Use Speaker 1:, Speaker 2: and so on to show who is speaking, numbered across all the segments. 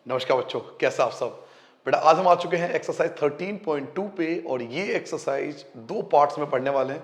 Speaker 1: नमस्कार बच्चों, कैसा आप सब। बेटा आज हम आ चुके हैं एक्सरसाइज 13.2 पे और ये एक्सरसाइज दो पार्ट्स में पढ़ने वाले हैं।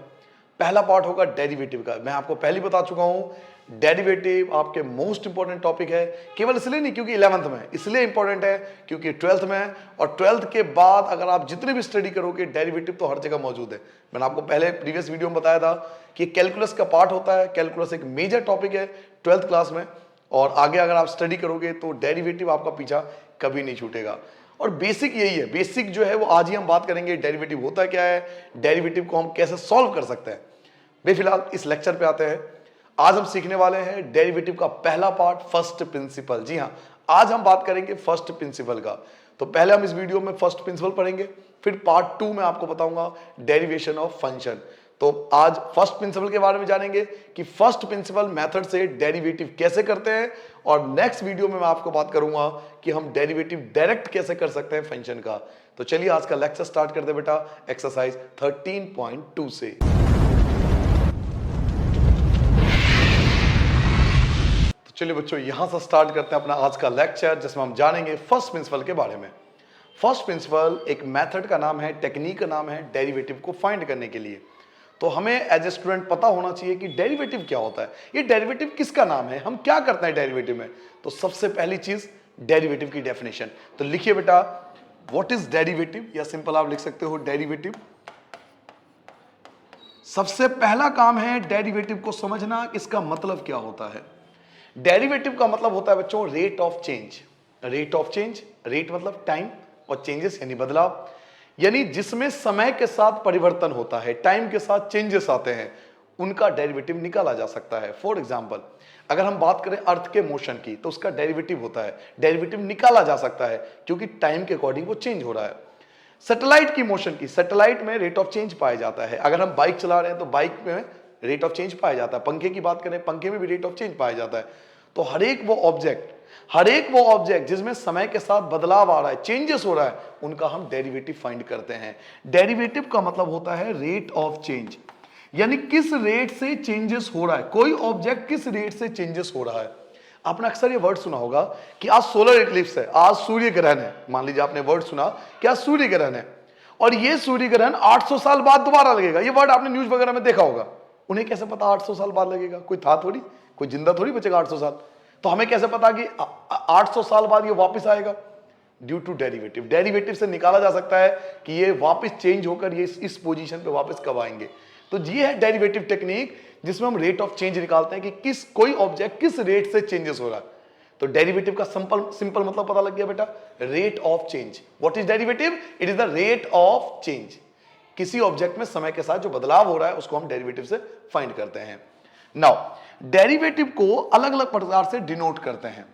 Speaker 1: पहला पार्ट होगा डेरिवेटिव का। मैं आपको पहले बता चुका हूं डेरिवेटिव आपके मोस्ट इंपॉर्टेंट टॉपिक है, केवल इसलिए नहीं क्योंकि 11th में, इसलिए इंपॉर्टेंट है क्योंकि 12th में है और 12th के बाद अगर आप जितने भी स्टडी करोगे डेरिवेटिव तो हर जगह मौजूद है। मैंने आपको पहले प्रीवियस वीडियो में बताया था कि कैलकुलस का पार्ट होता है। कैलकुलस एक मेजर टॉपिक है 12th क्लास में और आगे अगर आप स्टडी करोगे तो डेरिवेटिव आपका पीछा कभी नहीं छूटेगा। और बेसिक यही है, बेसिक जो है वो आज ही हम बात करेंगे। डेरिवेटिव होता क्या है, डेरिवेटिव को हम कैसे सॉल्व कर सकते हैं। बेफिलहाल इस लेक्चर पे आते हैं। आज हम सीखने वाले हैं डेरिवेटिव का पहला पार्ट, फर्स्ट प्रिंसिपल। जी हाँ, आज हम बात करेंगे फर्स्ट प्रिंसिपल का। तो पहले हम इस वीडियो में फर्स्ट प्रिंसिपल पढ़ेंगे, फिर पार्ट 2 में आपको बताऊंगा डेरिवेशन ऑफ फंक्शन। तो आज फर्स्ट प्रिंसिपल के बारे में जानेंगे कि फर्स्ट प्रिंसिपल मेथड से डेरिवेटिव कैसे करते हैं और नेक्स्ट वीडियो में मैं आपको बात करूंगा कि हम डेरिवेटिव डायरेक्ट कैसे कर सकते हैं फंक्शन का। तो चलिए आज का लेक्चर स्टार्ट करते हैं बेटा एक्सरसाइज 13.2 से। तो चलिए बच्चों यहां से स्टार्ट करते हैं अपना आज का लेक्चर, जिसमें हम जानेंगे फर्स्ट प्रिंसिपल के बारे में। फर्स्ट प्रिंसिपल एक मेथड का नाम है, टेक्निक का नाम है डेरिवेटिव को फाइंड करने के लिए। तो हमें एज ए स्टूडेंट पता होना चाहिए कि डेरिवेटिव क्या होता है, ये डेरिवेटिव किसका नाम है, हम क्या करते हैं डेरिवेटिव में। तो सबसे पहली चीज डेरिवेटिव की डेफिनेशन। तो लिखिए बेटा व्हाट इज डेरिवेटिव, या सिंपल आप लिख सकते हो डेरिवेटिव। सबसे पहला काम है डेरिवेटिव को समझना, इसका मतलब क्या होता है। डेरिवेटिव का मतलब होता है बच्चों rate of change. Rate of change, rate मतलब टाइम और चेंजेस यानी बदलाव, यानी जिसमें समय के साथ परिवर्तन होता है, टाइम के साथ चेंजेस आते हैं, उनका डेरिवेटिव निकाला जा सकता है। फॉर एग्जांपल अगर हम बात करें अर्थ के मोशन की तो उसका डेरिवेटिव होता है, डेरिवेटिव निकाला जा सकता है क्योंकि टाइम के अकॉर्डिंग वो चेंज हो रहा है। सैटेलाइट की मोशन की, सैटेलाइट में रेट ऑफ चेंज पाया जाता है। अगर हम बाइक चला रहे हैं तो बाइक में रेट ऑफ चेंज पाया जाता है। पंखे की बात करें, पंखे में भी रेट ऑफ चेंज पाया जाता है। तो हर एक वो ऑब्जेक्ट जिसमें समय के साथ बदलाव आ रहा है, चेंजेस हो रहा है, उनका हम डेरिवेटिव फाइंड करते हैं। डेरिवेटिव का मतलब होता है रेट ऑफ चेंज, यानी किस रेट से चेंजेस हो रहा है, कोई ऑब्जेक्ट किस रेट से चेंजेस हो रहा है। आपने अक्सर ये वर्ड सुना होगा कि आज सोलर इक्लिप्स है, आज सूर्य ग्रहण है। मान लीजिए आपने वर्ड सुना कि आज सूर्य ग्रहण है और ये सूर्य ग्रहण 800 साल बाद दोबारा लगेगा। ये वर्ड आपने न्यूज वगैरह में देखा होगा। उन्हें कैसे पता 800 साल बाद लगेगा, कोई था थोड़ी, कोई जिंदा थोड़ी बचेगा 800 साल। तो हमें कैसे पता कि 800 साल बाद ये वापस आएगा, ड्यू टू डेरिवेटिव। डेरिवेटिव से निकाला जा सकता है कि ये वापस चेंज होकर ये इस पोजीशन पे वापस कब आएंगे। तो ये है डेरिवेटिव टेक्निक, जिसमें हम रेट ऑफ चेंज निकालते हैं कि कोई ऑब्जेक्ट किस रेट से चेंजेस हो रहा है। तो डेरिवेटिव का सिंपल मतलब पता लग गया बेटा, rate of change. What is derivative? It is the rate of change. किसी ऑब्जेक्ट में समय के साथ जो बदलाव हो रहा है उसको हम डेरिवेटिव से फाइंड करते हैं। नाउ डेरिवेटिव को अलग अलग प्रकार से डिनोट करते हैं।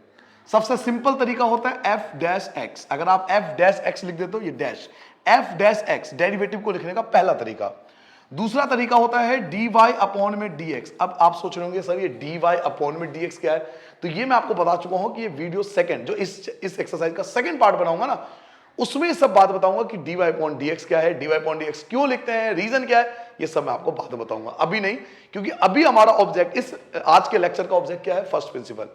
Speaker 1: सबसे सिंपल तरीका होता है एफ डैश एक्स। अगर आप एफ डैश एक्स लिख देते हो, ये dash F dash x derivative को लिखने का पहला तरीका। दूसरा तरीका होता है डी वाई अपॉन में डी एक्स। अब आप सोच रहे होंगे सर ये डी वाई अपॉन में डी एक्स क्या है। तो ये मैं आपको बता चुका हूं कि ये वीडियो सेकंड, जो इस एक्सरसाइज का सेकंड पार्ट बनाऊंगा ना, उसमें सब बात बताऊंगा कि D Y upon D X क्या है, D Y upon D X क्यों लिखते हैं, रीजन क्या है, ये सब मैं आपको बात बताऊंगा। अभी नहीं, क्योंकि अभी हमारा ऑब्जेक्ट, इस आज के लेक्चर का ऑब्जेक्ट क्या है, फर्स्ट प्रिंसिपल।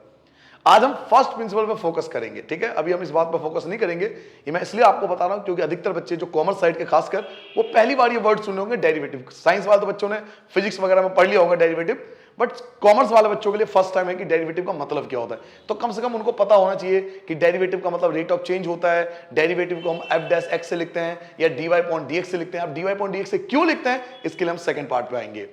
Speaker 1: आज हम फर्स्ट प्रिंसिपल पे फोकस करेंगे, ठीक है। अभी हम इस बात पे फोकस नहीं करेंगे, ये मैं इसलिए आपको बता रहा हूं क्योंकि अधिकतर बच्चे जो कॉमर्स साइड के खासकर, वो पहली बार ये वर्ड सुने होंगे डेरिवेटिव। साइंस वाले तो बच्चों ने फिजिक्स वगैरह में पढ़ लिया होगा डेरिवेटिव, बट कॉमर्स वाले बच्चों के लिए फर्स्ट टाइम है कि डेरिवेटिव का मतलब क्या होता है। तो कम से कम उनको पता होना चाहिए कि डेरिवेटिव का मतलब रेट ऑफ चेंज होता है। डेरिवेटिव को हम एफ डैश एक्स से लिखते हैं या D Y upon D X से लिखते हैं। अब D Y upon D X से क्यों लिखते हैं, इसके लिए हम सेकंड पार्ट पे आएंगे।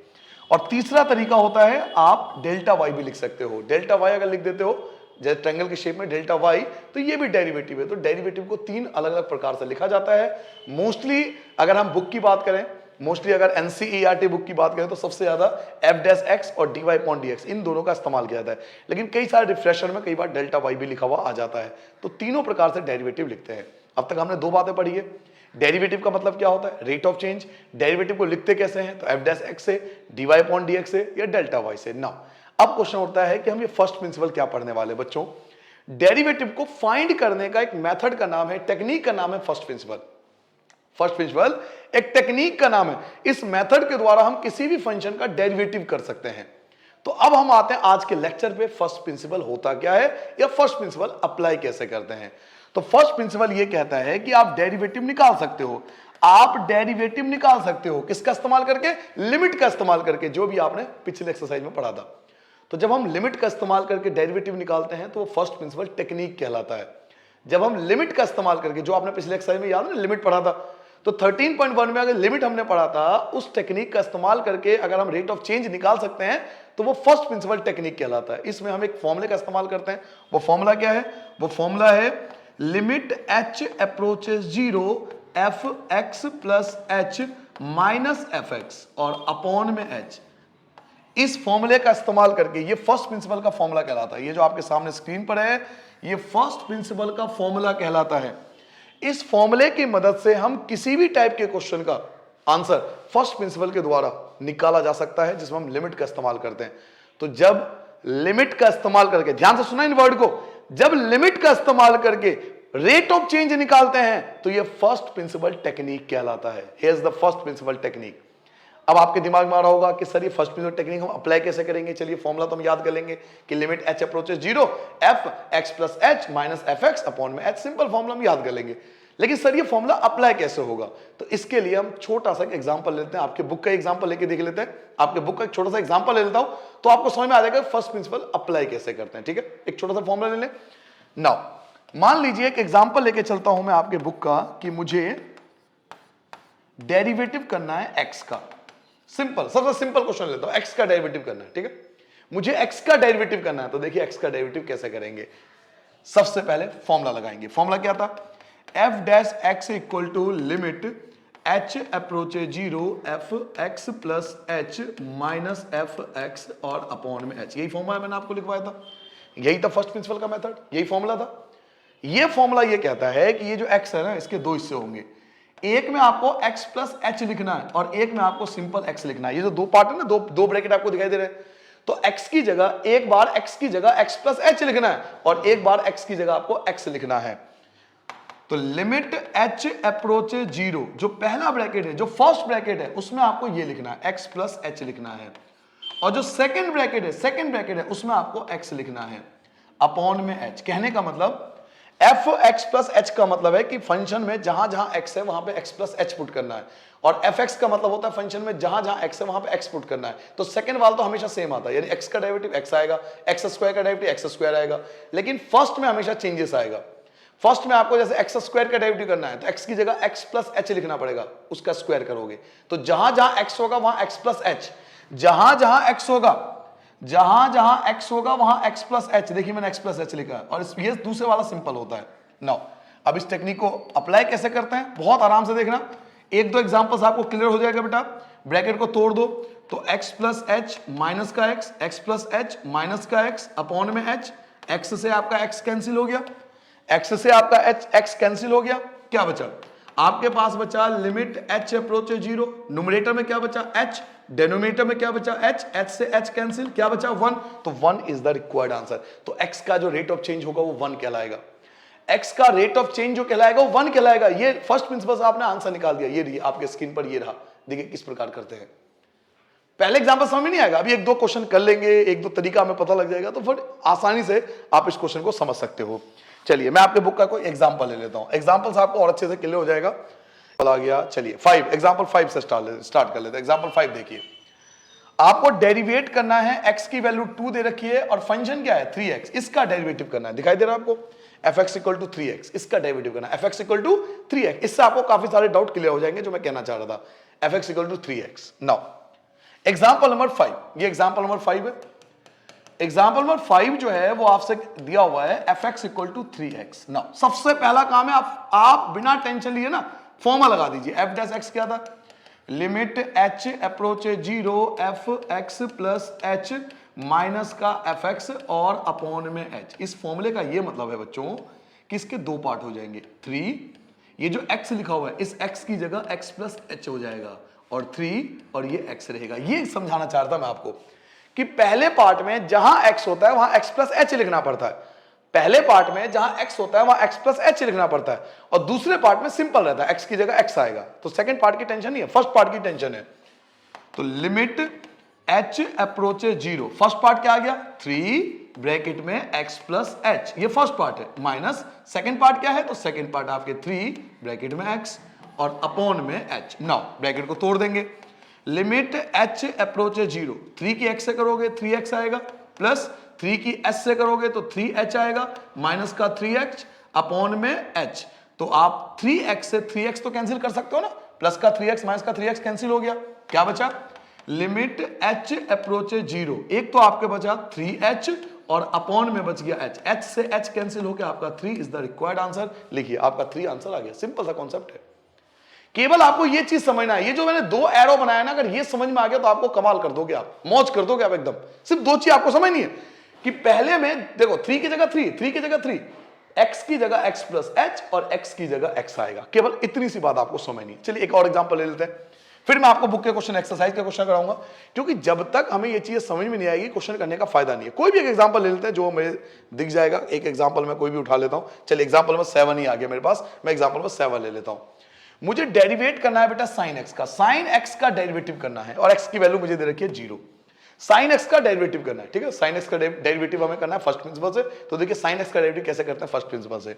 Speaker 1: और तीसरा तरीका होता है आप डेल्टा वाई भी लिख सकते हो। डेल्टा वाई अगर लिख देते हो जैसे ट्रायंगल के शेप में डेल्टा वाई, तो ये भी डेरिवेटिव है। तो डेरिवेटिव को तीन अलग अलग प्रकार से लिखा जाता है। मोस्टली अगर हम बुक की बात करें, मोस्टली अगर एनसीईआरटी बुक की बात करें तो सबसे ज्यादा एफ डैश एक्स और d Y upon D x, इन दोनों का इस्तेमाल किया जाता है। लेकिन कई सारे रिफ्रेशर में कई बार डेल्टा वाई भी लिखा हुआ आ जाता है। तो तीनों प्रकार से डेरिवेटिव लिखते हैं। अब तक हमने दो बातें पढ़ी है। डेरिवेटिव का मतलब क्या होता है, रेट ऑफ चेंज। डेरिवेटिव को लिखते कैसे हैं, तो एफ डैश एक्स से, D Y upon D X से या डेल्टा वाई से। नाउ अब क्वेश्चन उठता है कि हम ये फर्स्ट प्रिंसिपल क्या पढ़ने वाले बच्चों। डेरिवेटिव को फाइंड करने का एक मेथड का नाम है, टेक्निक का नाम है फर्स्ट प्रिंसिपल। फर्स्ट प्रिंसिपल एक टेक्निक का नाम है। इस मेथड के द्वारा हम किसी भी फंक्शन का डेरिवेटिव कर सकते हैं। तो अब हम आते हैं आज के लेक्चर पे, फर्स्ट प्रिंसिपल होता क्या है या फर्स्ट प्रिंसिपल अप्लाई कैसे करते हैं। तो फर्स्ट प्रिंसिपल ये कहता है कि आप डेरिवेटिव निकाल सकते हो। आप डेरिवेटिव निकाल सकते हो किसका इस्तेमाल करके? लिमिट का इस्तेमाल करके, जो भी आपने पिछले एक्सरसाइज में पढ़ा था। तो जब हम लिमिट का इस्तेमाल करके डेरिवेटिव निकालते हैं तो वो फर्स्ट प्रिंसिपल टेक्निक कहलाता है। जब हम लिमिट का इस्तेमाल करके, जो आपने पिछले एक्सरसाइज में याद है ना लिमिट पढ़ा था, तो 13.1 में अगर लिमिट हमने पढ़ा था, उस टेक्निक का इस्तेमाल करके अगर हम रेट ऑफ चेंज निकाल सकते हैं तो वो फर्स्ट प्रिंसिपल टेक्निक कहलाता है। इसमें हम एक फॉर्मूले का इस्तेमाल करते हैं। वो फॉर्मूला क्या है? वो फॉर्मूला है limit h approaches 0 f x plus h minus F x और अपॉन में h। इस फॉर्मूले का इस्तेमाल करके, ये फर्स्ट प्रिंसिपल का फॉर्मूला कहलाता है। ये जो आपके सामने स्क्रीन पर है, ये फर्स्ट प्रिंसिपल का फॉर्मूला कहलाता है। इस फॉर्मूले की मदद से हम किसी भी टाइप के क्वेश्चन का आंसर फर्स्ट प्रिंसिपल के द्वारा निकाला जा सकता है, जिसमें हम लिमिट का इस्तेमाल करते हैं। तो जब लिमिट का इस्तेमाल करके, ध्यान से सुना इन वर्ड को, जब लिमिट का इस्तेमाल करके रेट ऑफ चेंज निकालते हैं तो ये फर्स्ट प्रिंसिपल टेक्निक कहलाता है। Here is the first principle technique. अब आपके दिमाग में आ रहा होगा कि सर ये फर्स्ट प्रिंसिपल टेक्निक हम अप्लाई कैसे करेंगे? चलिए फॉर्मूला तो हम याद कर लेंगे कि limit h approaches 0 f x plus h minus F X upon में h। सिंपल फॉर्मूला हम याद कर लेंगे। लेकिन सर ये फॉर्मूला अप्लाई कैसे होगा? तो इसके लिए हम छोटा सा एग्जांपल लेते हैं। आपके बुक का एग्जांपल लेके देख लेते हैं। आपके बुक का एक छोटा सा एग्जांपल ले लेता हूं तो आपको समझ में आ जाएगा फर्स्ट प्रिंसिपल अप्लाई कैसे करते हैं। ठीक है, एक छोटा सा फॉर्मूला ले लें। नाउ मान लीजिए एक एग्जांपल लेके चलता हूं मैं आपके बुक का कि मुझे डेरिवेटिव करना है x का। सिंपल, सबसे सिंपल क्वेश्चन लेता हूं, x का डेरिवेटिव करना है। ठीक है, मुझे x का डेरिवेटिव करना है। तो देखिए x का डेरिवेटिव कैसे करेंगे। सबसे पहले फॉर्मूला लगाएंगे। फॉर्मूला क्या था? f dash x equal to limit h approaches 0 f x plus h minus F x और अपॉन में h। यही फॉर्मूला मैंने आपको लिखवाया था। यही था फर्स्ट प्रिंसिपल का मेथड, यही फॉर्मूला था। ये फॉर्मूला ये कहता है कि ये जो x है ना, इसके दो हिस्से होंगे। एक में आपको x प्लस h लिखना है और एक में आपको सिंपल x लिखना है। ये जो दो पार्ट है ना, दो ब्रैकेट आपको दिखाई दे रहे हैं। तो x की जगह, एक बार x की जगह x प्लस h लिखना है और एक बार x की जगह आपको x लिखना है। तो लिमिट h अप्रोचेस 0, जो पहला ब्रैकेट है, जो फर्स्ट ब्रैकेट है, उसमें आपको ये लिखना है x प्लस h लिखना है। और जो सेकंड ब्रैकेट है, उसमें आपको x लिखना है अपॉन में h। कहने का मतलब f x प्लस h का मतलब है कि फंक्शन में जहां जहां x है वहां पे x प्लस h पुट करना है, और f x का मतलब होता है फंक्शन में जहां जहां x है वहां पे x पुट करना है। तो सेकंड वाला तो हमेशा सेम आता है, यानी x का डेरिवेटिव x आएगा, x स्क्वायर का डेरिवेटिव x स्क्वायर आएगा। लेकिन फर्स्ट में हमेशा चेंजेस आएगा। फर्स्ट में आपको जैसे x स्क्वायर का डेरिवेटिव करना है तो x की जगह x प्लस h लिखना पड़ेगा, उसका स्क्वायर करोगे। तो जहां जहां x होगा वहां x प्लस h, जहां जहां x होगा वहां x प्लस h। देखिए मैंने x प्लस h लिखा है और ये दूसरे वाला सिंपल होता है। नाउ अब इस टेक्निक को अप्लाई कैसे करते हैं, बहुत आराम से देखना। एक दो एग्जांपल्स आपको क्लियर हो जाएगा बेटा। ब्रैकेट को तोड़ दो तो x प्लस h माइनस का x प्लस h माइनस का x अपॉन में h। x से आपका x कैंसिल हो गया, x से आपका x कैंसिल हो गया। क्या बचा? आपके पास बचा लिमिट h अप्रोचेस 0। न्यूमरेटर में क्या बचा? h। डेनोमिनेटर में क्या बचा? h से h कैंसिल, क्या बचा? 1। तो 1 इज द रिक्वायर्ड आंसर। तो x का जो रेट ऑफ चेंज होगा वो 1 कहलाएगा। x का रेट ऑफ चेंज जो कहलाएगा वो 1 कहलाएगा। ये फर्स्ट प्रिंसिपल से आपने आंसर निकाल दिया। ये आपके स्क्रीन पर ये रहा। देखिए किस प्रकार करते हैं। पहले एग्जांपल समझ में नहीं आएगा, अभी एक दो क्वेश्चन कर लेंगे, एक दो तरीका हमें पता लग जाएगा तो फिर आसानी से आप इस क्वेश्चन को समझ सकते हो। चलिए मैं आपके बुक का कोई एग्जांपल ले लेता हूं, एग्जांपल से आपको और अच्छे से क्लियर हो जाएगा। आ गया, चलिए एग्जांपल 5 से स्टार्ट कर लेते हैं। एग्जांपल 5 देखिए, आपको डेरिवेट करना है, x की वैल्यू 2 दे रखी है और फंक्शन क्या है? 3x। इसका डेरिवेटिव करना है। दिखाई दे रहा है आपको? fx इक्वल टू 3x, इसका डेरिवेटिव करना है। fx equal to 3x। इससे आपको काफी सारे डाउट क्लियर हो जाएंगे जो मैं कहना चाह रहा था। fx equal to 3x। Now example number 5, ये एग्जांपल नंबर 5 है। एग्जांपल नंबर 5 जो है वो आपसे दिया हुआ है fx equal to 3x। Now सबसे पहला काम है, आप बिना टेंशन लिए ना फॉर्मूला लगा दीजिए। f डैश x क्या था? Limit h approaches 0 f x plus h minus का एफ एक्स और अपॉन में h। इस फॉर्मूले का ये मतलब है बच्चों कि इसके दो पार्ट हो जाएंगे। 3, ये जो x लिखा हुआ है इस x की जगह x प्लस h हो जाएगा और 3 और ये x रहेगा। ये समझाना चाह रहा था मैं आपको कि पहले पार्ट में जहां x होता है वहां x प्लस h लिखना पड़ता है। पहले पार्ट में जहां x होता है वहां x प्लस h लिखना पड़ता है और दूसरे पार्ट में सिंपल रहता है, x की जगह x आएगा। तो सेकंड पार्ट की टेंशन नहीं है, फर्स्ट पार्ट की टेंशन है। तो limit h approaches zero, first part क्या आ गया 3 ब्रैकेट में x प्लस h, ये फर्स्ट पार्ट है, माइनस सेकंड पार्ट क्या है, तो सेकंड पार्ट आपके 3 ब्रैकेट में x और अपॉन में h। नाउ ब्रैकेट को तोड़ देंगे, लिमिट h अप्रोचेज जीरो, 3 की x से करोगे 3x आएगा, प्लस 3 की s से करोगे तो 3h आएगा, माइनस का 3h अपॉन में h। तो आप 3x से 3x तो कैंसिल कर सकते हो ना, प्लस का 3x माइनस का 3x कैंसिल हो गया, क्या बचा लिमिट h अप्रोचेज जीरो, एक तो आपके बचा 3h और अपॉन में बच गया h, h से h कैंसिल हो गया, आपका 3 इज द रिक्वायर्ड आंसर। लिखिए आपका 3 आंसर आ गया, सिंपल सा कॉन्सेप्ट है। केवल आपको ये चीज समझना है, ये जो मैंने 2 एरो बनाया ना, अगर ये समझ में आ गया तो आपको कमाल कर दोगे, आप मौज कर दोगे आप एकदम। सिर्फ 2 चीज आपको समझनी है कि पहले में देखो 3 की जगह 3 की जगह 3, x की जगह x प्लस h और x की जगह x आएगा, केवल इतनी सी बात आपको समझनी है। चलिए एक और एग्जांपल ले लेते हैं, फिर मैं आपको बुक के क्वेश्चन एक्सरसाइज के क्वेश्चन कराऊंगा, क्योंकि जब तक हमें ये चीज समझ में नहीं आएगी क्वेश्चन करने का फायदा नहीं है। कोई भी एक एग्जांपल ले लेते हैं जो मेरे दिख जाएगा, एक एग्जांपल मैं कोई भी उठा लेता हूं। चलिए एग्जांपल में 7 ही आ गया मेरे पास, मैं एग्जांपल में 7 ले लेता हूं। मुझे डेरिवेट करना है बेटा साइन एक्स का, साइन एक्स का डेरिवेटिव करना है और एक्स की वैल्यू मुझे दे रखी है 0। साइन एक्स का डेरिवेटिव करना है, ठीक है, साइन एक्स का डेरिवेटिव हमें करना है फर्स्ट प्रिंसिपल से। तो देखिए साइन एक्स का डेरिवेटिव कैसे करते हैं फर्स्ट प्रिंसिपल से।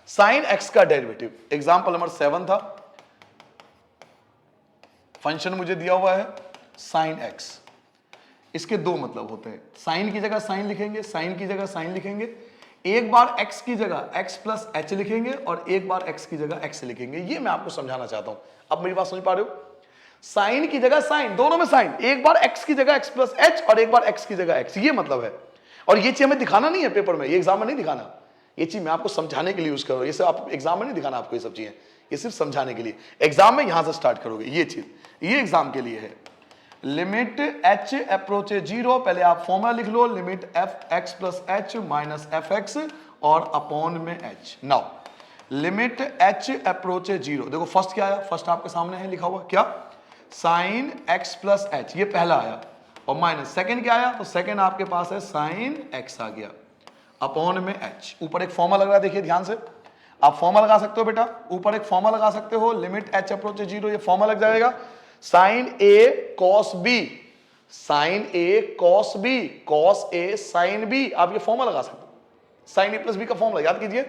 Speaker 1: साइन एक्स का डेरिवेटिव एग्जांपल नंबर 7 था, फंक्शन मुझे दिया हुआ है साइन एक्स, इसके 2 मतलब होते हैं, साइन की जगह साइन लिखेंगे, साइन की जगह साइन लिखेंगे, एक बार x की जगह x प्लस एच लिखेंगे और एक बार x की जगह x लिखेंगे। ये मैं आपको समझाना चाहता हूं, अब मेरी बात समझ पा रहे हो, साइन की जगह साइन, दोनों में साइन, एक बार x की जगह x प्लस एच और एक बार x की जगह x, ये मतलब है। और ये चीज हमें दिखाना नहीं है पेपर में, ये एग्जाम में नहीं दिखाना, ये चीज मैं आपको समझाने के लिए यूज कर रहा हूं, ये सब आप एग्जाम में नहीं दिखाना आपको, ये सब चीजें ये सिर्फ समझाने के लिए। एग्जाम में यहां से स्टार्ट करोगे, ये चीज ये एग्जाम के लिए है। लिमिट h अप्रोचेज जीरो, पहले आप फॉर्मूला लिख लो, limit f x plus H minus F x और अपॉन में h। Now limit h approaches zero, देखो फर्स्ट क्या आया, फर्स्ट आपके सामने है लिखा हुआ, क्या साइन x प्लस एच, ये पहला आया, और माइनस सेकंड क्या आया, तो सेकंड आपके पास है साइन x आ गया, अपॉन में h। ऊपर एक फॉर्मूला लग रहा है, देखिए ध्यान से, आप फॉर्मूला लगा सकते हो बेटा, ऊपर एक फॉर्मूला लगा सकते हो, लिमिट h अप्रोचेज जीरो, ये फॉर्मूला लग जाएगा sine a cos b, sine a cos b, cos a sine b, आप ये फॉर्मूला लगा सकते हो, साइन a प्लस b का फॉर्मूला याद कीजिए,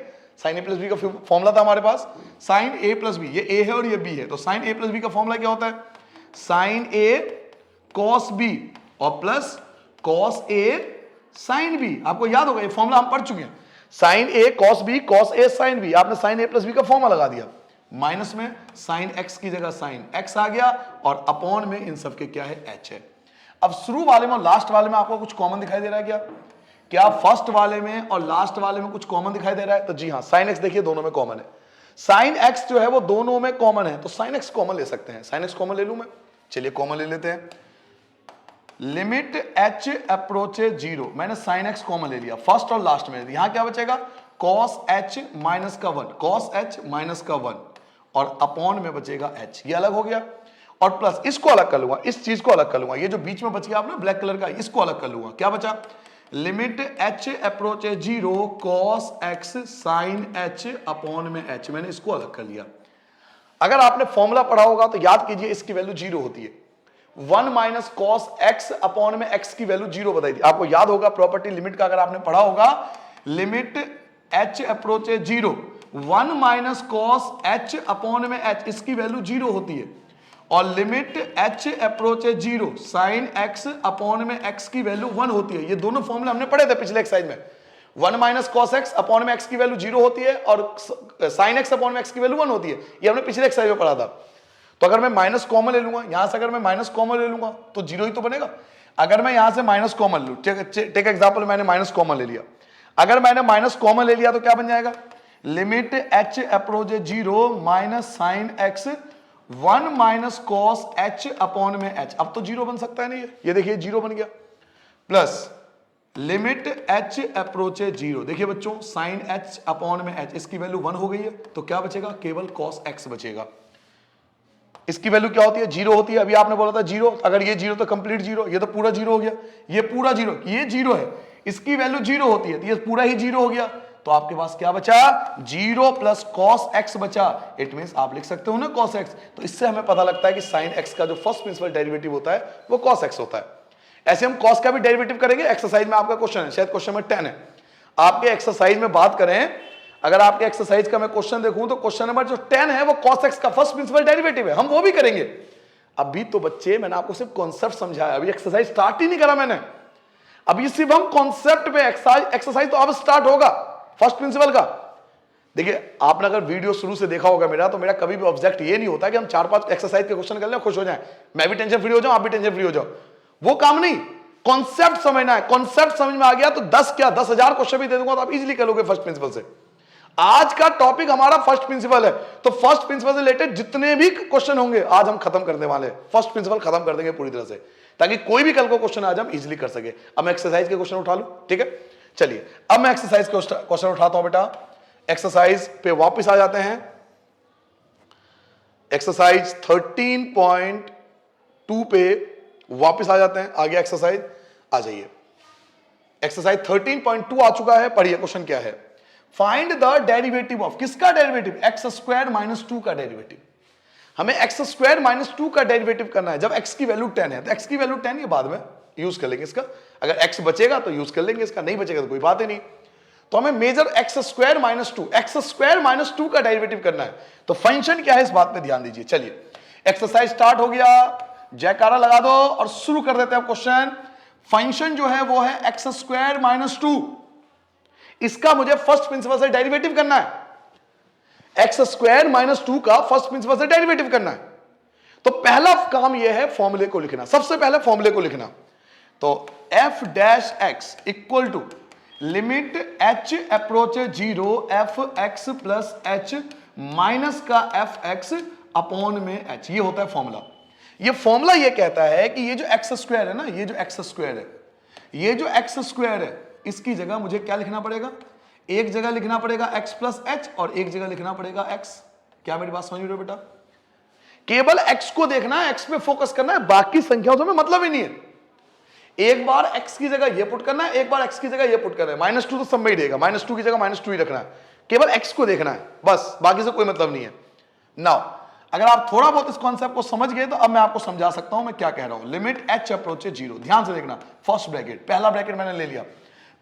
Speaker 1: साइन a प्लस b का फॉर्मूला था हमारे पास साइन a प्लस b, ये a है और ये b है, तो साइन a प्लस b का फॉर्मूला क्या होता है, साइन a कॉस b और plus cos a sine b। आपको याद होगा ये फॉर्मूला हम पढ़ चुके हैं, sine a cos b, cos a sine b, आपने साइन a प्लस b का फॉर्मूला लगा दिया, माइनस में साइन x की जगह साइन x आ गया और अपॉन में इन सब के क्या है h है। अब शुरू वाले में और लास्ट वाले में आपको कुछ कॉमन दिखाई दे रहा है क्या, क्या फर्स्ट वाले में और लास्ट वाले में कुछ कॉमन दिखाई दे रहा है, तो जी हाँ, साइन x देखिए दोनों में कॉमन है, साइन x जो है वो दोनों में कॉमन है, तो साइन x कॉमन ले सकते हैं, साइन x कॉमन ले लूं मैं, चलिए कॉमन ले लेते हैं। लिमिट h अप्रोचेज जीरो, मैंने साइन x कॉमन ले लिया फर्स्ट और लास्ट में, यहां क्या बचेगा कॉस h माइनस का 1, कॉस h माइनस का 1 और अपॉन में बचेगा h, ये अलग हो गया, और प्लस इसको अलग कर लूंगा, इस चीज को अलग कर लूंगा, ये जो बीच में बच गया आपने ब्लैक कलर का, इसको अलग कर लूंगा, क्या बचा limit h approaches zero cos x sine h upon में h, मैंने इसको अलग कर लिया। अगर आपने फॉर्मूला पढ़ा होगा तो याद कीजिए इसकी वैल्यू 0 होती है, 1 माइनस कॉस x अपॉन में x की वैल्यू 0 बताई थी, आपको याद होगा प्रॉपर्टी लिमिट का, अगर आपने पढ़ा होगा limit h approaches zero 1 minus cos h upon में h, इसकी वैल्यू 0 होती है, और limit h approaches zero sine x upon में x की वैल्यू 1 होती है। ये दोनों फॉर्मूले हमने पढ़े थे पिछले एक्सरसाइज में, 1 माइनस कॉस x अपॉन में x की वैल्यू 0 होती है और साइन x अपॉन में x की वैल्यू 1 होती है, ये हमने पिछले एक्सरसाइज में पढ़ा था। तो अगर मैं माइनस कॉमन ले लूंगा यहां से, अगर मैं माइनस कॉमन ले लूंगा तो 0 ही तो बनेगा। अगर मैं यहां से माइनस कॉमन लूं, टेक एग्जांपल, मैंने माइनस कॉमन ले लिया, अगर मैंने माइनस कॉमन ले लिया तो क्या बन जाएगा limit h approaches zero minus sine x 1 minus cos h upon में h, अब तो 0 बन सकता है नहीं, ये देखिए 0 बन गया, plus limit h approaches zero, देखिए बच्चों साइन h अपॉन में h, इसकी वैल्यू 1 हो गई है, तो क्या बचेगा केवल cos x बचेगा, इसकी वैल्यू क्या होती है 0 होती है, अभी आपने बोला था 0, अगर ये 0 तो कंप्लीट 0, ये तो पूरा 0 हो गया, ये पूरा 0, ये 0 है, इसकी वैल्यू 0 होती है, तो ये पूरा ही 0 हो गया, तो आपके पास क्या बचा 0 प्लस cos x बचा, इट मींस आप लिख सकते हो ना cos x। तो इससे हमें पता लगता है कि sin x का जो फर्स्ट प्रिंसिपल डेरिवेटिव होता है वो cos x होता है। ऐसे हम कॉस का भी डेरिवेटिव करेंगे। एक्सरसाइज में आपका क्वेश्चन है, शायद क्वेश्चन नंबर 10 है आपके एक्सरसाइज में बात करें, अगर आपके एक्सरसाइज का मैं क्वेश्चन देखूं तो क्वेश्चन नंबर जो 10 है वो cos x का फर्स्ट प्रिंसिपल डेरिवेटिव है, हम वो भी करेंगे। अभी तो बच्चे मैंने आपको सिर्फ कॉन्सेप्ट समझाया, अभी एक्सरसाइज स्टार्ट ही नहीं करा मैंने, अभी सिर्फ हम कॉन्सेप्ट पे एक्सरसाइज तो अब स्टार्ट होगा फर्स्ट प्रिंसिपल का। देखिए आपने अगर वीडियो शुरू से देखा होगा मेरा, तो मेरा कभी भी ऑब्जेक्ट ये नहीं होता कि हम 4-5 एक्सरसाइज के क्वेश्चन कर लें खुश हो जाएं, मैं भी टेंशन फ्री हो जाऊं आप भी टेंशन फ्री हो जाओ, वो काम नहीं। कॉन्सेप्ट समझना है, कॉन्सेप्ट समझ में आ गया तो 10 क्या 10,000 क्वेश्चन भी दे दूंगा तो आप इजीली कर लोगे फर्स्ट प्रिंसिपल से। आज का टॉपिक हमारा फर्स्ट प्रिंसिपल है, तो फर्स्ट प्रिंसिपल से रिलेटेड जितने भी क्वेश्चन होंगे आज हम खत्म करने वाले हैं, फर्स्ट प्रिंसिपल खत्म कर देंगे पूरी तरह से, ताकि कोई भी कल को क्वेश्चन आज हम इजीली कर सके। अब मैं एक्सरसाइज के क्वेश्चन उठा लूं, ठीक है। चलिए अब मैं एक्सरसाइज के क्वेश्चन उठाता हूं बेटा। एक्सरसाइज पे वापस आ जाते हैं, एक्सरसाइज 13.2 पे वापस आ जाते हैं। आगे एक्सरसाइज आ जाइए, एक्सरसाइज 13.2 आ चुका है, पढ़िए क्वेश्चन क्या है। फाइंड द डेरिवेटिव ऑफ, किसका डेरिवेटिव, एक्स स्क्वायर माइनस 2 का डेरिवेटिव। हमें एक्स स्क्वायर माइनस 2 का डेरिवेटिव करना है। जब एक्स की वैल्यू 10 है तो एक्स की वैल्यू 10 ये बाद में यूज कर लेंगे इसका, अगर एक्स बचेगा तो यूज कर लेंगे इसका, नहीं बचेगा तो कोई बात ही नहीं। तो हमें measure X square minus 2, X square minus 2 का डेरिवेटिव करना है, तो फंक्शन क्या है इस बात पे ध्यान दीजिए। चलिए एक्सरसाइज स्टार्ट हो गया, जयकारा लगा दो और शुरू कर देते हैं क्वेश्चन। फंक्शन जो है वो है एक्स स्क्वायर माइनस 2, इसका मुझे फर्स्ट प्रिंसिपल से डेरिवेटिव करना है। एक्स स्क्वायर माइनस 2 का फर्स्ट प्रिंसिपल से डेरिवेटिव करना है, तो पहला काम यह है फॉर्मूले को लिखना, सबसे पहले फॉर्मूले को लिखना। तो F dash X equal to limit H approach 0 F X plus H minus का एफ एक्स अपॉन में एच, ये होता है फॉर्मूला। ये फॉर्मूला ये कहता है कि ये जो एक्स स्क्वायर है ना, ये जो एक्स स्क्वायर है, ये जो एक्स स्क्वायर है, इसकी जगह मुझे क्या लिखना पड़ेगा, एक जगह लिखना पड़ेगा x प्लस एच और एक जगह लिखना पड़ेगा x। क्या मेरी बात समझ रहे हो बेटा, केवल x को देखना है, x पे फोकस करना है, बाकी संख्याओं से मतलब ही नहीं है। एक बार x की जगह ये पुट करना है, एक बार x की जगह ये पुट करना है, -2 तो सब में ही देगा, -2 की जगह -2 ही रखना है, केवल x को देखना है बस, बाकी से कोई मतलब नहीं है। नाउ अगर आप थोड़ा बहुत इस कॉन्सेप्ट को समझ गए तो अब मैं आपको समझा सकता हूं मैं क्या कह रहा हूं। लिमिट h अप्रोच 0, ध्यान से देखना, फर्स्ट ब्रैकेट, पहला ब्रैकेट मैंने ले लिया,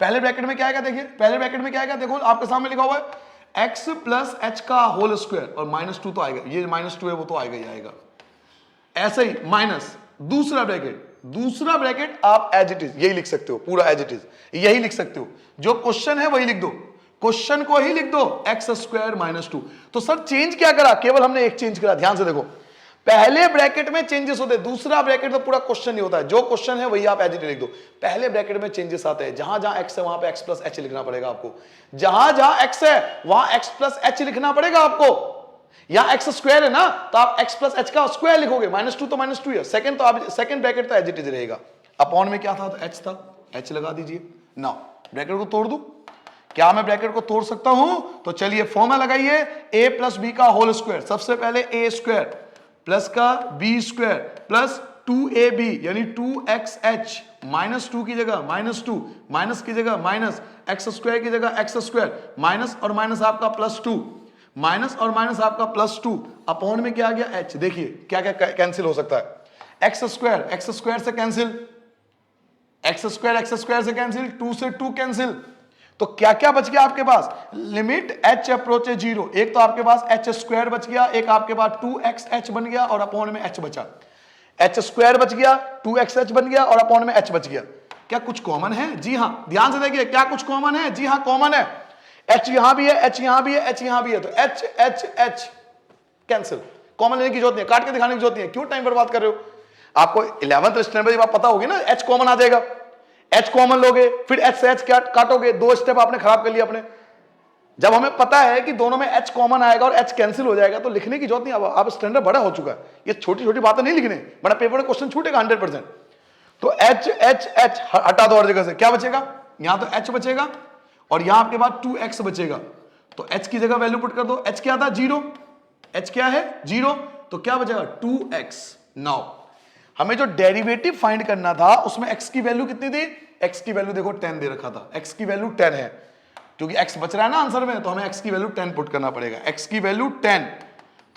Speaker 1: पहले ब्रैकेट में क्या आएगा, देखिए पहले ब्रैकेट में क्या आएगा, देखो आपके सामने लिखा हुआ है x प्लस एच का होल स्क्वायर और -2 तो आएगा, ये -2 है वो तो आएगा ही आएगा, ऐसे ही माइनस दूसरा ब्रैकेट आप एज इट इज यही लिख सकते हो, पूरा एज इट इज यही लिख सकते हो, जो क्वेश्चन है वही लिख दो, क्वेश्चन को ही लिख दो एक्स स्क्वायर माइनस 2। तो सर चेंज क्या करा, केवल हमने एक चेंज करा, ध्यान से देखो, पहले ब्रैकेट में चेंजेस होते हैं, दूसरा ब्रैकेट तो पूरा क्वेश्चन नहीं होता है, जो क्वेश्चन है वही आप एज इट लिख दो। पहले ब्रैकेट में चेंजेस आते हैं, जहां जहां एक्स है वहां पे एक्स प्लस एच लिखना पड़ेगा आपको, जहां जहां एक्स है वहां एक्स प्लस एच लिखना पड़ेगा आपको। यहां एक्स स्क्वायर है ना, तो आप एक्स प्लस एच का स्क्वायर लिखोगे, -2 तो -2 है, सेकंड तो आप सेकंड ब्रैकेट तो एज इट इज रहेगा, अपॉन में क्या था, तो एच था, एच लगा दीजिए। नाउ ब्रैकेट को तोड़ दूं, क्या मैं ब्रैकेट को तोड़ सकता हूं, तो चलिए फॉर्मूला लगाइए, a प्लस बी का होल स्क्वायर, सबसे पहले a स्क्वायर प्लस का b स्क्वायर प्लस 2ab यानी 2xh, -2 की जगह -2, माइनस की जगह माइनस, एक्स स्क्वायर की जगह एक्स स्क्वायर, माइनस और माइनस आपका +2, माइनस और माइनस आपका +2, अपॉन में क्या आ गया h। देखिए क्या क्या कैंसिल हो सकता है, एक्स स्क्वायर से कैंसिल, एक्स स्क्वायर से कैंसिल, 2 से 2 कैंसिल, तो क्या क्या बच गया आपके पास, लिमिट h अप्रोच 0, एक तो आपके पास h स्क्वायर बच गया, एक आपके पास 2xh बन गया और अपॉन में h बचा, h स्क्वायर बच गया, 2xh बन गया और अपॉन में h बच गया। क्या कुछ कॉमन है, जी हां, ध्यान से देखिए क्या कुछ कॉमन है, जी हां कॉमन है, h यहां भी है, h यहां भी है, h यहां भी है, तो h कैंसिल, कॉमन लेने की जरूरत नहीं है, काट के दिखाने की जरूरत नहीं है, क्यों टाइम बर्बाद कर रहे हो, आपको 11th स्टैंडर्ड जब पता होगी ना, h कॉमन आ जाएगा, h कॉमन लोगे फिर h से h काटोगे, 2 स्टेप आपने खराब कर लिया अपने। जब हमें पता है कि दोनों में h कॉमन आएगा और h कैंसिल हो जाएगा तो लिखने की जरूरत नहीं, अब स्टैंडर्ड बड़ा हो चुका है, ये छोटी छोटी बातें नहीं लिखने, वरना पेपर में क्वेश्चन छूटेगा 100%। तो h हटा दो, और जगह से क्या बचेगा, यहां तो h बचेगा और यहां आपके पास 2x बचेगा, तो h की जगह वैल्यू पुट कर दो, h क्या था 0, h क्या है 0, तो क्या बचेगा 2x। नाउ हमें जो डेरिवेटिव फाइंड करना था उसमें x की वैल्यू कितनी थी, x की वैल्यू देखो 10 दे रखा था, x की वैल्यू 10 है, क्योंकि x बच रहा है ना आंसर में, तो हमें x की वैल्यू 10 पुट करना पड़ेगा, x की वैल्यू 10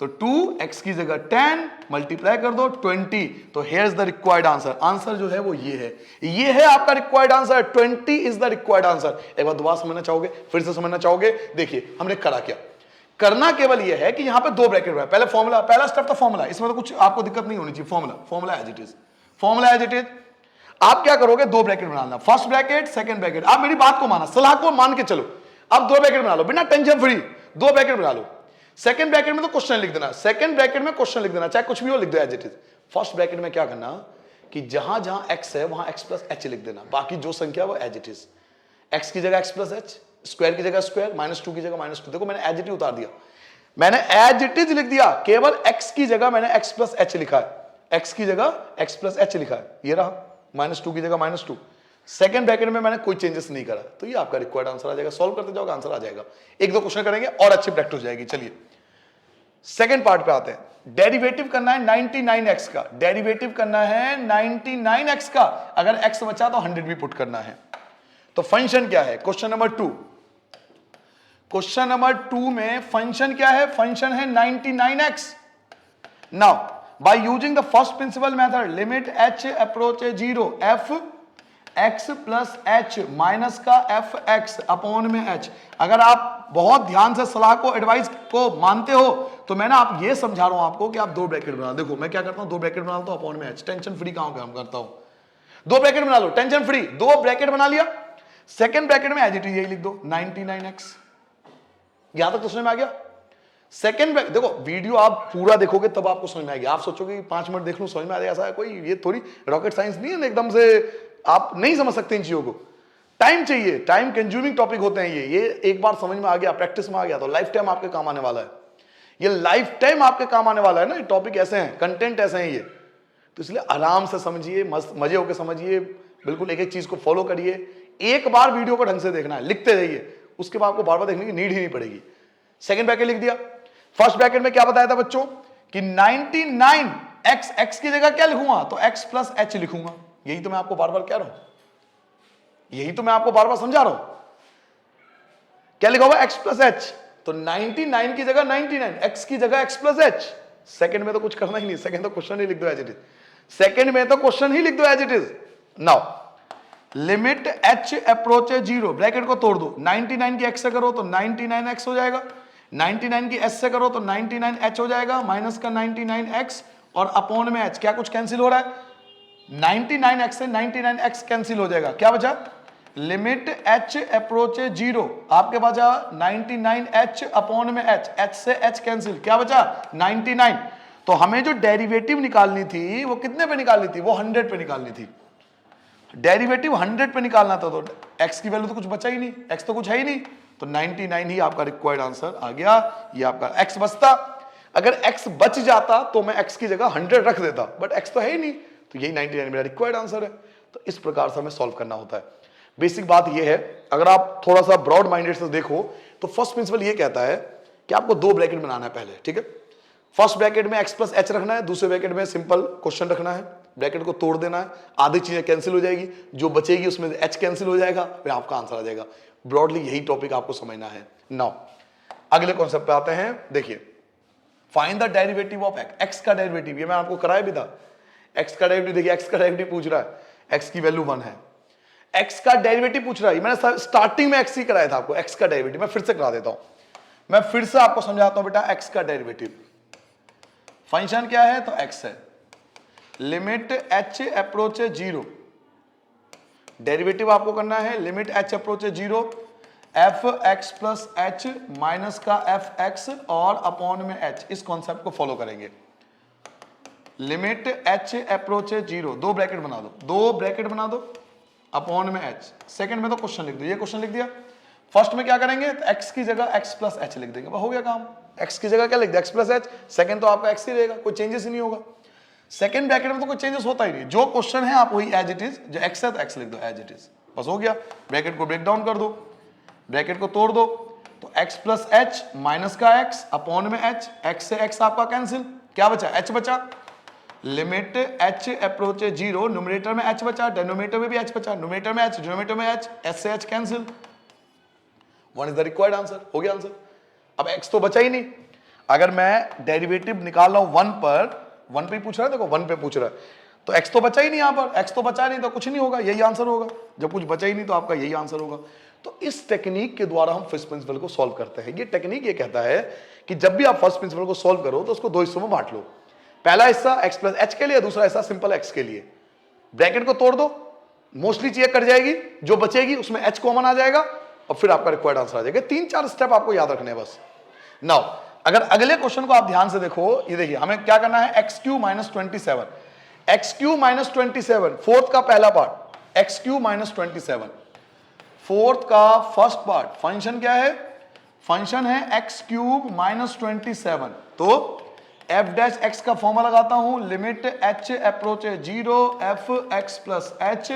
Speaker 1: तो 2x की जगह 10 मल्टीप्लाई कर दो 20, तो here is the required answer. Answer जो है वो ये है आपका required answer. 20 is the required answer. एक बार दोबारा समझना चाहोगे, फिर से समझना चाहोगे? देखिए हमने करा क्या, करना केवल ये है कि यहां पे दो ब्रैकेट है। पहले फॉर्मूला, पहला स्टेप तो फॉर्मूला, इसमें तो कुछ आपको दिक्कत नहीं होनी चाहिए। Formula as it is, formula as it is. आप क्या करोगे, दो ब्रैकेट बनाना, फर्स्ट ब्रैकेट सेकंड ब्रैकेट। आप मेरी बात को माना, सलाह को मान के चलो। अब दो ब्रैकेट बना लो, बिना टेंशन फ्री दो ब्रैकेट बना लो। सेकंड ब्रैकेट में तो क्वेश्चन लिख देना, सेकंड ब्रैकेट में क्वेश्चन लिख देना, चाहे कुछ भी हो लिख दो as it is. First bracket में क्या करना कि जहां जहां x है वहां x प्लस एच लिख देना, बाकी जो संख्या वो एज इट इज। x की जगह x प्लस एच, स्क्वायर की जगह स्क्वायर, -2 की जगह -2। देखो मैंने एज इट इज उतार दिया, मैंने एज इट इज लिख दिया। केवल x की जगह मैंने x प्लस एच लिखा है, x की जगह x प्लस एच लिखा है, ये रहा। -2 की जगह -2। सेकंड ब्रैकेट में मैंने कोई चेंजेस नहीं करा, तो ये आपका रिक्वायर्ड आंसर आ जाएगा। सॉल्व करते जाओगे आंसर आ जाएगा। एक दो क्वेश्चन करेंगे और अच्छी प्रैक्टिस हो जाएगी। चलिए सेकंड पार्ट पे आते हैं। डेरिवेटिव करना है 99x का, डेरिवेटिव करना है 99x का। अगर x बचा तो 100 भी पुट करना है। तो फंक्शन क्या है, क्वेश्चन नंबर 2, क्वेश्चन नंबर 2 में फंक्शन क्या है, फंक्शन है 99x। Now by using the first principle method, limit h approach 0, f x plus H minus का एफ एक्स अपॉन में h। अगर आप बहुत ध्यान से सलाह को, एडवाइस को मानते हो तो मैं ना आप ये समझा रहा हूं आपको कि आप दो ब्रैकेट बना। देखो मैं क्या करता हूं, दो ब्रैकेट बना लेता हूं अपॉन में h, टेंशन फ्री काम करता हूं। दो ब्रैकेट बना लो, टेंशन फ्री, दो ब्रैकेट बना लिया। सेकंड ब्रैकेट में एज इट इज यही लिख दो 99x। यहां तक तो समझ में आ गया। सेकंड ब्रैकेट, देखो वीडियो आप पूरा देखोगे तब आपको समझ में आएगी। आप सोचोगे 5 मिनट देख लूं समझ में आ जाएगा, ऐसा है कोई, ये थोड़ी रॉकेट साइंस नहीं है एकदम से आप नहीं समझ सकते इन चीजों को। टाइम चाहिए, टाइम कंज्यूमिंग टॉपिक होते हैं ये एक बार समझ में आ गया, प्रैक्टिस में आ गया तो लाइफ टाइम आपके काम आने वाला है। ये लाइफ टाइम आपके काम आने वाला है ना, टॉपिक ऐसे हैं, कंटेंट ऐसे हैं ये। तो इसलिए आराम से समझिए, मस्त मजे होकर समझिए, बिल्कुल एक एक चीज को फॉलो करिए। एक बार वीडियो को ढंग से देखना है, लिखते रहिए, उसके बाद आपको बार बार देखने की नीड ही नहीं पड़ेगी। सेकंड ब्रैकेट लिख दिया। फर्स्ट ब्रैकेट में क्या बताया था बच्चों कि 99x, x की जगह क्या लिखूंगा, तो x प्लस एच लिखूंगा। यही तो मैं आपको बार बार कह रहा हूं, यही तो मैं आपको बार बार समझा रहा हूं। क्या लिखा हुआ, x प्लस एच, तो 99 की जगह 99, x की जगह x प्लस एच। सेकंड में तो कुछ करना ही नहीं, सेकंड तो क्वेश्चन ही लिख दो एज इट इज। सेकंड में तो क्वेश्चन ही लिख दो as it is. Now limit h approach 0, bracket को तोड़ दो। 99 की x से करो तो 99x हो जाएगा, 99 की s से करो तो 99h हो जाएगा, माइनस का 99x और अपॉन में h। क्या कुछ कैंसिल हो रहा है, 99x से 99x कैंसिल हो जाएगा, क्या बचा, लिमिट h अप्रोच 0, आपके पास 99h अपॉन में h से h कैंसिल, क्या बचा 99। तो हमें जो डेरिवेटिव निकालनी थी वो कितने पे निकालनी थी, वो 100 पे निकालनी थी। डेरिवेटिव 100 पे निकालना था, तो x की वैल्यू तो कुछ बचा ही नहीं, x तो कुछ है ही नहीं, तो 99 ही आपका रिक्वायर्ड आंसर आ गया। ये आपका x बचता, अगर x बच जाता तो मैं x की जगह 100 रख देता, बट x तो है ही नहीं, तो यही 99 मेरा रिक्वायर्ड आंसर है। तो इस प्रकार से हमें सॉल्व करना होता है। बेसिक बात यह है, अगर आप थोड़ा सा ब्रॉड माइंडेड से देखो तो फर्स्ट प्रिंसिपल ये कहता है कि आपको दो ब्रैकेट बनाना है पहले, ठीक है। फर्स्ट ब्रैकेट में x प्लस एच रखना है, दूसरे ब्रैकेट में सिंपल क्वेश्चन रखना है, ब्रैकेट को तोड़ देना है, आधी चीजें कैंसिल हो जाएगी, जो बचेगी उसमें h कैंसिल हो जाएगा, फिर आपका आंसर आ जाएगा। ब्रॉडली यही टॉपिक आपको समझना है। नाउ अगले कॉन्सेप्ट पे आते हैं। देखिए find the derivative of x का डेरिवेटिव, ये मैं आपको कराया भी था। x का डेरिवेटिव, देखिए x का डेरिवेटिव पूछ रहा है, x की वैल्यू 1 है, x का डेरिवेटिव पूछ रहा है। मैंने स्टार्टिंग में x ही कराया था आपको, x का डेरिवेटिव मैं फिर से करा देता हूं, मैं फिर से आपको समझाता हूं बेटा। x का डेरिवेटिव फंक्शन क्या है, तो x है, लिमिट h अप्रोच 0, डेरिवेटिव आपको करना है limit h approach 0, F X plus H minus का एफ एक्स और अपॉन में h। इस कॉन्सेप्ट को फॉलो करेंगे। लिमिट h अप्रोच 0, दो ब्रैकेट बना दो, दो ब्रैकेट बना दो, अपॉन में h। सेकंड में तो क्वेश्चन लिख दो, ये क्वेश्चन लिख दिया। फर्स्ट में क्या करेंगे, तो x की जगह x प्लस एच लिख देंगे, हो गया काम। x की जगह क्या लिख दिया, x प्लस एच, सेकंड तो आपका x ही रहेगा, कोई चेंजेस ही नहीं होगा। सेकंड ब्रैकेट में तो कोई चेंजेस होता ही नहीं, जो क्वेश्चन है आप वही एज इट इज, जो x है तो x लिख दो एज इट इज, बस हो गया। ब्रैकेट को ब्रेक डाउन कर दो, ब्रैकेट को तोड़ दो, तो x प्लस एच माइनस का x अपॉन में h, x से x आपका कैंसिल, क्या बचा h बचा। लिमिट h अप्रोच 0, न्यूमरेटर में h बचा, डिनोमिनेटर में भी h बचा, न्यूमरेटर में h, डिनोमिनेटर में h, s से h cancel, 1 is the required answer, हो गया आंसर। अब x तो बचा ही नहीं, अगर मैं डेरिवेटिव निकाल रहा हूं 1 पर, 1 पे पूछ रहा है, देखो 1 पे पूछ रहा है, तो x तो बचा ही नहीं, यहां पर x तो बचा नहीं, तो कुछ नहीं होगा, यही आंसर होगा। जब कुछ बचा ही नहीं तो आपका यही आंसर होगा। तो इस टेक्निक के द्वारा हम फर्स्ट प्रिंसिपल को सॉल्व करते हैं। ये टेक्निक ये कहता है कि जब भी आप फर्स्ट प्रिंसिपल को सॉल्व करो तो उसको दो हिस्सों में बांट लो। पहला हिस्सा x प्लस एच के लिए, दूसरा हिस्सा सिंपल x के लिए। ब्रैकेट को तोड़ दो, मोस्टली चीजें कट जाएगी, जो बचेगी उसमें h कॉमन आ जाएगा और फिर आपका रिक्वायर्ड आंसर आ जाएगा। 3-4 स्टेप आपको याद रखने हैं बस। नाउ अगर अगले क्वेश्चन को आप ध्यान से देखो, ये देखिए हमें क्या करना है, x Q minus 27, x Q minus 27 fourth का पहला part, x Q minus 27 fourth का फर्स्ट पार्ट। फंक्शन क्या है, फंक्शन है एक्स क्यूब माइनस 27। तो एफ डैश एक्स का फॉर्मूला लगाता हूं, limit H approach 0 F X plus H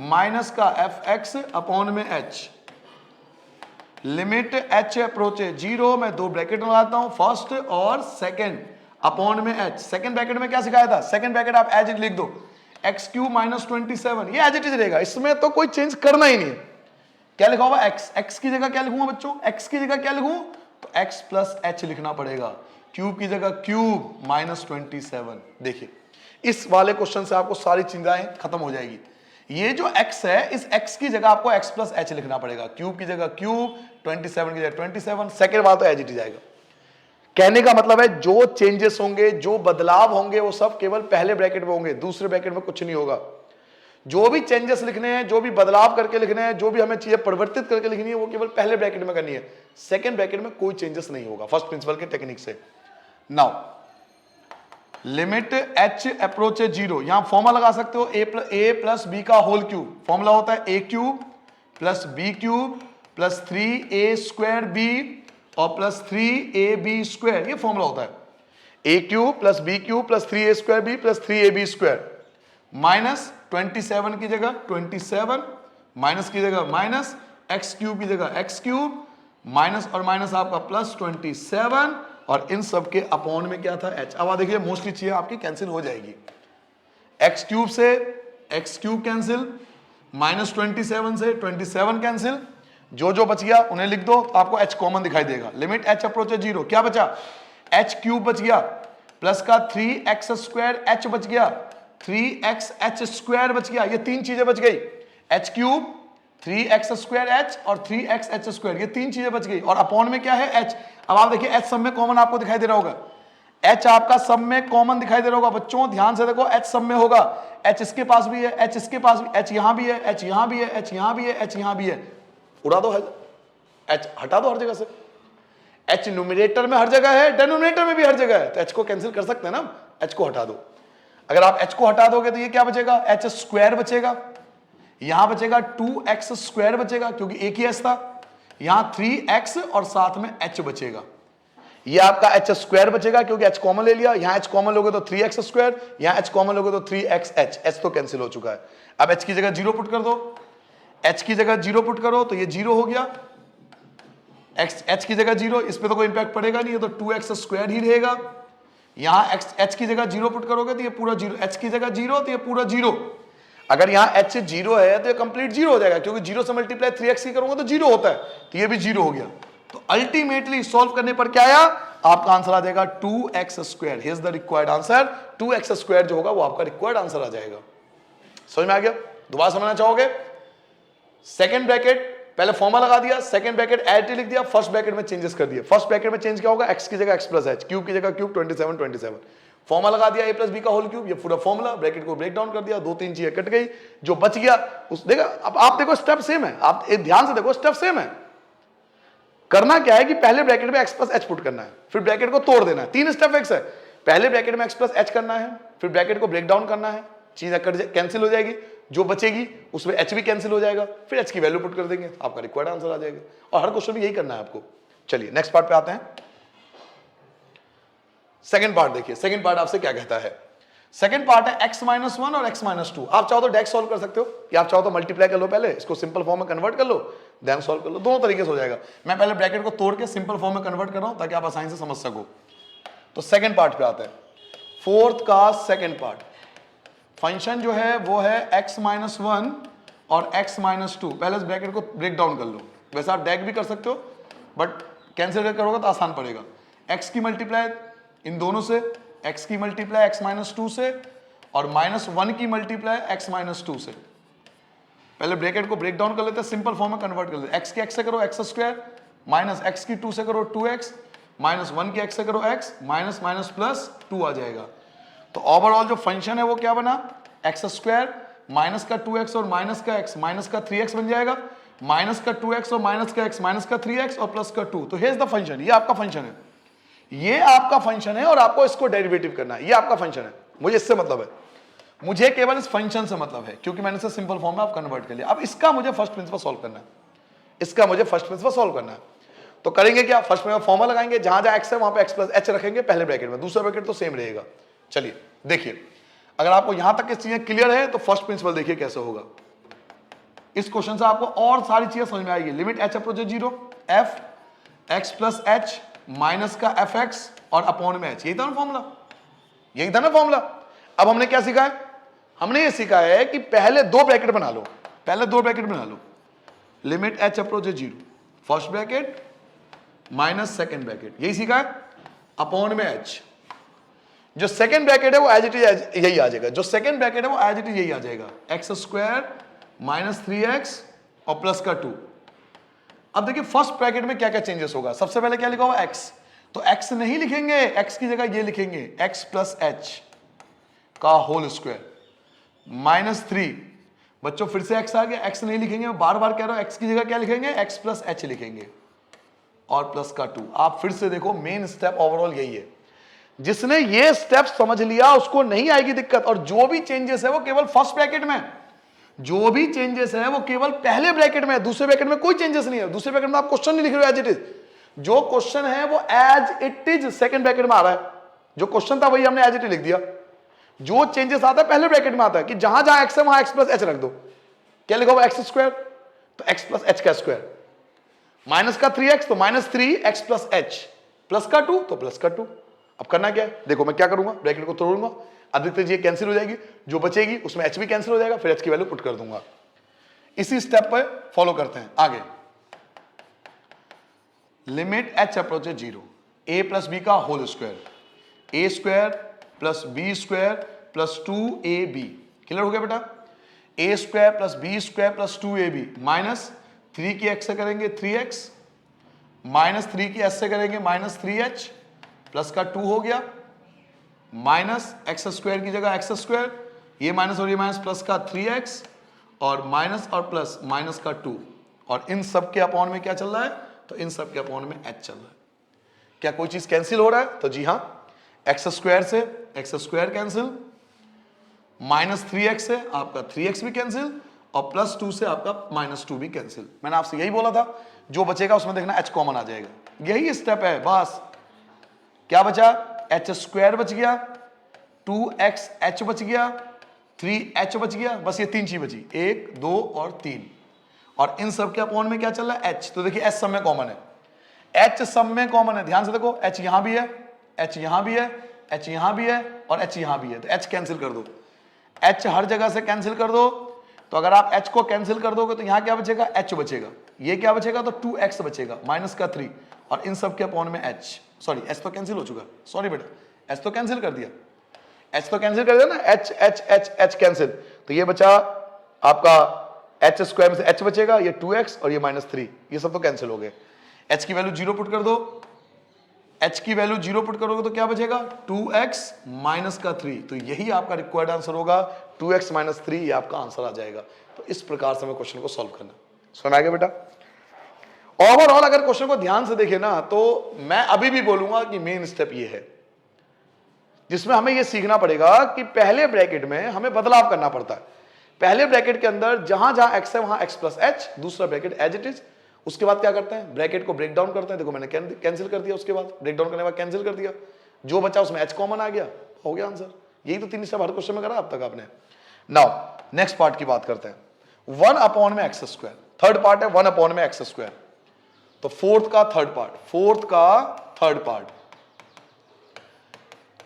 Speaker 1: minus का एफ एक्स अपॉन में एच, लिमिट एच अप्रोच 0, मैं दो ब्रैकेट लगाता हूं, फर्स्ट और सेकंड अपॉन में एच। सेकंड ब्रैकेट में क्या सिखाया था, सेकंड ब्रैकेट आप एज इट लिख दो, एक्स क्यू माइनस 27, ये एज इट इज रहेगा, इसमें तो कोई चेंज करना ही नहीं। क्या लिखा होगा, एक्स, एक्स की जगह क्या लिखूंगा बच्चों, एक्स की जगह क्या लिखूं, तो एक्स प्लस एच लिखना पड़ेगा, क्यूब की जगह क्यूब माइनस 27। देखिए इस वाले क्वेश्चन से आपको सारी चिंताएं खत्म हो जाएगी। ये जो x है, इस x की जगह आपको x प्लस एच लिखना पड़ेगा, क्यूब की जगह क्यूब, 27 की जगह 27, सेकेंड बार तो एज इट इज आएगा। कहने का मतलब है जो चेंजेस होंगे, जो बदलाव होंगे, वो सब केवल पहले ब्रैकेट में होंगे, दूसरे ब्रैकेट में कुछ नहीं होगा। जो भी चेंजेस लिखने हैं, जो भी बदलाव करके लिखने हैं, जो भी हमें चीजें परिवर्तित करके लिखनी है, वो केवल पहले ब्रैकेट में करनी है, सेकेंड ब्रैकेट में कोई चेंजेस नहीं होगा फर्स्ट प्रिंसिपल के टेक्निक से। नाउ लिमिट एच अप्रोच 0, यहां फॉर्मूला लगा सकते हो, ए प्लस बी का होल क्यूब, फॉर्मूला होता है a cube plus b cube plus 3a square b और प्लस 3ab स्क्वायर, ये फॉर्मूला होता है। A cube plus b cube plus 3a square b plus 3ab square minus 27 की जगह 27, minus की जगह माइनस, एक्स क्यूब की जगह एक्स क्यूब, माइनस और माइनस आपका प्लस 27, और इन सब के अपॉन में क्या था, एच। अब देखिए मोस्टली चीजें आपकी कैंसिल हो जाएगी, एक्स क्यूब से एक्स क्यूब कैंसिल, माइनस 27 से 27 कैंसिल, जो जो बच गया उन्हें लिख दो, तो आपको एच कॉमन दिखाई देगा। लिमिट एच अप्रोच 0, क्या बचा, एच क्यूब बच गया, प्लस का 3x स्क्वायर एच बच गया, 3x एच स्क्वायर बच गया, ये तीन चीजें बच गई, H cube, 3x square H और 3x एच स्क्वायर, ये तीन चीजें बच गई, और अपॉन में क्या है, एच। अब आप देखिए एच सब में कॉमन आपको दिखाई दे रहा होगा, एच आपका सब में कॉमन दिखाई दे रहा होगा बच्चों, ध्यान से देखो, एच सब में होगा, एच इसके पास भी है, एच इसके पास भी, एच यहां भी है, एच यहां भी है, एच यहां भी है, एच यहां भी है, उड़ा दो एच, हटा दो हर जगह से। एच न्यूमरेटर में हर जगह है, डिनोमिनेटर में भी हर जगह है, तो एच को कैंसिल कर सकते हैं ना, एच को हटा दो। अगर आप एच को हटा दोगे तो ये क्या बचेगा, एच स्क्वायर बचेगा, यहां बचेगा 2x स्क्वायर बचेगा क्योंकि एक ही एच था, यहां 3x और साथ में h बचेगा, ये आपका h स्क्वायर बचेगा क्योंकि h कॉमन ले लिया, यहां h कॉमन लोगे तो 3x स्क्वायर, यहां h कॉमन लोगे तो 3xh, h तो कैंसिल हो चुका है। अब h की जगह 0 पुट कर दो, h की जगह 0 पुट करो तो ये 0 हो गया, h की जगह 0, इस पे तो कोई इंपैक्ट पड़ेगा नहीं, ये तो 2x स्क्वायर ही रहेगा। यहां h की जगह 0 पुट करोगे तो ये पूरा 0, h की जगह 0 तो ये पूरा 0। अगर यहां h 0 है तो ये कंप्लीट 0 हो जाएगा क्योंकि 0 से मल्टीप्लाई 3x ही करूंगा तो 0 होता है, तो ये भी 0 हो गया। तो अल्टीमेटली सॉल्व करने पर क्या आया, आपका आंसर आ जाएगा 2x square, here is the required answer, 2x square जो होगा वो आपका रिक्वायर्ड आंसर आ जाएगा। समझ में आ गया, दोबारा समझना चाहोगे, सेकंड ब्रैकेट पहले फॉर्मूला लगा दिया, सेकंड ब्रैकेट एट लिख दिया, फर्स्ट ब्रैकेट में चेंजेस कर दिया। फर्स्ट ब्रैकेट में चेंज क्या होगा, x की जगह x प्लस एच, क्यूब की जगह क्यूब, 27 फॉर्मूला लगा दिया, a प्लस बी का होल क्यूब, ये पूरा फॉर्मूला, ब्रैकेट को ब्रेक डाउन कर दिया, दो तीन चीजें कट गई, जो बच गया उस देखा। अब आप देखो स्टेप सेम है, आप एक ध्यान से देखो स्टेप सेम है। करना क्या है कि पहले ब्रैकेट में x प्लस एच पुट करना है, फिर ब्रैकेट को तोड़ देना है, तीन स्टेप फिक्स है। पहले ब्रैकेट में x प्लस एच करना है, फिर ब्रैकेट को ब्रेक डाउन करना है, चीजें कैंसिल हो जाएगी, जो बचेगी उसमें h भी कैंसिल हो जाएगा, फिर h की वैल्यू पुट कर देंगे, आपका रिक्वायर्ड आंसर आ जाएगा। और हर क्वेश्चन में यही करना है आपको। चलिए नेक्स्ट पार्ट पे आते हैं। सेकंड पार्ट देखिए, सेकंड पार्ट आपसे क्या कहता है, सेकंड पार्ट है x-1 और x-2। आप चाहो तो डेक्स सॉल्व कर सकते हो, या आप चाहो तो मल्टीप्लाई कर लो, पहले इसको सिंपल फॉर्म में कन्वर्ट कर लो, देन सॉल्व कर लो, दोनों तरीके से हो जाएगा। मैं पहले ब्रैकेट को तोड़ के सिंपल फॉर्म में कन्वर्ट कर रहा हूं ताकि आप आसानी से समझ सको। तो सेकंड पार्ट पे आते हैं, फोर्थ का सेकंड पार्ट। फंक्शन जो है वो है x-1 और x-2। पहले इस ब्रैकेट को ब्रेक डाउन कर लो, वैसे आप डेक भी कर सकते हो बट कैंसिल करोगे तो आसान पड़ेगा। x की मल्टीप्लाई इन दोनों से, x की मल्टीप्लाई x माइनस 2 से, और -1 की मल्टीप्लाई x माइनस 2 से। पहले ब्रैकेट को ब्रेक डाउन कर लेते हैं, सिंपल फॉर्म में कन्वर्ट कर लेते हैं। x की x से करो x स्क्वायर, माइनस x की 2 से करो 2x, -1 की x से करो x, माइनस माइनस प्लस 2 आ जाएगा। तो ओवरऑल जो फंक्शन है वो क्या बना, x स्क्वायर माइनस का 2x और माइनस का x, माइनस का 3x बन जाएगा, माइनस का 2x और माइनस का x, माइनस का 3x और प्लस का 2। तो हियर इज द फंक्शन, ये आपका फंक्शन है, ये आपका फंक्शन है और आपको इसको डेरिवेटिव करना है, ये आपका फंक्शन है। मुझे इससे मतलब है, मुझे केवल इस फंक्शन से मतलब है, क्योंकि मैंने इसे सिंपल फॉर्म में आप कन्वर्ट कर लिया। अब इसका मुझे फर्स्ट प्रिंसिपल सॉल्व करना है, इसका मुझे फर्स्ट प्रिंसिपल सॉल्व करना है। तो करेंगे क्या, फर्स्ट में फॉर्मूला लगाएंगे, जहां जहां x है वहां पे x प्लस h रखेंगे पहले ब्रैकेट में, दूसरा ब्रैकेट तो सेम रहेगा। चलिए देखिए, अगर आपको यहां तक की चीजें क्लियर है तो फर्स्ट प्रिंसिपल देखिए कैसे होगा। इस क्वेश्चन से आपको और सारी चीजें समझ में आएगी। Limit h approach 0, f x plus h minus का fx और अपॉन में h, यही था ना फॉर्मूला, यही था ना फॉर्मूला। अब हमने क्या सीखा है, हमने ये सीखा है कि पहले दो ब्रैकेट बना लो, पहले दो ब्रैकेट बना लो। Limit h approach 0, first bracket minus second bracket, यही सीखा है, अपॉन में h। जो सेकेंड ब्रैकेट है वो एज इट इज यही आ जाएगा, जो सेकेंड ब्रैकेट है वो एज इट इज यही आ जाएगा, एक्स स्क्वायर माइनस 3x और प्लस का 2। अब देखिए फर्स्ट ब्रैकेट में क्या क्या चेंजेस होगा। सबसे पहले क्या लिखा हुआ x, तो x नहीं लिखेंगे, x की जगह ये लिखेंगे x प्लस h का होल स्क्वायर माइनस 3। बच्चों फिर से x आ गया, x नहीं लिखेंगे, मैं बार बार कह रहा हूं, x की जगह क्या लिखेंगे, x प्लस h लिखेंगे और प्लस का 2। आप फिर से देखो, मेन स्टेप ओवरऑल यही है। जिसने ये स्टेप समझ लिया उसको नहीं आएगी दिक्कत। और जो भी चेंजेस है वो केवल फर्स्ट ब्रैकेट में, जो भी चेंजेस है वो केवल पहले ब्रैकेट में, दूसरे ब्रैकेट में कोई चेंजेस नहीं है। दूसरे ब्रैकेट में आप क्वेश्चन नहीं लिख रहे हो एज इट इज, जो क्वेश्चन है वो as it is second bracket में आ रहा है। जो क्वेश्चन था वही हमने एज इट इज लिख दिया। जो चेंजेस आता है पहले ब्रैकेट में आता है कि जहां जहां एक्स है वहां एक्स प्लस एच रख दो। क्या लिखा हुआ, एक्स स्क्वायर, तो एक्स प्लस एच का स्क्वायर, माइनस का 3x तो minus 3x plus H, plus का 2 तो प्लस का 2। अब करना क्या है, देखो मैं क्या करूंगा, ब्रैकेट को तोड़ूंगा, अधिकतर ये कैंसिल हो जाएगी, जो बचेगी उसमें h भी कैंसिल हो जाएगा, फिर h की वैल्यू पुट कर दूंगा। इसी स्टेप पर फॉलो करते हैं आगे। Limit h approach 0, a plus B का whole square, a square plus b square plus 2ab। Clear हो गया बेटा, a square plus b square plus 2ab minus 3 की x से करेंगे 3x, माइनस 3 की s से करेंगे माइनस 3h, प्लस का 2 हो गया, माइनस एक्स स्क्वायर की जगह एक्स स्क्वायर, ये माइनस और ये माइनस, प्लस का 3x और माइनस और प्लस माइनस का 2। और इन सब के अपॉन में क्या चल रहा है, तो इन सब के अपॉन में h चल रहा है। क्या कोई चीज कैंसिल हो रहा है, तो जी हाँ, एक्स स्क्वायर से x square cancel, minus 3x से आपका 3x भी कैंसिल और प्लस 2 से आपका माइनस 2 भी कैंसिल। मैंने आपसे यही बोला था, जो बचेगा उसमें देखना h कॉमन आ जाएगा, यही स्टेप है बस। क्या बचा, एच स्क्वायर बच गया, 2xh बच गया, 3h बच गया, बस ये तीन चीज बची, 1 2 और 3। और इन सब के अपॉन में क्या चल रहा है, h। तो देखिए h सब में कॉमन है, h सब में कॉमन है, ध्यान से देखो, h यहां भी है, h यहां भी है, h यहां भी है और h यहां भी है, तो h कैंसिल कर दो, h हर जगह से कैंसिल कर दो। तो अगर आप h को कैंसिल कर दोगे तो यहां क्या बचेगा, h बचेगा, ये क्या बचेगा, तो 2x बचेगा माइनस का 3 और इन सब के अपॉन में h। सॉरी h तो कैंसिल हो चुका, सॉरी बेटा, h तो कैंसिल कर दिया, h तो कैंसिल कर दिया ना, h कैंसिल, तो ये बचा आपका h स्क्वायर में से h बचेगा, ये 2x और ये माइनस 3, ये सब तो कैंसिल हो गए। h की वैल्यू 0 पुट कर दो, h की वैल्यू 0 पुट करोगे तो क्या बचेगा, 2x माइनस का 3। तो यही आपका रिक्वायर्ड आंसर होगा, 2x माइनस 3, ये आपका आंसर आ जाएगा। तो इस प्रकार से हमें क्वेश्चन को सॉल्व करना। समझ आ गया बेटा। ओवरऑल अगर क्वेश्चन को ध्यान से देखें ना, तो मैं अभी भी बोलूंगा कि मेन स्टेप ये है, जिसमें हमें यह सीखना पड़ेगा कि पहले ब्रैकेट में हमें बदलाव करना पड़ता है। पहले ब्रैकेट के अंदर जहां जहां x है वहां x प्लस एच, दूसरा ब्रैकेट एज इट इज। उसके बाद क्या करते हैं, ब्रैकेट को ब्रेक डाउन करते हैं। देखो मैंने कैंसिल कर दिया, उसके बाद ब्रेक डाउन करने के बाद कैंसिल कर दिया, जो बचा उसमें h कॉमन आ गया, हो गया आंसर। यही तो तीन स्टेप हर क्वेश्चन में करा अब तक आपने। नाउ नेक्स्ट पार्ट की बात करते हैं, 1 अपॉन में एक्स स्क्वायर। थर्ड पार्ट है 1 अपॉन में एक्स स्क्वायर। तो फोर्थ का थर्ड पार्ट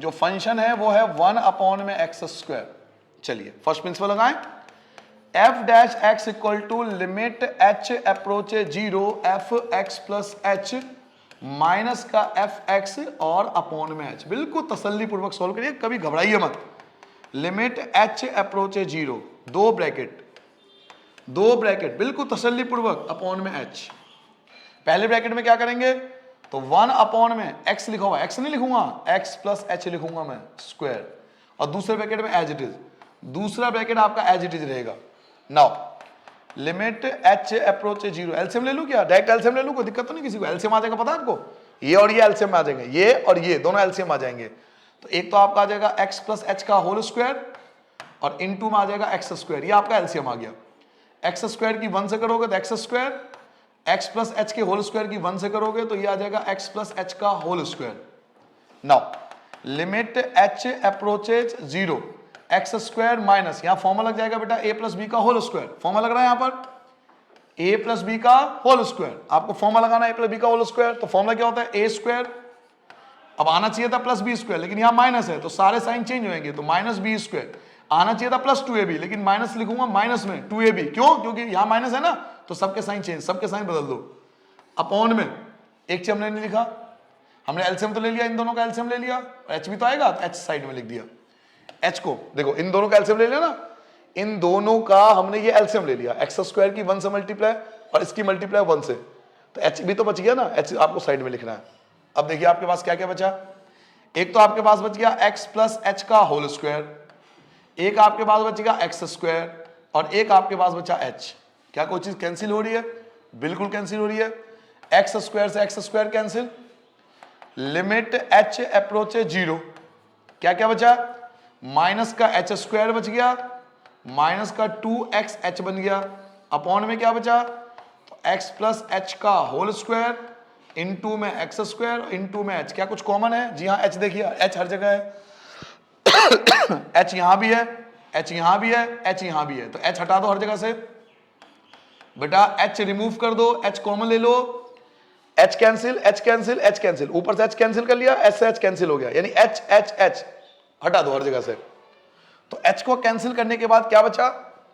Speaker 1: जो फंक्शन है वो है 1 अपॉन में एक्स स्क्वायर। चलिए फर्स्ट प्रिंसिपल लगाएं, f dash x equal to limit h approach 0 f x plus h minus का एफ एक्स और अपॉन में एच। बिल्कुल तसल्ली पूर्वक सॉल्व करिए, कभी घबराइए मत। लिमिट एच अप्रोच है 0, दो ब्रैकेट बिल्कुल तसल्ली पूर्वक, अपॉन में एच। पहले ब्रैकेट में क्या करेंगे, तो 1 अपॉन में x लिखा हुआ, x नहीं लिखूंगा, x प्लस एच लिखूंगा मैं स्क्वायर, और दूसरे ब्रैकेट में एज इट इज, दूसरा ब्रैकेट आपका एज इट इज रहेगा। Now limit h approach 0, LCM ले लूं क्या, डायरेक्ट एलसीएम ले लूं, कोई दिक्कत तो नहीं किसी को, एलसीएम आ जाएगा पता है आपको, ये और ये एलसीएम में आ जाएंगे, ये और ये दोनों एलसीएम आ जाएंगे। तो एक तो आपका आ जाएगा x प्लस एच का होल स्क्वायर और इनटू में आ जाएगा एक्स स्क्वायर, ये आपका एलसीएम आ गया। एक्स स्क्वायर की 1 से करोगे तो X square, X plus H के होल स्क्वायर की 1 से करोगे तो ये आ जाएगा एक्स प्लस एच का whole square. Now limit H approaches 0, X square minus, यहां फॉर्मूला लग जाएगा बेटा ए प्लस बी का होल स्क्वायर, फॉर्मूला लग रहा है यहां पर ए प्लस बी का होल स्क्वायर, आपको फॉर्मूला लगाना है ए प्लस बी का होल स्क्वायर, तो फॉर्मूला क्या होता है ए स्क्वायर, अब आना चाहिए था प्लस बी स्क्वायर, लेकिन यहां माइनस है तो सारे साइन चेंज होंगे, तो माइनस बी स्क्वायर, आना चाहिए था प्लस 2ab, लेकिन माइनस लिखूंगा माइनस में 2ab, क्यों, क्योंकि यहां माइनस है ना, तो सबके साइन चेंज, सबके साइन बदल दो। अपॉन में एक चीज हमने नहीं लिखा, हमने एलसीएम तो ले लिया, इन दोनों का एलसीएम ले लिया, और एच भी तो आएगा, तो एच साइड में लिख दिया। एच को देखो, इन दोनों का एलसीएम ले लिया ना, इन दोनों का हमने ये एलसीएम ले लिया, एक्स स्क्वायर की 1 से मल्टीप्लाई और इसकी मल्टीप्लाई 1 से, तो एच भी तो बच गया ना, एच आपको साइड में लिखना है। अब देखिए आपके पास क्या क्या बचा, एक तो आपके पास बच गया एक्स प्लस एच का होल स्क्वायर, एक आपके पास बचेगा एक्स स्क्वायर, और एक आपके पास बचा एच। क्या कोई चीज कैंसिल हो रही है, बिल्कुल कैंसिल हो रही है, एक्स स्क्वायर से x square cancel, limit H approach 0, क्या क्या बचा, माइनस का एच स्क्वायर बच गया, माइनस का 2xh बन गया, अपॉन में क्या बचा, तो x प्लस एच का होल स्क्वायर, इनटू में एक्स स्क्वायर, इनटू में h। क्या कुछ कॉमन है, जी हाँ h देखिए, h हर जगह है, h यहां भी है, h यहां भी है, h यहां भी है, तो h हटा दो हर जगह से बेटा, h रिमूव कर दो, h कॉमन ले लो, h cancel, h cancel, h cancel, ऊपर से h कैंसिल कर लिया, h से h कैंसिल हो गया, यानी h h h हटा दो हर जगह से। तो h को कैंसिल करने के बाद क्या बचा,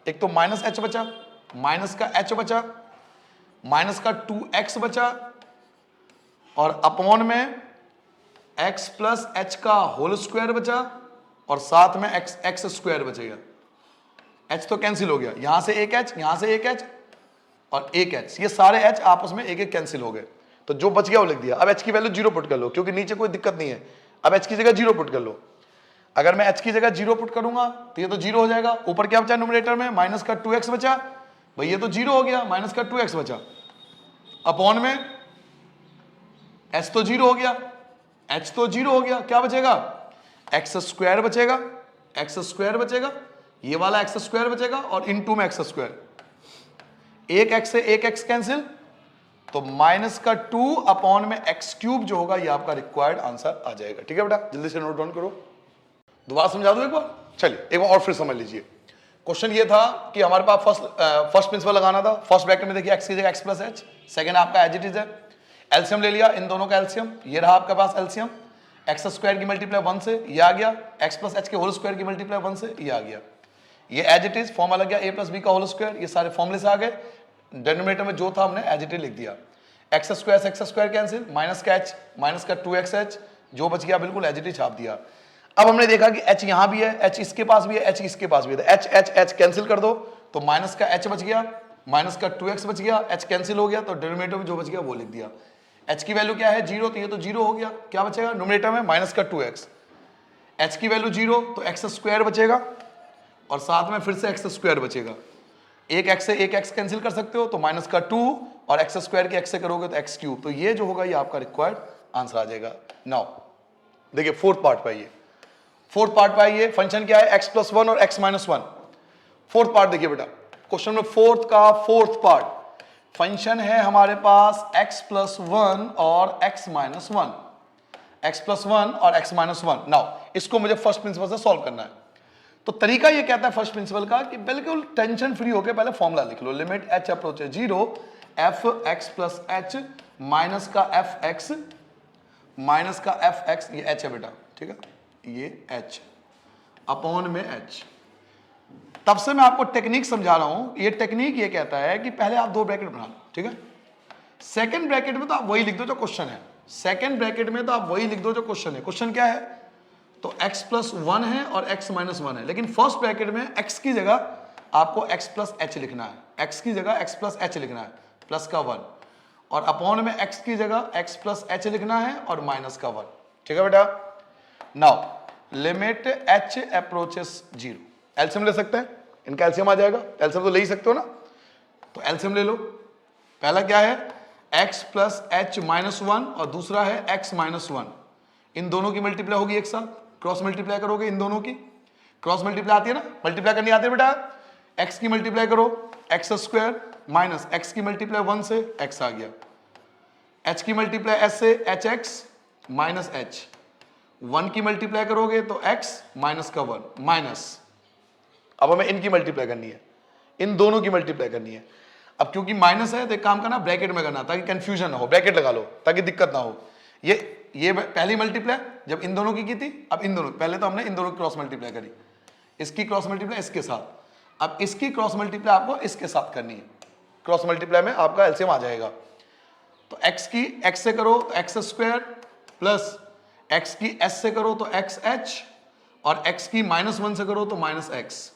Speaker 1: एक तो माइनस h बचा, माइनस का h बचा, माइनस का 2x बचा, और अपॉन में x प्लस एच का होल स्क्वायर बचा, और साथ में एक्स स्क्वायर बचेगा, h तो कैंसिल हो गया, यहां से एक h, यहां से एक h और एक h, ये सारे h आपस में एक एक कैंसिल हो गए, तो जो बच गया वो लिख दिया। अब h की वैल्यू 0 पुट कर लो, क्योंकि नीचे कोई दिक्कत नहीं है, अब h की जगह 0 पुट कर लो। अगर मैं h की जगह 0 पुट करूंगा तो ये तो 0 हो जाएगा, ऊपर क्या बचा न्यूमरेटर में, माइनस का 2x बचा, भाई ये तो 0 हो गया, माइनस का 2x बचा, अपॉन में h तो 0 हो गया, h तो 0 हो गया, क्या बचेगा, एक्स स्क्वायर बचेगा, एक्स स्क्वायर बचेगा, ये वाला एक्स स्क्वायर बचेगा, और इनटू में एक्स स्क्वायर, एक एक्स से एक एक्स कैंसिल, तो माइनस का 2 अपॉन में एक्स क्यूब जो होगा, ये आपका रिक्वायर्ड आंसर आ जाएगा। ठीक है बेटा, जल्दी से नोट डाउन करो, दोबारा समझा दूं एक बार, चलिए एक बार और फिर समझ लीजिए। क्वेश्चन ये था कि हमारे पास फर्स्ट प्रिंसिपल लगाना था, फर्स्ट ब्रैकेट में देखिए एक्स की जगह एक्स प्लस एच, सेकंड आपका एज इट इज है, एलसीएम ले लिया, इन दोनों का एलसीएम, ये रहा आपके पास एलसीएम, एक्स स्क्वायर की मल्टीप्लाई 1 से ये आ गया, एक्स प्लस एच के होल स्क्वायर की मल्टीप्लाई 1 से ये आ गया, ये एज इट इज फॉर्मूला लग गया ए प्लस बी का होल स्क्वायर, ये सारे फॉर्मूले से आ गए, डिनोमिनेटर में जो था हमने एज इट इज लिख दिया, एक्स स्क्वायर से एक्स स्क्वायर कैंसिल, माइनस का एच, माइनस का 2xh, जो बच गया बिल्कुल एज इट इज छाप दिया। अब हमने देखा कि h यहां भी है, h इसके पास भी है, h इसके पास भी है, h h h कैंसिल कर दो, तो माइनस का h बच गया, माइनस का 2x बच गया, h कैंसिल हो गया, तो डिनोमिनेटर में जो बच गया वो लिख दिया। h की वैल्यू क्या है 0, तो ये तो 0 हो गया, क्या बचेगा न्यूमरेटर में माइनस का 2x, h की वैल्यू 0 तो एक्स स्क्वायर बचेगा, और साथ में फिर से एक्स स्क्वायर बचेगा, एक x से एक x कैंसिल कर सकते हो, तो माइनस का 2, और एक्स स्क्वायर के x से करोगे तो एक्स क्यूब, तो ये जो होगा ये आपका रिक्वायर्ड आंसर आ जाएगा। नाउ देखिए फोर्थ पार्ट पे आइए, फोर्थ पार्ट पे आइए, फंक्शन क्या है x प्लस 1 और x माइनस 1। फोर्थ पार्ट देखिए बेटा, क्वेश्चन में फोर्थ का फोर्थ पार्ट, फंक्शन है हमारे पास x प्लस 1 और x माइनस 1, x प्लस 1 और x माइनस 1। नाउ इसको मुझे फर्स्ट प्रिंसिपल से सॉल्व करना है, तो तरीका ये कहता है फर्स्ट प्रिंसिपल का कि बिल्कुल टेंशन फ्री होकर पहले फॉर्मूला लिख लो, limit h approach 0, f x plus h minus का f x, माइनस का f x, ये h है बेटा, ठीक है, ये h अपॉन में h। तब से मैं आपको टेक्निक समझा रहा हूं, ये टेक्निक ये कहता है कि पहले आप दो ब्रैकेट बना लो, ठीक है, सेकंड ब्रैकेट में तो आप वही लिख दो जो क्वेश्चन है, सेकेंड ब्रैकेट में तो आप वही लिख दो जो क्वेश्चन है। क्वेश्चन क्या है? तो x प्लस 1 है और x माइनस 1 है, लेकिन फर्स्ट ब्रैकेट में x की जगह आपको x प्लस एच लिखना है। x की जगह x प्लस एच लिखना है, प्लस का 1, और अपॉन में x की जगह x प्लस एच लिखना है और माइनस का 1। ठीक है बेटा? Now limit h approaches 0। LCM ले सकते हैं, इनका एलसीएम आ जाएगा। एलसीएम तो ले ही सकते हो ना, तो एलसीएम ले लो। पहला क्या है? x प्लस एच माइनस 1 और दूसरा है x माइनस 1। इन दोनों की मल्टीप्लाई होगी एक साथ, क्रॉस मल्टीप्लाई करोगे इन दोनों की। क्रॉस मल्टीप्लाई आती है ना, मल्टीप्लाई करनी आती है बेटा? x की मल्टीप्लाई करो एक्स स्क्वायर माइनस x की मल्टीप्लाई 1 से x आ गया, h की मल्टीप्लाई s से एच एक्स माइनस एच, 1 की मल्टीप्लाई करोगे तो x माइनस का 1 माइनस, अब हमें इनकी मल्टीप्लाई करनी है, इन दोनों की मल्टीप्लाई करनी है। अब क्योंकि माइनस है तो एक काम करना, ब्रैकेट में करना ताकि कंफ्यूजन ना हो, ब्रैकेट लगा लो ताकि दिक्कत ना हो। ये पहली मल्टीप्लाई जब इन दोनों की थी, अब इन दोनों, पहले तो हमने इन दोनों की क्रॉस मल्टीप्लाई करी, इसकी क्रॉस मल्टीप्लाई इसके साथ, अब इसकी क्रॉस मल्टीप्लाई आपको इसके साथ करनी है। क्रॉस मल्टीप्लाई में आपका एलसीएम आ जाएगा। तो x की x से करो तो एक्स स्क्वायर प्लस x की s से करो तो एक्स एच, और x की माइनस 1 से करो तो माइनस एक्स।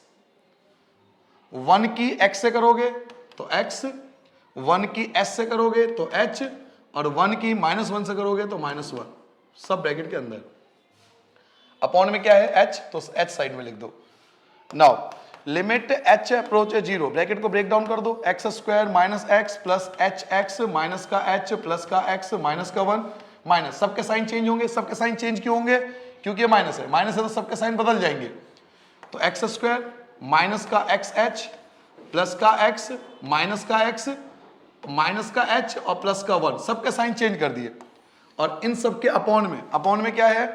Speaker 1: 1 की x से करोगे तो x, 1 की s से करोगे तो h, और 1 की माइनस 1 से करोगे तो माइनस 1, सब ब्रैकेट के अंदर। अपॉन में क्या है? h, तो h साइड में लिख दो। Now limit h approach 0, bracket को ब्रेक डाउन कर दो, x square minus x plus H x minus का h प्लस का x माइनस का 1 माइनस, सबके साइन चेंज होंगे। सबके साइन चेंज क्यों होंगे? क्योंकि ये माइनस है, माइनस है तो सबके साइन बदल जाएंगे। तो एक्स स्क्वायर माइनस का एक्स एच प्लस का x माइनस का x माइनस का h और प्लस का 1, सबके साइन चेंज कर दिए। और इन सबके अपॉन में क्या है?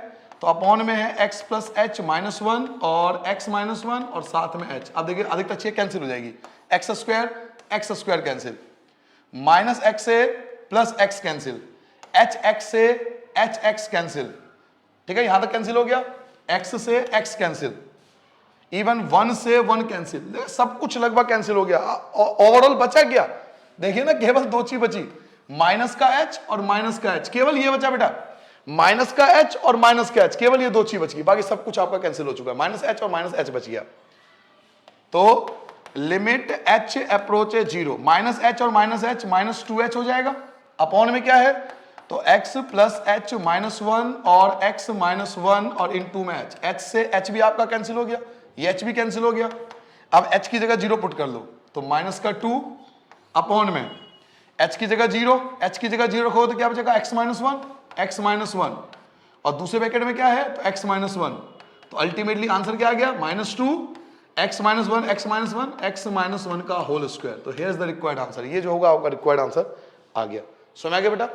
Speaker 1: तो अपॉन में है x प्लस एच माइनस 1 और x माइनस 1 और साथ में h। अब देखिए अधिकतर चीजें कैंसिल हो जाएगी, x square cancel, minus x से plus x cancel, h x से एच एक्स कैंसिल। ठीक है, यहां तक कैंसिल हो गया, x से x कैंसिल, इवन 1 से 1 कैंसिल, सब कुछ लगभग कैंसिल हो गया। ओवरऑल बचा क्या? देखिए ना, केवल दो चीज बची, माइनस का h और माइनस का h, केवल ये बचा बेटा, माइनस का h और माइनस का h, केवल ये दो चीज बच गई, बाकी सब कुछ आपका कैंसिल हो चुका है, माइनस h और माइनस h बच गया। तो limit h approach 0, minus h और माइनस h माइनस 2h हो जाएगा। अपॉन में क्या है? तो x प्लस h माइनस 1 और x माइनस 1 और इन 2 में h से h भी आपका कैंसिल हो गया, ये h भी कैंसिल हो गया। अब h की जगह 0 पुट कर लो, तो माइनस का 2 अपॉन में h की जगह 0, h की जगह 0 रखो तो क्या बचेगा? x माइनस 1 और दूसरे ब्रैकेट में क्या है? तो x माइनस 1। तो अल्टीमेटली आंसर क्या आ गया? Minus 2 x minus 1 x minus 1 x minus 1 का होल स्क्वायर। तो here is the required answer, ये जो होगा आपका रिक्वायर्ड आंसर आ गया। समझ गया बेटा?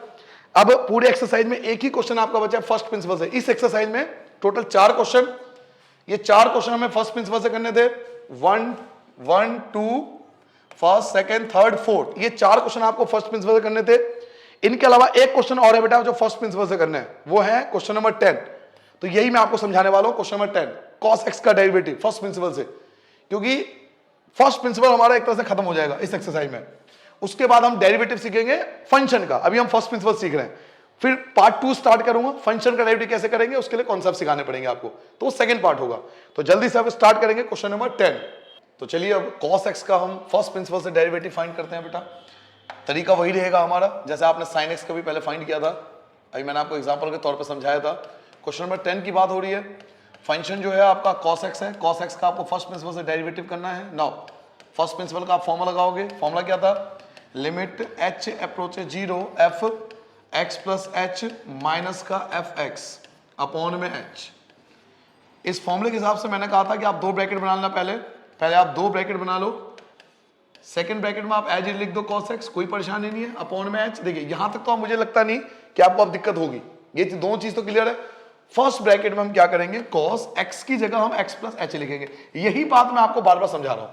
Speaker 1: अब पूरे एक्सरसाइज में एक ही क्वेश्चन आपका बचा है फर्स्ट प्रिंसिपल से। इस एक्सरसाइज में टोटल 4 क्वेश्चन, ये 4 क्वेश्चन हमें फर्स्ट प्रिंसिपल से करने थे, 1 1 2 फर्स्ट सेकंड थर्ड फोर्थ, ये 4 क्वेश्चन आपको फर्स्ट प्रिंसिपल से करने थे। इनके अलावा एक क्वेश्चन और है बेटा जो फर्स्ट प्रिंसिपल से करना है, वो है क्वेश्चन नंबर 10। तो यही मैं आपको समझाने वाला हूं, क्वेश्चन नंबर 10 cos x का डेरिवेटिव फर्स्ट प्रिंसिपल से, क्योंकि फर्स्ट प्रिंसिपल हमारा एक तरह से खत्म हो जाएगा इस एक्सरसाइज में। उसके बाद हम डेरिवेटिव सीखेंगे फंक्शन का, अभी हम फर्स्ट प्रिंसिपल सीख रहे हैं, फिर पार्ट 2 स्टार्ट करूंगा, फंक्शन का डेरिवेटिव कैसे करेंगे उसके लिए कॉन्सेप्ट सिखाने पड़ेंगे आपको, तो वो सेकंड पार्ट होगा। तो जल्दी से अब स्टार्ट करेंगे क्वेश्चन नंबर 10। तो चलिए अब cos x का हम फर्स्ट प्रिंसिपल से डेरिवेटिव फाइंड करते हैं बेटा। तरीका वही रहेगा हमारा जैसे आपने sin x का भी पहले फाइंड किया था, अभी मैंने आपको एग्जांपल के तौर पे समझाया था। क्वेश्चन नंबर 10 की बात हो रही है, फंक्शन जो है आपका cos x है, cos x का आपको फर्स्ट प्रिंसिपल से डेरिवेटिव करना है। नाउ फर्स्ट प्रिंसिपल का आप फॉर्मूला लगाओगे, फॉर्मूला क्या था? Limit h approach 0 f x plus h minus का एफ एक्स अपॉन में h। इस फॉर्मूले के हिसाब से मैंने कहा था कि आप 2 ब्रैकेट बना लेना, पहले आप 2 ब्रैकेट बना लो, सेकंड ब्रैकेट में आप एज इट लिख दो cos x, कोई परेशानी नहीं है, अपॉन में h। देखिए यहां तक तो मुझे लगता नहीं कि आपको अब दिक्कत होगी, ये दोनों चीज तो क्लियर है। फर्स्ट ब्रैकेट में हम क्या करेंगे? cos x की जगह हम x प्लस h लिखेंगे। यही बात मैं आपको बार बार समझा रहा हूं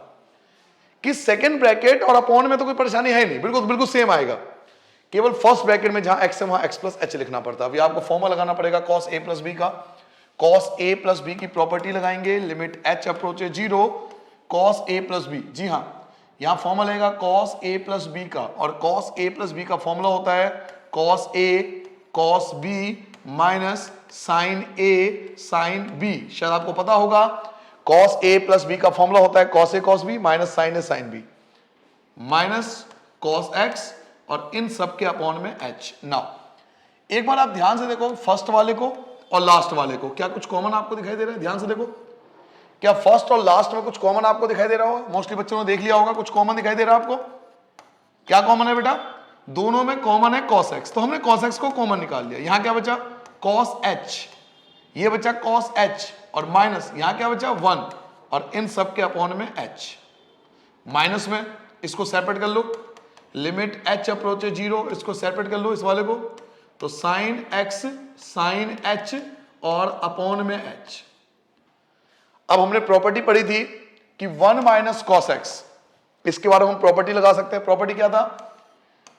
Speaker 1: कि सेकंड ब्रैकेट और अपॉन में तो कोई परेशानी है नहीं, बिल्कुल सेम आएगा, केवल फर्स्ट ब्रैकेट में जहां x है वहां x प्लस h लिखना पड़ता है। अभी आपको फॉर्मूला लगाना पड़ेगा cos a प्लस b का, cos a प्लस b की प्रॉपर्टी लगाएंगे, limit h approach 0 cos a plus b। जी हाँ, यहां फॉर्मूला लगेगा cos a प्लस b का, और cos a प्लस b का फॉर्मूला होता है cos a cos b minus sine a sine b. शायद आपको पता होगा कॉस ए प्लस बी का फॉर्मूला होता है cos a cos b minus sine a sine b minus cos x और इन सब के अपॉन में एच। नाउ एक बार आप ध्यान से देखो फर्स्ट वाले को और लास्ट वाले को, क्या कुछ कॉमन आपको दिखाई दे रहा है? ध्यान से देखो, क्या फर्स्ट और लास्ट में कुछ कॉमन आपको दिखाई दे रहा होगा? मोस्टली बच्चों ने देख लिया होगा, कुछ कॉमन दिखाई दे रहा है आपको? क्या कॉमन है बेटा? दोनों में कॉमन है cos x, तो हमने cos x को कॉमन निकाल लिया। यहां क्या बचा? cos h, ये बचा cos h और माइनस यहां क्या बचा? 1 और इन सब के अपॉन में h। माइनस में इसको सेपरेट कर लो, लिमिट h अप्रोच 0, इसको सेपरेट कर लो इस वाले को, तो साइन x साइन h और अपॉन में h। अब हमने प्रॉपर्टी पढ़ी थी कि 1 माइनस कॉस एक्स, इसके बारे में हम प्रॉपर्टी लगा सकते हैं। प्रॉपर्टी क्या था?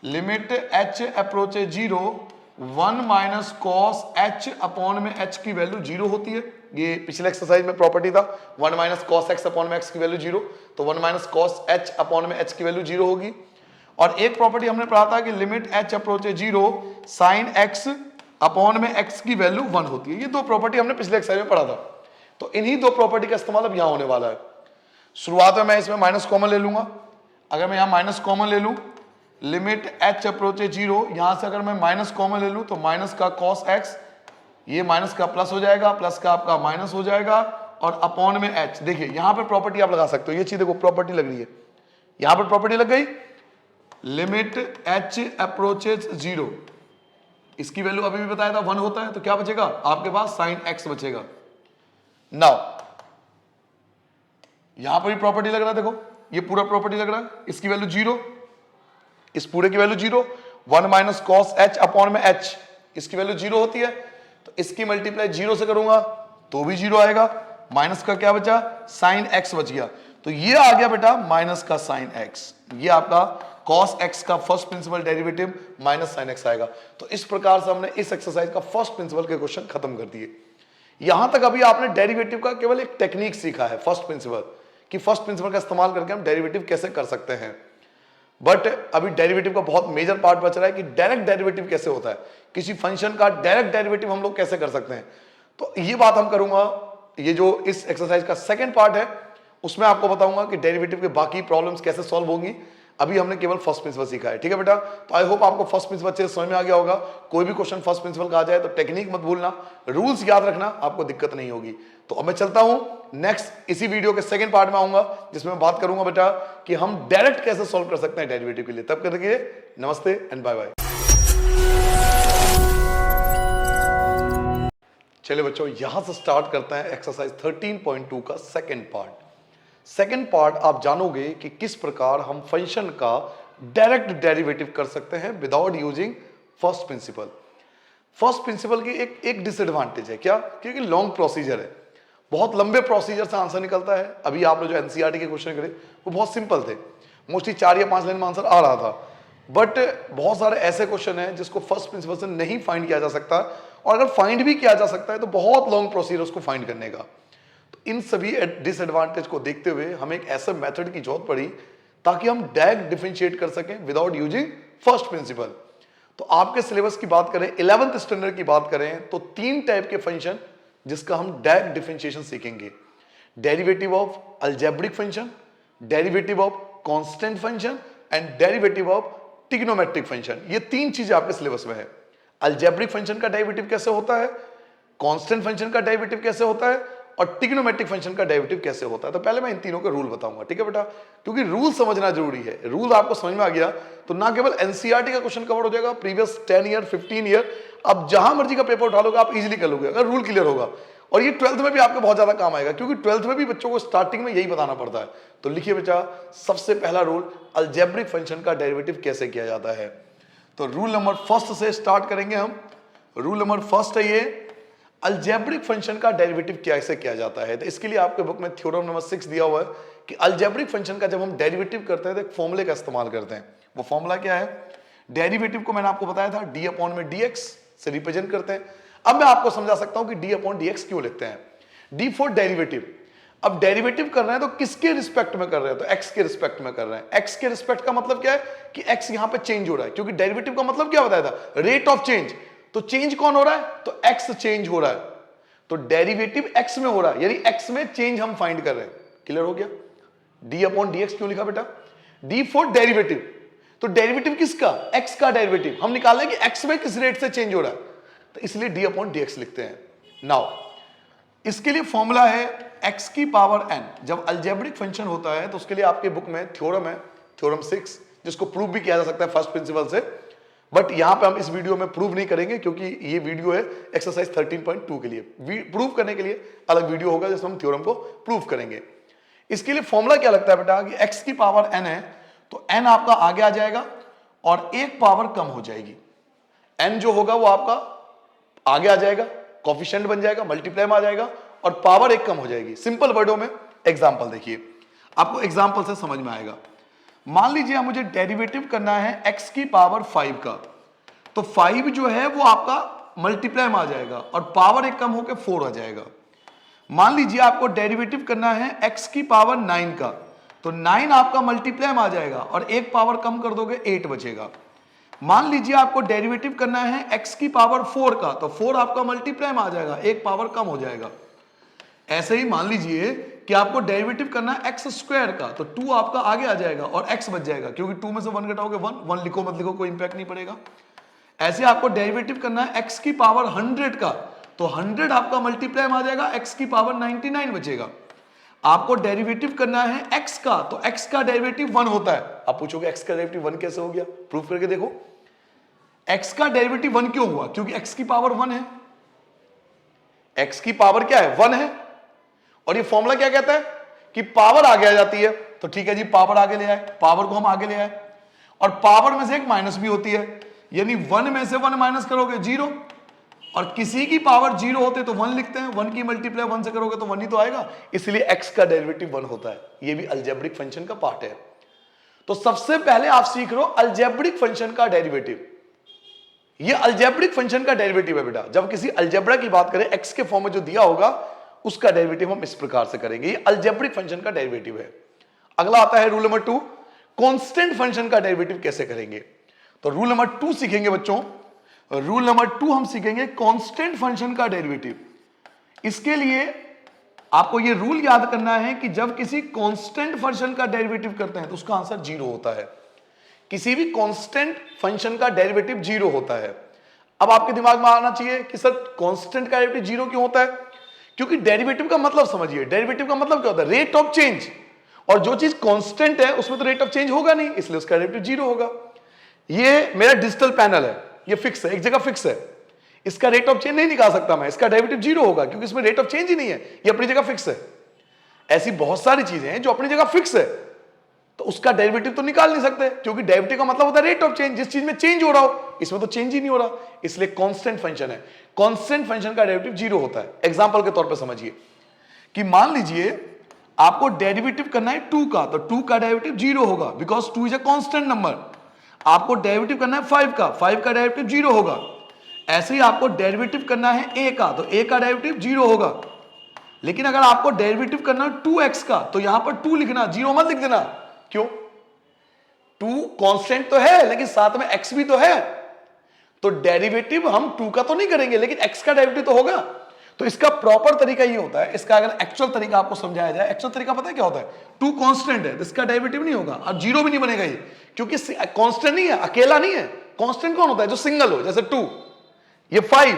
Speaker 1: Limit h approach 0 1 minus cos h upon में h की वैल्यू 0 होती है। ये पिछले एक्सरसाइज में प्रॉपर्टी था 1 माइनस कॉस x अपॉन में x की वैल्यू 0, तो 1 माइनस कॉस h अपॉन में h की वैल्यू 0 होगी। और एक प्रॉपर्टी हमने पढ़ा था कि limit h approach 0 sine x upon में x की वैल्यू 1 होती है। ये दो प्रॉपर्टी हमने पिछले एक्सरसाइज में पढ़ा था, तो इन्हीं दो प्रॉपर्टी का इस्तेमाल अब यहां होने वाला है। शुरुआत में मैं इसमें माइनस कॉमन ले लूंगा। अगर मैं यहां माइनस कॉमन ले लूं, लिमिट h अप्रोच 0, यहां से अगर मैं माइनस कॉमन ले लूं तो माइनस का cos x, ये माइनस का प्लस हो जाएगा, प्लस का आपका माइनस हो जाएगा और अपॉन में h। देखिए यहां पर प्रॉपर्टी आप लगा सकते हो, ये चीज देखो प्रॉपर्टी लग रही है, यहां पर प्रॉपर्टी लग गई। लिमिट h अप्रोचेज 0, इसकी वैल्यू अभी भी बताया था 1 होता है, तो क्या बचेगा आपके पास? साइन x बचेगा। नाउ यहां पर भी प्रॉपर्टी लग रहा है, देखो ये पूरा प्रॉपर्टी लग रहा है, इसकी वैल्यू 0, इस पूरे की value 0, 1 minus cos h upon में h, इसकी वैल्यू 0 होती है, तो इसकी मल्टीप्लाई 0 से करूंगा तो भी 0 आएगा। माइनस का क्या बचा? साइन x बच गया, तो ये आ गया बेटा माइनस का साइन x। ये आपका cos x का first principle derivative minus sine x आएगा। तो इस प्रकार से हमने इस एक्सरसाइज का फर्स्ट प्रिंसिपल के क्वेश्चन खत्म कर दिए। यहां तक अभी आपने डेरिवेटिव का केवल एक टेक्निक सीखा है, फर्स्ट प्रिंसिपल, कि फर्स्ट प्रिंसिपल का इस्तेमाल करके हम डेरिवेटिव कैसे कर सकते हैं। बट अभी डेरिवेटिव का बहुत मेजर पार्ट बच रहा है कि डायरेक्ट डेरिवेटिव कैसे होता है, किसी फंक्शन का डायरेक्ट डेरिवेटिव हम लोग कैसे कर सकते हैं। तो ये बात हम करूंगा, ये जो इस एक्सरसाइज का सेकंड पार्ट है उसमें आपको बताऊंगा कि डेरिवेटिव के बाकी प्रॉब्लम्स कैसे सॉल्व होंगी। अभी हमने केवल फर्स्ट प्रिंसिपल सीखा है, ठीक है बेटा? तो आई होप आपको फर्स्ट प्रिंसिपल अच्छे से समझ में आ गया होगा। कोई भी क्वेश्चन फर्स्ट प्रिंसिपल का आ जाए तो टेक्निक मत भूलना, रूल्स याद रखना, आपको दिक्कत नहीं होगी। तो अब मैं चलता हूं नेक्स्ट, इसी वीडियो के सेकंड पार्ट में आऊंगा जिसमें मैं बात करूंगा बेटा कि हम डायरेक्ट कैसे सॉल्व कर सकते हैं डेरिवेटिव के लिए। तब तक के लिए नमस्ते एंड बाय बाय। चलिए बच्चों, यहां से स्टार्ट करते हैं एक्सरसाइज 13.2 का सेकंड पार्ट। सेकंड पार्ट आप जानोगे कि किस प्रकार हम फंक्शन का डायरेक्ट डेरिवेटिव कर सकते हैं without using first principle. First principle की एक डिसएडवांटेज है, क्या? क्योंकि लॉन्ग प्रोसीजर है, बहुत लंबे प्रोसीजर से आंसर निकलता है। अभी आपने जो एनसीईआरटी के क्वेश्चन करे वो बहुत सिंपल थे, मोस्टली 4 या 5 लाइन में आंसर आ रहा था। बट बहुत सारे ऐसे क्वेश्चन हैं जिसको फर्स्ट प्रिंसिपल से नहीं फाइंड किया जा सकता, और अगर फाइंड भी किया जा सकता है तो बहुत लॉन्ग प्रोसीजर उसको फाइंड करने का। तो इन सभी डिसएडवांटेज को देखते हुए हमें एक ऐसे मेथड की जरूरत पड़ी ताकि हम डायरेक्ट डिफरेंशिएट कर सकें विदाउट यूजिंग फर्स्ट प्रिंसिपल। तो आपके सिलेबस की बात करें, 11th स्टैंडर्ड की बात करें, तो 3 टाइप के फंक्शन जिसका हम डायरेक्ट डिफरेंशिएशन सीखेंगे। Derivative of algebraic function, derivative of constant function and derivative of trigonometric function. ये 3 चीजें आपके सिलेबस में है। अलजेब्रिक फंक्शन का डेरिवेटिव कैसे होता है, कांस्टेंट फंक्शन का डेरिवेटिव कैसे होता है और ट्रिग्नोमेट्रिक फंक्शन का डेरिवेटिव कैसे होता है। तो पहले मैं इन तीनों के रूल बताऊंगा, ठीक है बेटा? क्योंकि रूल समझना जरूरी है। रूल आपको समझ में आ गया तो ना केवल एनसीईआरटी का क्वेश्चन कवर हो जाएगा, प्रीवियस 10 ईयर 15 ईयर आप जहां मर्जी का पेपर उठा लोगे आप इजीली कर लोगे अगर रूल क्लियर होगा। और ये 12th में भी आपके बहुत ज्यादा काम आएगा, क्योंकि 12th में भी बच्चों को स्टार्टिंग में यही बताना पड़ता है। तो लिखिए बेटा, सबसे पहला रूल, अलजेब्रिक फंक्शन का डेरिवेटिव कैसे किया जाता है। तो रूल नंबर फर्स्ट से स्टार्ट करेंगे हम। रूल नंबर फर्स्ट है ये, अलजेब्रिक फंक्शन का डेरिवेटिव कैसे किया जाता है। तो इसके लिए आपके बुक में थ्योरम नंबर 6 दिया हुआ है कि अलजेब्रिक फंक्शन का जब हम डेरिवेटिव करते हैं तो एक फॉर्मूले का इस्तेमाल करते हैं। वो फॉर्मूला क्या है? डेरिवेटिव को मैंने आपको बताया था डी अपॉन में dx से रिप्रेजेंट करते हैं। अब मैं आपको समझा सकता हूं कि डी अपॉन dx क्यों लिखते हैं। D for derivative. अब डेरिवेटिव कर रहे हैं तो किसके रिस्पेक्ट में कर रहे हैं? तो x के रिस्पेक्ट में कर रहे हैं। x के रिस्पेक्ट का मतलब क्या है कि x यहां पे चेंज हो रहा है, क्योंकि डेरिवेटिव का मतलब क्या बताया था? Rate of change. तो चेंज कौन हो रहा है? तो x चेंज हो रहा है, तो डेरिवेटिव x में हो रहा है, यानी x में चेंज हम फाइंड कर रहे हैं। क्लियर हो गया? d अपॉन dx क्यों लिखा बेटा? d फॉर डेरिवेटिव, तो डेरिवेटिव किसका? x का डेरिवेटिव हम निकाल रहे हैं कि x में किस रेट से चेंज हो रहा है, तो इसलिए d अपॉन dx लिखते हैं। नाउ इसके लिए फॉर्मूला है x की पावर n। जब अलजेब्रिक फंक्शन होता है तो उसके लिए आपके बुक में थ्योरम है, थ्योरम 6, जिसको प्रूव भी किया जा सकता है फर्स्ट प्रिंसिपल से, बट यहां पे हम इस वीडियो में प्रूव नहीं करेंगे क्योंकि ये वीडियो है एक्सरसाइज 13.2 के लिए। प्रूव करने के लिए अलग वीडियो होगा जिसमें हम थ्योरम को प्रूव करेंगे। इसके लिए फॉर्मूला क्या लगता है बेटा कि x की पावर n है तो n आपका आगे आ जाएगा और एक पावर कम हो जाएगी। n जो होगा वो आपका आगे आ जाएगा, कोफिशिएंट बन जाएगा, मल्टीप्लाई में आ जाएगा और पावर एक कम हो जाएगी। सिंपल वर्डों में एग्जांपल देखिए, आपको एग्जांपल से समझ में आएगा। मान लीजिए मुझे डेरिवेटिव करना है x की पावर 5 का, तो 5 जो है वो आपका मल्टीप्लाई में आ जाएगा और पावर एक कम होकर 4 आ जाएगा। मान लीजिए आपको डेरिवेटिव करना है x की पावर 9 का, तो 9 आपका मल्टीप्लाई में आ जाएगा और एक पावर कम कर दोगे 8 बचेगा। मान लीजिए आपको डेरिवेटिव करना है x की पावर 4 का, तो 4 आपका मल्टीप्लाई में आ जाएगा, एक पावर कम हो जाएगा। ऐसे ही मान लीजिए कि आपको डेरिवेटिव करना है x स्क्वायर का, तो 2 आपका आगे आ जाएगा और x बच जाएगा, क्योंकि 2 में से 1 घटाओगे 1, 1 लिखो मत लिखो कोई इंपैक्ट नहीं पड़ेगा। ऐसे आपको डेरिवेटिव करना है x की पावर 100 का, तो 100 आपका मल्टीप्लाई में आ जाएगा, x की पावर 99 बचेगा। आपको डेरिवेटिव करना है x का, तो x का डेरिवेटिव 1 होता है। आप पूछोगे x का डेरिवेटिव 1 कैसे हो गया? प्रूफ करके देखो। x का डेरिवेटिव 1 क्यों हुआ? क्योंकि x की पावर 1 है। x की पावर क्या है? 1 है। और ये फॉर्मूला क्या कहता है कि पावर आगे आ जाती है, तो ठीक है जी, पावर आगे ले आए, पावर को हम आगे ले आए, और पावर में से एक माइनस भी होती है, यानी 1 में से 1 माइनस करोगे 0, और किसी की पावर 0 होते तो 1 लिखते हैं, 1 की मल्टीप्लाई 1 से करोगे तो 1 ही तो आएगा, इसलिए x का डेरिवेटिव 1 होता है। ये भी अलजेब्रिक फंक्शन का पार्ट है। तो सबसे पहले आप सीख रहे हो अलजेब्रिक फंक्शन का डेरिवेटिव। ये अलजेब्रिक फंक्शन का डेरिवेटिव है बेटा। जब किसी अलजेब्रा की बात करें, x के फॉर्म में जो दिया होगा उसका डेरिवेटिव हम इस प्रकार से करेंगे। ये अलजेब्रिक फंक्शन का डेरिवेटिव है। अगला आता है रूल नंबर 2, कांस्टेंट फंक्शन का डेरिवेटिव कैसे करेंगे। तो रूल नंबर 2 सीखेंगे बच्चों। रूल नंबर 2 हम सीखेंगे कांस्टेंट फंक्शन का डेरिवेटिव। इसके लिए आपको ये रूल याद करना है कि जब किसी कांस्टेंट फंक्शन का डेरिवेटिव करते हैं तो उसका आंसर 0 होता है। किसी भी कांस्टेंट फंक्शन का डेरिवेटिव 0 होता है। अब आपके दिमाग में आना चाहिए कि सर कांस्टेंट का डेरिवेटिव 0 क्यों होता है? क्योंकि डेरिवेटिव का मतलब समझिए, डेरिवेटिव का मतलब क्या होता है? Rate of change. और जो चीज कांस्टेंट है उसमें तो रेट ऑफ चेंज होगा नहीं, इसलिए उसका डेरिवेटिव 0 होगा। ये मेरा डिजिटल पैनल है, ये फिक्स है, एक जगह फिक्स है, इसका रेट ऑफ चेंज नहीं निकाल सकता मैं, इसका डेरिवेटिव 0 होगा क्योंकि इसमें रेट ऑफ चेंज ही नहीं है, ये अपनी जगह फिक्स है। ऐसी बहुत सारी चीजें हैं जो अपनी जगह फिक्स है, तो उसका डेरिवेटिव तो निकाल नहीं सकते, क्योंकि डेरिवेटिव का मतलब होता है रेट ऑफ चेंज। जिस चीज में चेंज हो रहा हो, इसमें तो चेंज ही नहीं हो रहा, इसलिए कांस्टेंट फंक्शन है। कांस्टेंट फंक्शन का डेरिवेटिव 0 होता है। एग्जांपल के तौर पे समझिए कि मान लीजिए आपको डेरिवेटिव करना है 2 का, तो 2 का डेरिवेटिव 0 होगा, because 2 is a constant number. आपको डेरिवेटिव करना है 5 का, 5 का डेरिवेटिव 0 होगा। ऐसे ही आपको डेरिवेटिव करना है a का, तो a का डेरिवेटिव 0 होगा। लेकिन अगर आपको डेरिवेटिव करना है 2x का, तो यहां पर 2 लिखना, 0 मत लिख देना। क्यों? 2 कांस्टेंट तो है लेकिन साथ में x भी तो है, तो डेरिवेटिव हम 2 का तो नहीं करेंगे लेकिन x का डेरिवेटिव तो होगा। तो इसका प्रॉपर तरीका ये होता है, इसका अगर एक्चुअल तरीका आपको समझाया जाए, एक्चुअल तरीका पता है क्या होता है? 2 कांस्टेंट है, इसका डेरिवेटिव नहीं होगा और 0 भी नहीं बनेगा ये, क्योंकि कांस्टेंट नहीं है, अकेला नहीं है। कांस्टेंट कौन होता है? जो सिंगल हो, जैसे 2, ये 5,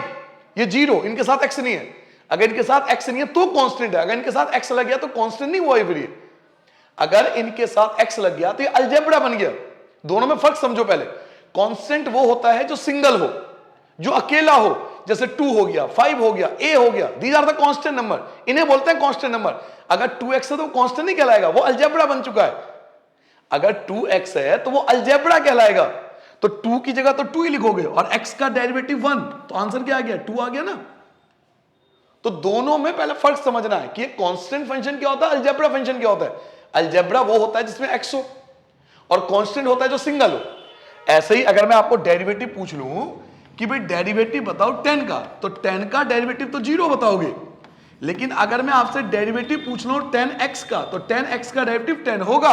Speaker 1: ये 0, इनके साथ x नहीं है। अगर इनके साथ x नहीं है तो कांस्टेंट है, अगर इनके साथ x लग गया तो कांस्टेंट नहीं हुआ। फिर ये अगर इनके साथ x लग गया तो ये अलजेब्रा बन गया। दोनों में फर्क समझो पहले। कांस्टेंट वो होता है जो सिंगल हो, जो अकेला हो, जैसे 2 हो गया, 5 हो गया, a हो गया, these are the constant number, इन्हें बोलते हैं कांस्टेंट नंबर। अगर 2x है तो कांस्टेंट नहीं कहलाएगा, वो अलजेब्रा बन चुका है। अगर 2x है तो वो अलजेब्रा कहलाएगा, तो 2 की जगह तो 2 ही लिखोगे और x का डेरिवेटिव 1, तो आंसर क्या आ गया? 2 आ गया ना। तो दोनों में पहले फर्क समझना है कि कांस्टेंट फंक्शन क्या होता है, अलजेब्रा फंक्शन क्या होता है। अलजेब्रा वो होता है जिसमें x हो, और कांस्टेंट होता है जो सिंगल हो। ऐसे ही अगर मैं आपको डेरिवेटिव पूछ लूं कि भाई डेरिवेटिव बताओ 10 का, तो 10 का डेरिवेटिव तो 0 बताओगे। लेकिन अगर मैं आपसे डेरिवेटिव पूछ लूं 10x का, तो 10x का डेरिवेटिव 10 होगा,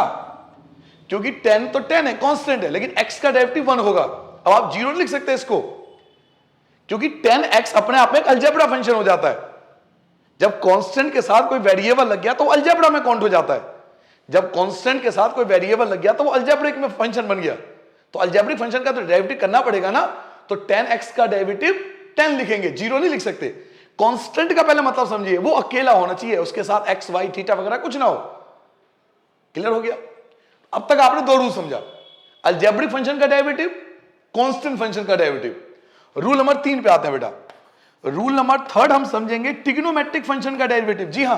Speaker 1: क्योंकि 10 तो 10 है, कांस्टेंट है, लेकिन x का डेरिवेटिव 1 होगा। अब आप 0 लिख सकते हैं इसको, क्योंकि 10x अपने आप में एक अलजेब्रा फंक्शन हो जाता है। जब कांस्टेंट के साथ कोई वेरिएबल लग गया तो अलजेब्रा में काउंट हो जाता है। जब कांस्टेंट के साथ कोई वेरिएबल लग गया तो वो अलजेब्रिक में फंक्शन बन गया। तो अलजेब्रिक फंक्शन का तो डेरिवेटिव करना पड़ेगा ना, तो 10x का डेरिवेटिव 10 लिखेंगे, 0 नहीं लिख सकते। कांस्टेंट का पहले मतलब समझिए, वो अकेला होना चाहिए, उसके साथ x y थीटा वगैरह कुछ ना हो। क्लियर हो गया? अब तक आपने दो रूल समझा, अलजेब्रिक फंक्शन का डेरिवेटिव, कांस्टेंट फंक्शन का डेरिवेटिव। रूल नंबर 3 पे आते हैं बेटा। रूल नंबर 3 हम समझेंगे ट्रिग्नोमेट्रिक फंक्शन का डेरिवेटिव। जी हां,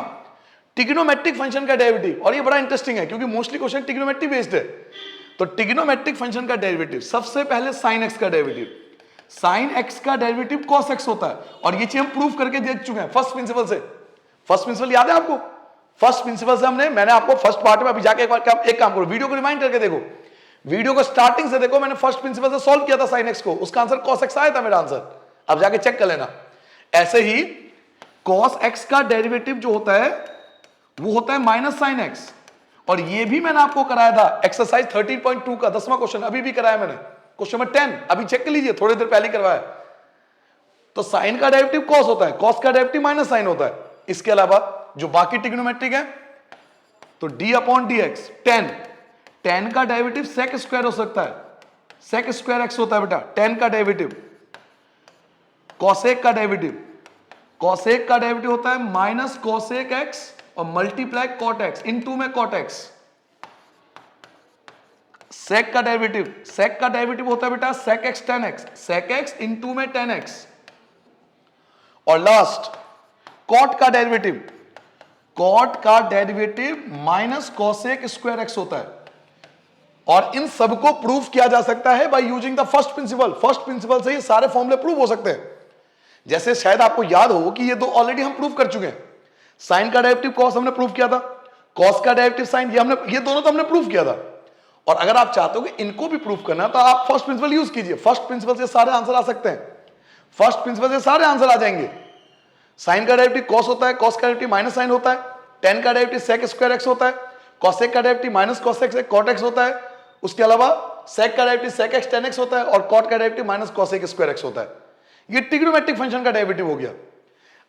Speaker 1: ट्रिग्नोमेट्रिक फंक्शन का डेरिवेटिव, और ये बड़ा इंटरेस्टिंग है क्योंकि मोस्टली क्वेश्चन ट्रिग्नोमेट्री बेस्ड है। तो ट्रिग्नोमेट्रिक फंक्शन का डेरिवेटिव, सबसे पहले sin x का डेरिवेटिव। sin x का डेरिवेटिव cos x होता है, और ये चीज हम प्रूव करके देख चुके हैं फर्स्ट प्रिंसिपल से। फर्स्ट प्रिंसिपल याद है आपको? फर्स्ट प्रिंसिपल से मैंने आपको फर्स्ट पार्ट में, अभी जाके एक काम करो, वीडियो को रिमाइंड करके देखो, वीडियो को स्टार्टिंग से देखो, मैंने फर्स्ट प्रिंसिपल से सॉल्व किया था sin x को, उसका आंसर cos x आया था मेरा आंसर, अब जाके चेक कर लेना। ऐसे ही cos x का डेरिवेटिव जो होता है वो होता है माइनस sin x, और ये भी मैंने आपको कराया था एक्सरसाइज 13.2 का 10वां क्वेश्चन, अभी भी कराया मैंने, क्वेश्चन नंबर 10, अभी चेक कर लीजिए, थोड़ी देर पहले करवाया। तो साइन का डेरिवेटिव cos होता है, cos का डेरिवेटिव माइनस साइन होता है। इसके अलावा जो बाकी ट्रिग्नोमेट्रिक है, तो d/dx 10 का डेरिवेटिव sec स्क्वायर हो सकता है, sec स्क्वायर x होता है बेटा 10 का डेरिवेटिव। cosec का डेरिवेटिव होता है माइनस cosec x और मल्टीप्लाई cot x, इनटू में cot x। sec का डेरिवेटिव होता है बेटा sec x tan x, sec x into में tan x। और लास्ट cot का derivative minus cosec square x होता है। और इन सबको प्रूफ किया जा सकता है by using the first principle. First principle से ये सारे फॉर्मूले प्रूव हो सकते हैं। जैसे शायद आपको याद हो कि ये दो ऑलरेडी हम प्रूव कर चुके हैं, साइन का डेरिवेटिव कॉस हमने प्रूव किया था, कॉस का डेरिवेटिव साइन, ये दोनों तो हमने प्रूव किया था। और अगर आप चाहते हो कि इनको भी प्रूव करना तो आप फर्स्ट प्रिंसिपल यूज कीजिए। फर्स्ट प्रिंसिपल से सारे आंसर आ सकते हैं, फर्स्ट प्रिंसिपल से सारे आंसर आ जाएंगे। साइन का डेरिवेटिव कॉस होता है, कॉस का डेरिवेटिव माइनस साइन होता है, टेन का डेरिवेटिव सेक स्क्वायर एक्स होता है, कॉसेक का derivative minus cosec cot X होता है, उसके अलावा सेक का derivative sec x tan X होता है, और कॉट का derivative minus cosec square X होता है। ये ट्रिग्नोमेट्रिक फंक्शन का डेरिवेटिव हो गया।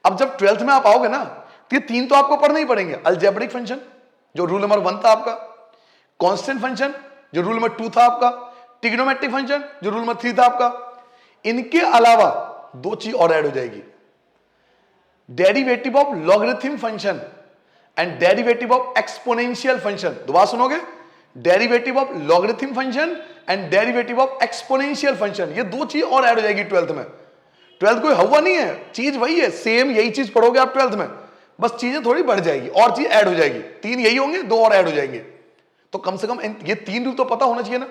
Speaker 1: अब जब 12th में आप आओगे ना, तो ये तीन तो आपको पढ़ने ही पड़ेंगे। अलजेब्रिक फंक्शन जो रूल नंबर 1 था आपका, कांस्टेंट फंक्शन जो रूल नंबर 2 था आपका, ट्रिग्नोमेट्रिक फंक्शन जो रूल नंबर 3 था आपका। इनके अलावा दो चीज और ऐड हो जाएगी, derivative of logarithm function and derivative of exponential function. दोबारा सुनोगे, derivative of logarithm function and derivative of exponential function. ये दो चीज और ऐड हो जाएगी 12th में। 12th कोई हवा नहीं है, चीज वही है, सेम यही चीज पढ़ोगे आप 12th में, बस चीजें थोड़ी बढ़ जाएगी और चीज ऐड हो जाएगी। तीन यही होंगे, दो और ऐड हो जाएंगे। तो कम से कम ये तीन रूल तो पता होना चाहिए ना।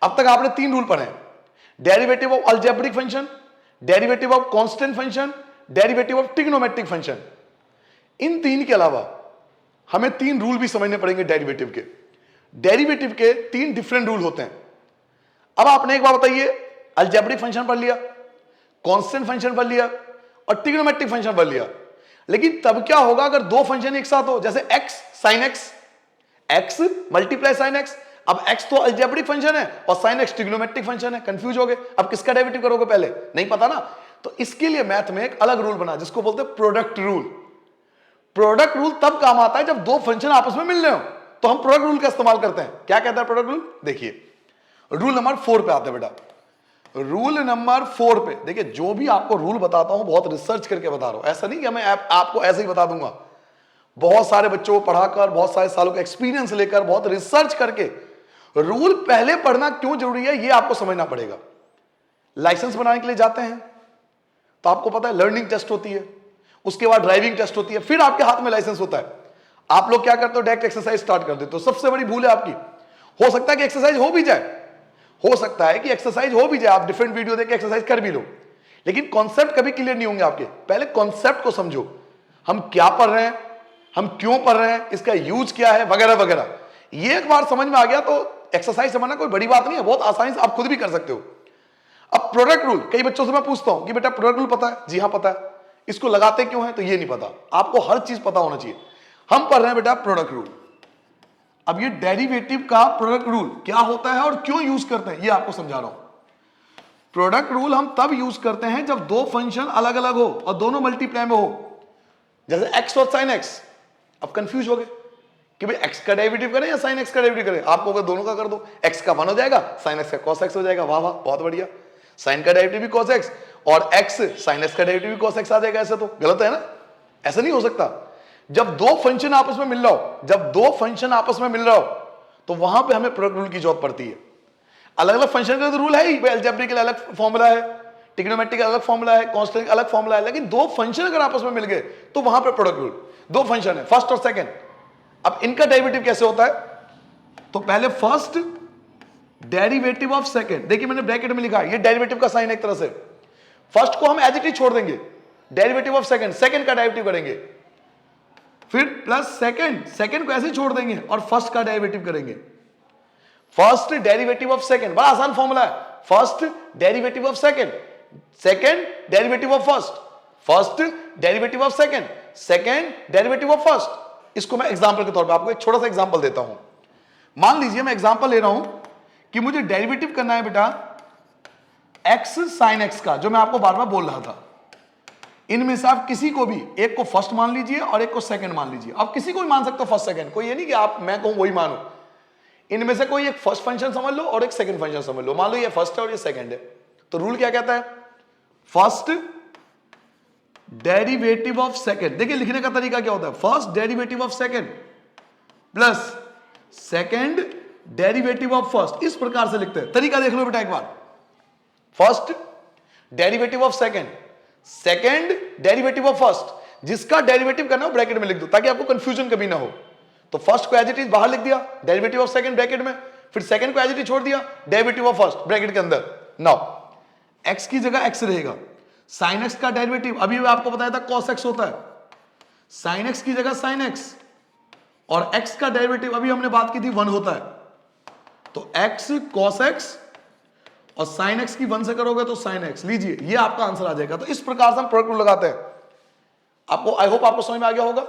Speaker 1: अब तक आपने तीन रूल पढ़े, derivative of algebraic function, derivative of constant function, derivative of trigonometric function. इन तीन के अलावा हमें तीन रूल भी समझने पड़ेंगे डेरिवेटिव के। डेरिवेटिव के तीन डिफरेंट रूल होते हैं। अब आपने एक बार बताइए, अलजेब्रिक फंक्शन पढ़ लिया, कांस्टेंट फंक्शन पढ़ लिया और ट्रिग्नोमेट्रिक फंक्शन पढ़ लिया, लेकिन तब क्या होगा अगर दो फंक्शन एक साथ हो, जैसे x sin x, x multiply sin x। अब x तो अलजेब्रिक फंक्शन है और sin x ट्रिग्नोमेट्रिक फंक्शन है, कंफ्यूज हो गए। अब किसका डेरिवेटिव करोगे पहले, नहीं पता ना। तो इसके लिए मैथ में एक अलग रूल बना जिसको बोलते हैं प्रोडक्ट रूल। प्रोडक्ट रूल तब काम आता है जब दो फंक्शन आपस में मिल रहे हो, तो हम प्रोडक्ट रूल का इस्तेमाल करते हैं। क्या कहता है प्रोडक्ट रूल, देखिए रूल नंबर 4 पे आते हैं बेटा। रूल नंबर 4 पे देखिए, जो भी आपको रूल बताता हूं बहुत रिसर्च करके बता रहा हूं, ऐसा नहीं कि मैं आपको ऐसे ही बता दूंगा। बहुत सारे बच्चों को पढ़ाकर, बहुत सारे सालों का एक्सपीरियंस लेकर, बहुत रिसर्च करके रूल पहले पढ़ना क्यों जरूरी है ये आपको समझना पड़ेगा। लाइसेंस बनाने के लिए जाते हैं तो आपको पता है लर्निंग टेस्ट होती है, उसके बाद ड्राइविंग टेस्ट होती है, फिर आपके हाथ में लाइसेंस होता है। आप लोग क्या करते हो, डायरेक्ट एक्सरसाइज स्टार्ट कर देते हो। सबसे बड़ी भूल है आपकी। हो सकता है कि एक्सरसाइज हो भी जाए, हो सकता है कि एक्सरसाइज हो भी जाए, आप डिफरेंट वीडियो देख के एक्सरसाइज कर भी लो, लेकिन कॉन्सेप्ट कभी क्लियर नहीं होंगे आपके। पहले कॉन्सेप्ट को समझो, हम क्या पढ़ रहे हैं, हम क्यों पढ़ रहे हैं, इसका यूज क्या है, वगैरह वगैरह। ये एक बार समझ में आ गया तो एक्सरसाइज समझना कोई बड़ी बात नहीं है, बहुत आसानी से आप खुद भी कर सकते हो। अब प्रोडक्ट रूल, कई बच्चों से मैं पूछता हूं कि बेटा प्रोडक्ट रूल पता है, जी हाँ पता है, इसको लगाते क्यों है, तो ये नहीं पता। आपको हर चीज पता होना चाहिए। हम पढ़ रहे हैं बेटा प्रोडक्ट रूल। अब ये डेरिवेटिव का प्रोडक्ट रूल क्या होता है और क्यों यूज करते हैं ये आपको समझा रहा हूं। प्रोडक्ट रूल हम तब यूज करते हैं जब दो फंक्शन अलग अलग हो और दोनों मल्टीप्लाई में हो, जैसे x और sin x। अब कंफ्यूज हो गए कि भाई x का डेरिवेटिव करें या sin x का डेरिवेटिव करें। आपको अगर दोनों का कर दो, x का 1 हो जाएगा, sin x का cos x हो जाएगा। वाह वाह, बहुत बढ़िया। sin का डेरिवेटिव भी cos x और x sin x का डेरिवेटिव भी cos x आ जाएगा। ऐसा तो गलत है ना, ऐसा नहीं हो सकता। जब दो फंक्शन आपस में मिल रहा हो, जब दो फंक्शन आपस में मिल रहा हो, तो वहां पे हमें प्रोडक्ट रूल की जरूरत पड़ती है। अलग अलग फंक्शन का तो रूल है ही, अलजेब्रिक का अलग फॉर्मूला है, ट्रिग्नोमेट्रिक का अलग फॉर्मूला है, कांस्टेंट का अलग फॉर्मूला है, लेकिन दो फंक्शन अगर आपस में मिल गए तो वहां पर प्रोडक्ट रूल। दो फंक्शन है, फर्स्ट और सेकंड। अब इनका डेरिवेटिव कैसे होता है? तो पहले फर्स्ट डेरिवेटिव ऑफ सेकंड, देखिए मैंने ब्रैकेट में लिखा है, ये डेरिवेटिव का साइन एक तरह से। फर्स्ट को हम एज इट इज छोड़ देंगे, डेरिवेटिव ऑफ सेकंड, सेकंड का डेरिवेटिव करेंगे, फिर प्लस सेकंड, सेकंड को ऐसे छोड़ देंगे और फर्स्ट का डेरिवेटिव करेंगे। फर्स्ट डेरिवेटिव ऑफ सेकंड, बड़ा आसान फॉर्मूला है। First derivative of second, second derivative of first, first derivative of second, second derivative of first. इसको मैं एग्जांपल के तौर पे आपको एक छोटा सा एग्जांपल देता हूं। मान लीजिए मैं एग्जांपल ले रहा हूं कि मुझे डेरिवेटिव करना है बेटा x sin x का, जो मैं आपको बार बार बोल रहा था। इनमें से आप किसी को भी, एक को फर्स्ट मान लीजिए और एक को सेकंड मान लीजिए। आप किसी को भी मान सकते हो फर्स्ट सेकंड, कोई ये नहीं कि आप मैं कहूं वही मानो। इनमें से कोई एक फर्स्ट फंक्शन समझ लो और एक सेकंड फंक्शन समझ लो। मान लो ये फर्स्ट है और ये सेकंड है, तो रूल क्या कहता है? First derivative of second. देखिए लिखने का तरीका क्या होता है, first derivative of second plus second derivative of first. इस प्रकार से लिखते हैं, तरीका देख लो बेटा एक बार। First derivative of second, second derivative of first. जिसका डेरिवेटिव करना हो ब्रैकेट में लिख दो ताकि आपको कंफ्यूजन कभी ना हो। तो फर्स्ट को एज इट इज बाहर लिख दिया, डेरिवेटिव ऑफ सेकंड ब्रैकेट में, फिर सेकंड को एज इट इज छोड़ दिया, डेरिवेटिव ऑफ फर्स्ट ब्रैकेट के अंदर। नाउ x की जगह x रहेगा, sin x का डेरिवेटिव अभी आपको बताया था cos x होता है, sin x की जगह sin x, और x का डेरिवेटिव अभी हमने बात की थी 1 होता है। तो x cos x और sin x की 1 से करोगे तो sin x। लीजिए ये आपका आंसर आ जाएगा। तो इस प्रकार से हम प्रोडक्ट रूल लगाते हैं। आपको आई होप आपको समझ में आ गया होगा।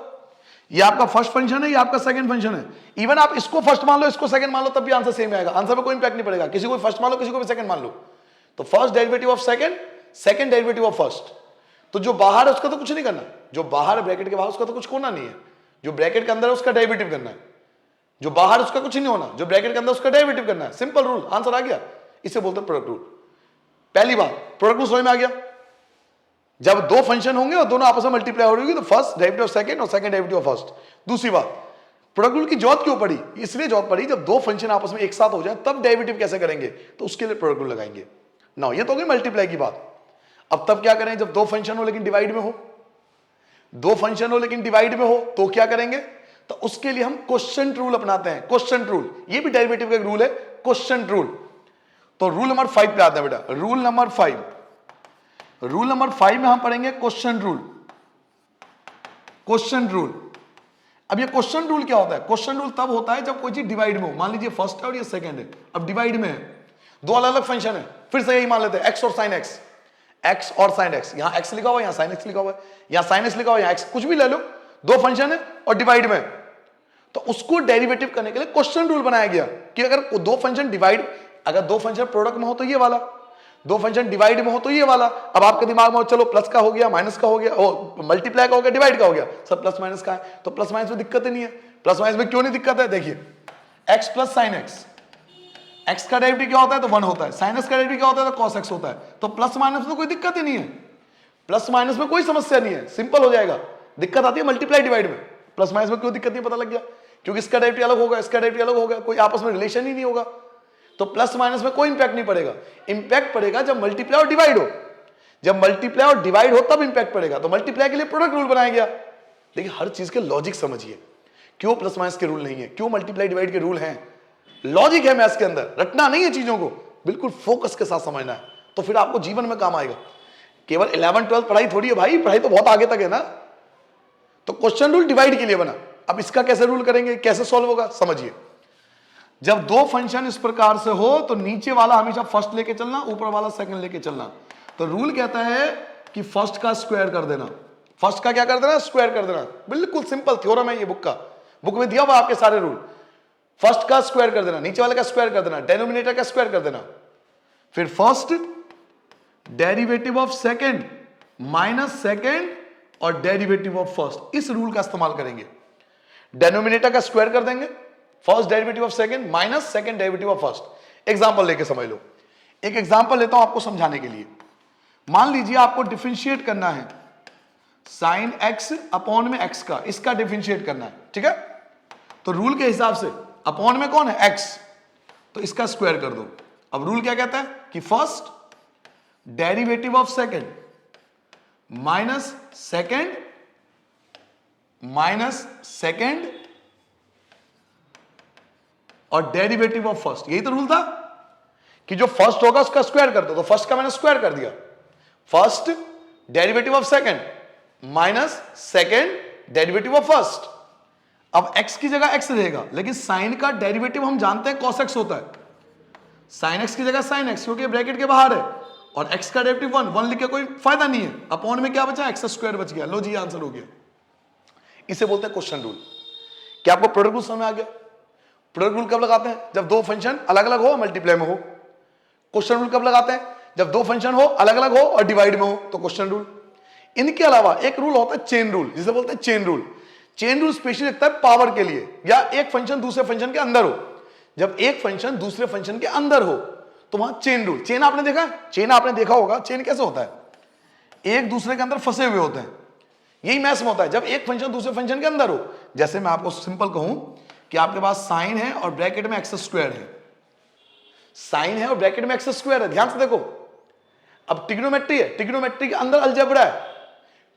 Speaker 1: ये आपका फर्स्ट फंक्शन है, ये आपका सेकंड फंक्शन है। इवन आप इसको फर्स्ट मान लो, इसको सेकंड मान लो, तब भी आंसर सेम आएगा। आंसर पे कोई इंपैक्ट नहीं पड़ेगा। किसी को फर्स्ट मान लो, किसी को भी सेकंड मान लो। तो first derivative of second, second derivative of first. तो जो बाहर है उसका तो कुछ नहीं करना, जो बाहर है ब्रैकेट के बाहर उसका तो कुछ होना नहीं है। जो ब्रैकेट के अंदर है उसका डेरिवेटिव करना है, जो बाहर उसका कुछ नहीं होना, जो ब्रैकेट के अंदर उसका डेरिवेटिव करना है। सिंपल रूल, आंसर आ गया। इसे बोलते हैं प्रोडक्ट रूल। पहली बात, प्रोडक्ट रूल समझ में आ गया। जब दो फंक्शन होंगे और दोनों आपस में मल्टीप्लाई हो रही होगी तो फर्स्ट डेरिवेटिव ऑफ सेकंड और सेकंड डेरिवेटिव ऑफ फर्स्ट। दूसरी बात, प्रोडक्ट रूल की जरूरत क्यों पड़ी? इसलिए जरूरत पड़ी जब दो फंक्शन आपस में एक साथ हो जाए तब डेरिवेटिव कैसे करेंगे, तो उसके लिए प्रोडक्ट रूल लगाएंगे। नाउ ये तो हो गई मल्टीप्लाई की बात। अब तब क्या करें जब दो फंक्शन हो लेकिन डिवाइड में हो, दो फंक्शन हो लेकिन डिवाइड में हो तो क्या करेंगे? तो उसके लिए हम क्वोशिएंट रूल अपनाते हैं। क्वोशिएंट रूल, ये भी डेरिवेटिव का एक रूल है, क्वोशिएंट रूल। तो रूल नंबर 5 पे आते हैं बेटा। रूल नंबर 5, रूल नंबर 5 में हम पढ़ेंगे क्वोशिएंट रूल। क्वोशिएंट रूल, अब ये क्वोशिएंट रूल क्या होता है? क्वोशिएंट रूल तब होता है जब कोई चीज डिवाइड में हो। मान लीजिए फर्स्ट है और ये सेकंड है, अब डिवाइड में है, दो अलग अलग फंक्शन है। फिर से यही मान लेते हैं x और sin x, x और sin x। यहां x लिखा हुआ है, यहां sin x लिखा हुआ है, यहां sin x लिखा हुआ है, यहां x, कुछ भी ले लो। दो फंक्शन है और डिवाइड में, तो उसको डेरिवेटिव करने के लिए क्वोशिएंट रूल बनाया गया कि अगर दो फंक्शन डिवाइड, अगर दो फंक्शन प्रोडक्ट में हो तो ये वाला, दो फंक्शन डिवाइड में हो तो ये वाला। अब आपके दिमाग में हो चलो प्लस का हो गया, माइनस का हो गया, मल्टीप्लाई का हो गया, डिवाइड का हो गया, सब प्लस माइनस का है, तो प्लस माइनस में दिक्कत ही नहीं है। प्लस माइनस में क्यों नहीं दिक्कत है? देखिए x plus sine x, x का डेरिवेटिव क्या होता है? तो 1 होता है। sin x का डेरिवेटिव क्या होता है? तो cos x होता है। तो प्लस माइनस में तो कोई दिक्कत ही नहीं है, प्लस माइनस में कोई समस्या नहीं है, सिंपल हो जाएगा। दिक्कत आती है मल्टीप्लाई डिवाइड में। प्लस माइनस में क्यों दिक्कत नहीं, पता लग गया, क्योंकि इसका डेरिवेटिव अलग होगा, इसका डेरिवेटिव अलग होगा, कोई आपस में रिलेशन ही नहीं होगा। तो प्लस माइनस में कोई इंपैक्ट नहीं पड़ेगा। इंपैक्ट पड़ेगा जब मल्टीप्लाई और डिवाइड हो, जब मल्टीप्लाई और डिवाइड हो तब इंपैक्ट पड़ेगा। तो मल्टीप्लाई के लिए प्रोडक्ट रूल बनाया गया। देखिए हर चीज के लॉजिक समझिए, क्यों प्लस माइनस के रूल नहीं है, क्यों मल्टीप्लाई डिवाइड के रूल हैं। लॉजिक है मैथ्स के अंदर, रटना नहीं है चीजों को, बिल्कुल फोकस के साथ समझना है, तो फिर आपको जीवन में काम आएगा। केवल 11-12 पढ़ाई थोड़ी है भाई, पढ़ाई तो बहुत आगे तक है ना। तो क्वेश्चन रूल डिवाइड के लिए बना। अब इसका कैसे रूल करेंगे, कैसे सॉल्व होगा, समझिए। जब दो फंक्शन इस प्रकार से हो तो नीचे वाला हमेशा फर्स्ट लेके चलना, ऊपर वाला सेकंड लेके चलना। तो रूल कहता है कि फर्स्ट का स्क्वायर कर देना। फर्स्ट का क्या कर देना? स्क्वायर कर देना। बिल्कुल सिंपल थ्योरम है ये, बुक में दिया हुआ आपके सारे रूल। फर्स्ट का स्क्वायर कर देना, नीचे वाले का स्क्वायर कर देना, डिनोमिनेटर का स्क्वायर कर देना। फिर first derivative of second minus second और डेरिवेटिव ऑफ फर्स्ट, इस रूल का इस्तेमाल करेंगे। डेनोमिनेटर का स्क्वायर कर देंगे, first derivative of second minus second derivative of first. Example लेके समझ लो, एक एग्जांपल लेता हूं आपको समझाने के लिए। मान लीजिए आपको डिफरेंशिएट करना है साइन एक्स अपॉन में एक्स का, इसका डिफरेंशिएट करना है, ठीक है। तो रूल के हिसाब से अपॉन में कौन है, एक्स, तो इसका स्क्वायर कर दो। अब रूल क्या कहता है कि first derivative of second minus second और डेरिवेटिव ऑफ फर्स्ट, यही तो रूल था कि जो फर्स्ट होगा उसका स्क्वायर कर दो। तो फर्स्ट का मैंने स्क्वायर कर दिया, first derivative of second minus second derivative of first. अब x की जगह x रहेगा, लेकिन साइन का डेरिवेटिव हम जानते हैं cos x होता है, साइन x की जगह साइन x, क्योंकि ब्रैकेट के बाहर है, और x का डेरिवेटिव 1 लिख के कोई फायदा नहीं है। अपॉन में क्या बचा, x स्क्वायर बच गया। लो जी, आंसर हो गया। इसे बोलते हैं क्वेश्चन रूल। क्या आपको प्रोडक्ट रूल समझ में आ गया? प्रोडक्ट रूल कब लगाते हैं, जब दो फंक्शन अलग अलग हो, मल्टीप्लाई में हो। क्वेश्चन रूल कब लगाते हैं, जब दो फंक्शन हो, अलग अलग हो और डिवाइड में हो, तो क्वेश्चन रूल। इनके अलावा एक रूल होता है चेन रूल, जिसे बोलते हैं chain rule. Chain rule specially लगता है पावर के लिए, या एक फंक्शन दूसरे फंक्शन के अंदर हो। जब एक फंक्शन दूसरे फंक्शन के अंदर हो तो वहां चेन रूल। चेन आपने देखा है, चेन आपने देखा होगा, चेन कैसे होता है, एक दूसरे के अंदर फंसे हुए होते हैं। यही मैथ्स में होता है, जब एक फंक्शन दूसरे फंक्शन के अंदर हो। जैसे मैं आपको सिंपल कहूं कि आपके पास साइन है और ब्रैकेट में एक्स स्क्वायर है, साइन है और ब्रैकेट में एक्स स्क्वायर है, ध्यान से देखो। अब ट्रिग्नोमेट्री है, ट्रिग्नोमेट्री के अंदर अलजेब्रा है,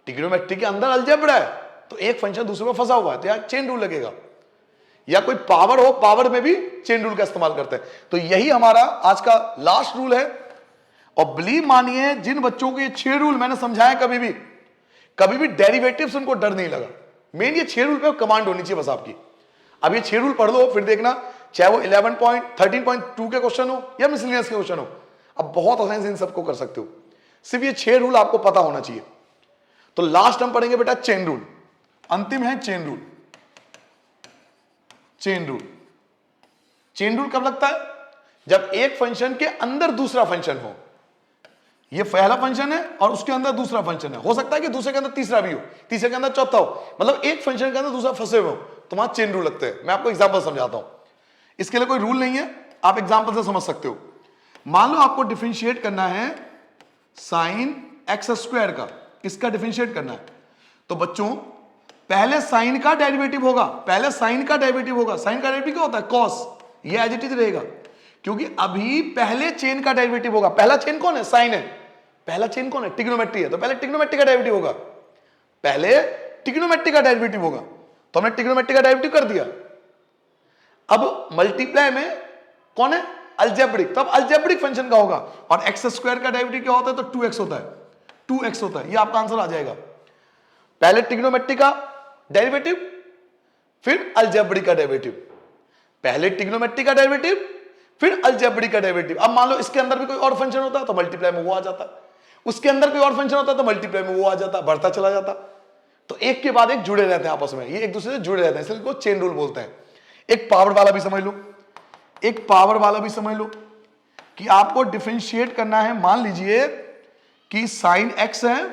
Speaker 1: ट्रिग्नोमेट्री के अंदर अलजेब्रा है, तो एक फंक्शन दूसरे में फंसा हुआ है, तो यार चेन रूल लगेगा। या कोई पावर हो, पावर में भी चेन रूल का इस्तेमाल करते हैं। तो यही हमारा आज का लास्ट रूल है। और बिलीव मानिए, जिन बच्चों को ये 6 रूल मैंने समझाया, कभी भी डेरिवेटिव्स उनको डर नहीं लगा। मेन ये 6 रूल पे कमांड होनी चाहिए बस आपकी। अब ये 6 रूल पढ़ लो, फिर देखना, चाहे वो 13.2 के क्वेश्चन हो या मिसलेनियस के क्वेश्चन हो, अब बहुत आसानी से इन सबको कर सकते हो। सिर्फ ये 6 रूल आपको पता होना चाहिए। तो लास्ट हम पढ़ेंगे बेटा चेन रूल, अंतिम है chain rule. Chain rule, chain rule कब लगता है, जब एक फंक्शन के अंदर दूसरा फंक्शन हो। ये पहला फंक्शन है और उसके अंदर दूसरा फंक्शन है, हो सकता है कि दूसरे के अंदर तीसरा भी हो, तीसरे के अंदर चौथा हो, मतलब एक फंक्शन के अंदर दूसरा फंसे हुए हो, तो वहां चेन रूल लगते हैं। मैं आपको एग्जांपल समझाता हूं, इसके लिए कोई रूल नहीं है, आप एग्जांपल से समझ सकते हो। मान लो आपको डिफरेंशिएट करना है साइन एक्स स्क्वायर का, इसका डिफरेंशिएट करना है। तो बच्चों पहले साइन का डेरिवेटिव होगा, पहले साइन का डेरिवेटिव होगा। साइन का डेरिवेटिव क्या होता है, कॉस, ये एज इट इज रहेगा, क्योंकि अभी पहले चेन का डेरिवेटिव होगा। पहला चेन कौन है, साइन है। पहला चेन कौन है, ट्रिग्नोमेट्री है, तो पहले ट्रिग्नोमेट्री का डेरिवेटिव होगा, पहले ट्रिग्नोमेट्री का डेरिवेटिव होगा। तो हमने ट्रिग्नोमेट्री का डेरिवेटिव कर दिया। अब मल्टीप्लाई में कौन है, अलजेब्रिक, तब अलजेब्रिक फंक्शन का होगा। और एक्स स्क्वायर का डेरिवेटिव क्या होता है, तो 2x होता है, 2x होता है। ये आपका आंसर आ जाएगा। पहले ट्रिग्नोमेट्री का डेरिवेटिव, फिर अलजेब्रिक का डेरिवेटिव, पहले ट्रिग्नोमेट्री का डेरिवेटिव, फिर अलजेब्रिक का डेरिवेटिव। अब मान लो इसके अंदर भी कोई और फंक्शन होता तो मल्टीप्लाई में वो आ जाता, उसके अंदर कोई और फंक्शन होता तो मल्टीप्लाई में वो आ जाता, बढ़ता चला जाता। तो एक के बाद एक जुड़े रहते हैं आपस में, ये एक दूसरे से जुड़े रहते हैं, इसलिए इनको चेन रूल बोलते हैं। एक पावर वाला भी समझ लो, एक पावर वाला भी समझ लो कि आपको डिफरेंशिएट करना है। मान लीजिए कि साइन एक्स है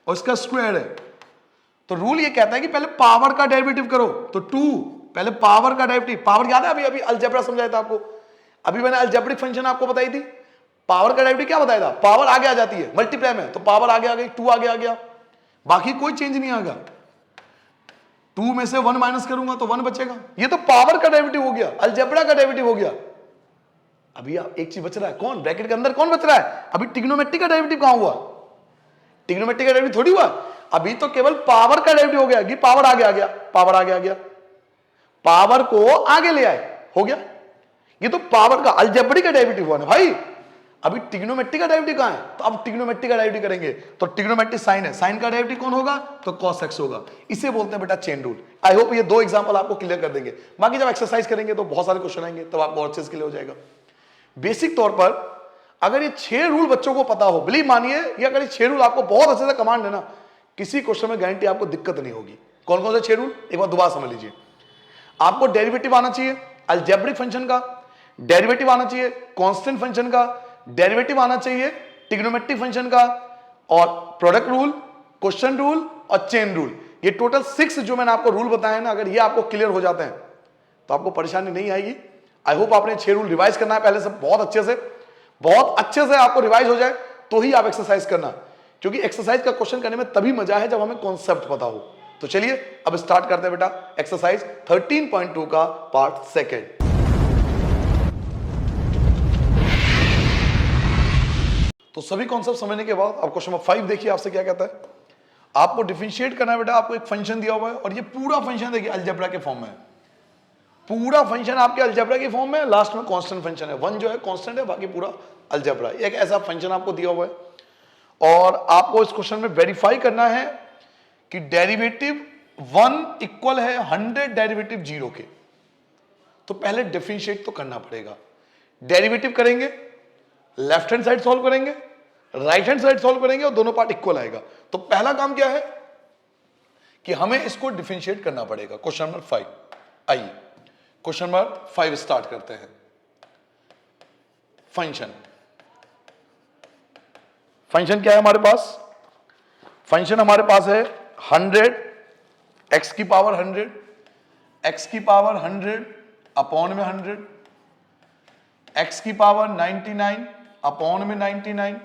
Speaker 1: और इसका स्क्वायर है, तो रूल ये कहता है कि पहले पावर का डेरिवेटिव करो। तो 2, पहले पावर का डेरिवेटिव, पावर याद है, अभी अलजेब्रा समझाया था आपको, अभी मैंने अलजेब्रिक फंक्शन आपको बताई थी। पावर का डेरिवेटिव क्या बताया था, पावर आगे आ जाती है मल्टीप्लाई में, तो पावर आगे आ गई, 2 आगे आ गया, बाकी कोई चेंज नहीं आएगा। 2 में से 1 माइनस करूंगा तो 1 बचेगा। ये तो पावर का डेरिवेटिव हो गया, अलजेब्रा का डेरिवेटिव हो गया। अभी एक चीज बच रहा है, कौन, ब्रैकेट के अंदर कौन बच रहा है, अभी ट्रिग्नोमेट्री का डेरिवेटिव कहां हुआ, ट्रिग्नोमेट्री का डेरिवेटिव थोड़ी हुआ, अभी तो केवल पावर का डेरिवेटिव हो गया कि पावर आगे आ गया, पावर आगे आ गया, पावर को आगे ले आए, हो गया। ये तो पावर का अलजेब्रिक का डेरिवेटिव हुआ ना भाई। अभी ट्रिग्नोमेट्री का डेरिवेटिव कहां है, तो अब ट्रिग्नोमेट्री का डेरिवेटिव करेंगे। तो ट्रिग्नोमेट्री साइन है, साइन का डेरिवेटिव कौन होगा, तो cos x होगा। इसे बोलते हैं बेटा चेन रूल। आई होप ये 2 एग्जांपल आपको क्लियर कर देंगे। बाकी जब एक्सरसाइज करेंगे तो बहुत सारे क्वेश्चन आएंगे, तब आपको और अच्छे से क्लियर हो जाएगा। बेसिक तौर पर अगर ये 6 रूल बच्चों को पता हो, बिलीव मानिए, ये अगर ये 6 रूल आपको बहुत अच्छे से कमांड है ना, किसी क्वेश्चन में गारंटी आपको दिक्कत नहीं होगी। कौन कौन से 6 रूल, एक बार दोबारा समझ लीजिए। आपको डेरिवेटिव आना चाहिए अलजेब्रिक फंक्शन का, डेरिवेटिव आना चाहिए कांस्टेंट फंक्शन का, डेरिवेटिव आना चाहिए ट्रिग्नोमेट्रिक फंक्शन का, और प्रोडक्ट रूल, क्वेश्चन रूल और चेन रूल। ये टोटल 6 जो मैंने आपको रूल बताए ना, अगर ये आपको क्लियर हो जाते हैं तो आपको परेशानी नहीं आएगी। आई होप आपने 6 रूल रिवाइज करना है पहले से, बहुत अच्छे से आपको रिवाइज हो जाए तो ही आप एक्सरसाइज करना, क्योंकि एक्सरसाइज का क्वेश्चन करने में तभी मजा है जब हमें कॉन्सेप्ट पता हो। तो चलिए अब स्टार्ट करते हैं बेटा एक्सरसाइज 13.2 का पार्ट सेकेंड। तो सभी कॉन्सेप्ट समझने के बाद आप क्वेश्चन नंबर 5 देखिए, आपसे क्या कहता है। आपको डिफरेंशिएट करना है बेटा, आपको एक फंक्शन दिया हुआ है और ये पूरा फंक्शन देखिए अलजेब्रा के फॉर्म में है। पूरा फंक्शन आपके अलजेब्रा के फॉर्म में, लास्ट में कांस्टेंट फंक्शन है, 1 जो है कांस्टेंट है, बाकी पूरा अलजेब्रा। एक ऐसा फंक्शन आपको दिया हुआ है और आपको इस क्वेश्चन में वेरीफाई करना है कि डेरिवेटिव 1 इक्वल है 100 डेरिवेटिव 0 के। तो पहले डिफरेंशिएट तो करना पड़ेगा। डेरिवेटिव करेंगे, लेफ्ट हैंड साइड सॉल्व करेंगे, राइट हैंड साइड सॉल्व करेंगे और दोनों पार्ट इक्वल आएगा। तो पहला काम क्या है कि हमें इसको डिफरेंशिएट करना पड़ेगा। क्वेश्चन नंबर 5, आइए क्वेश्चन नंबर 5 स्टार्ट करते हैं। फंक्शन क्या है हमारे पास? फंक्शन हमारे पास है 100 x की पावर 100, x की पावर 100 अपॉन में 100, x की पावर 99 अपॉन में 99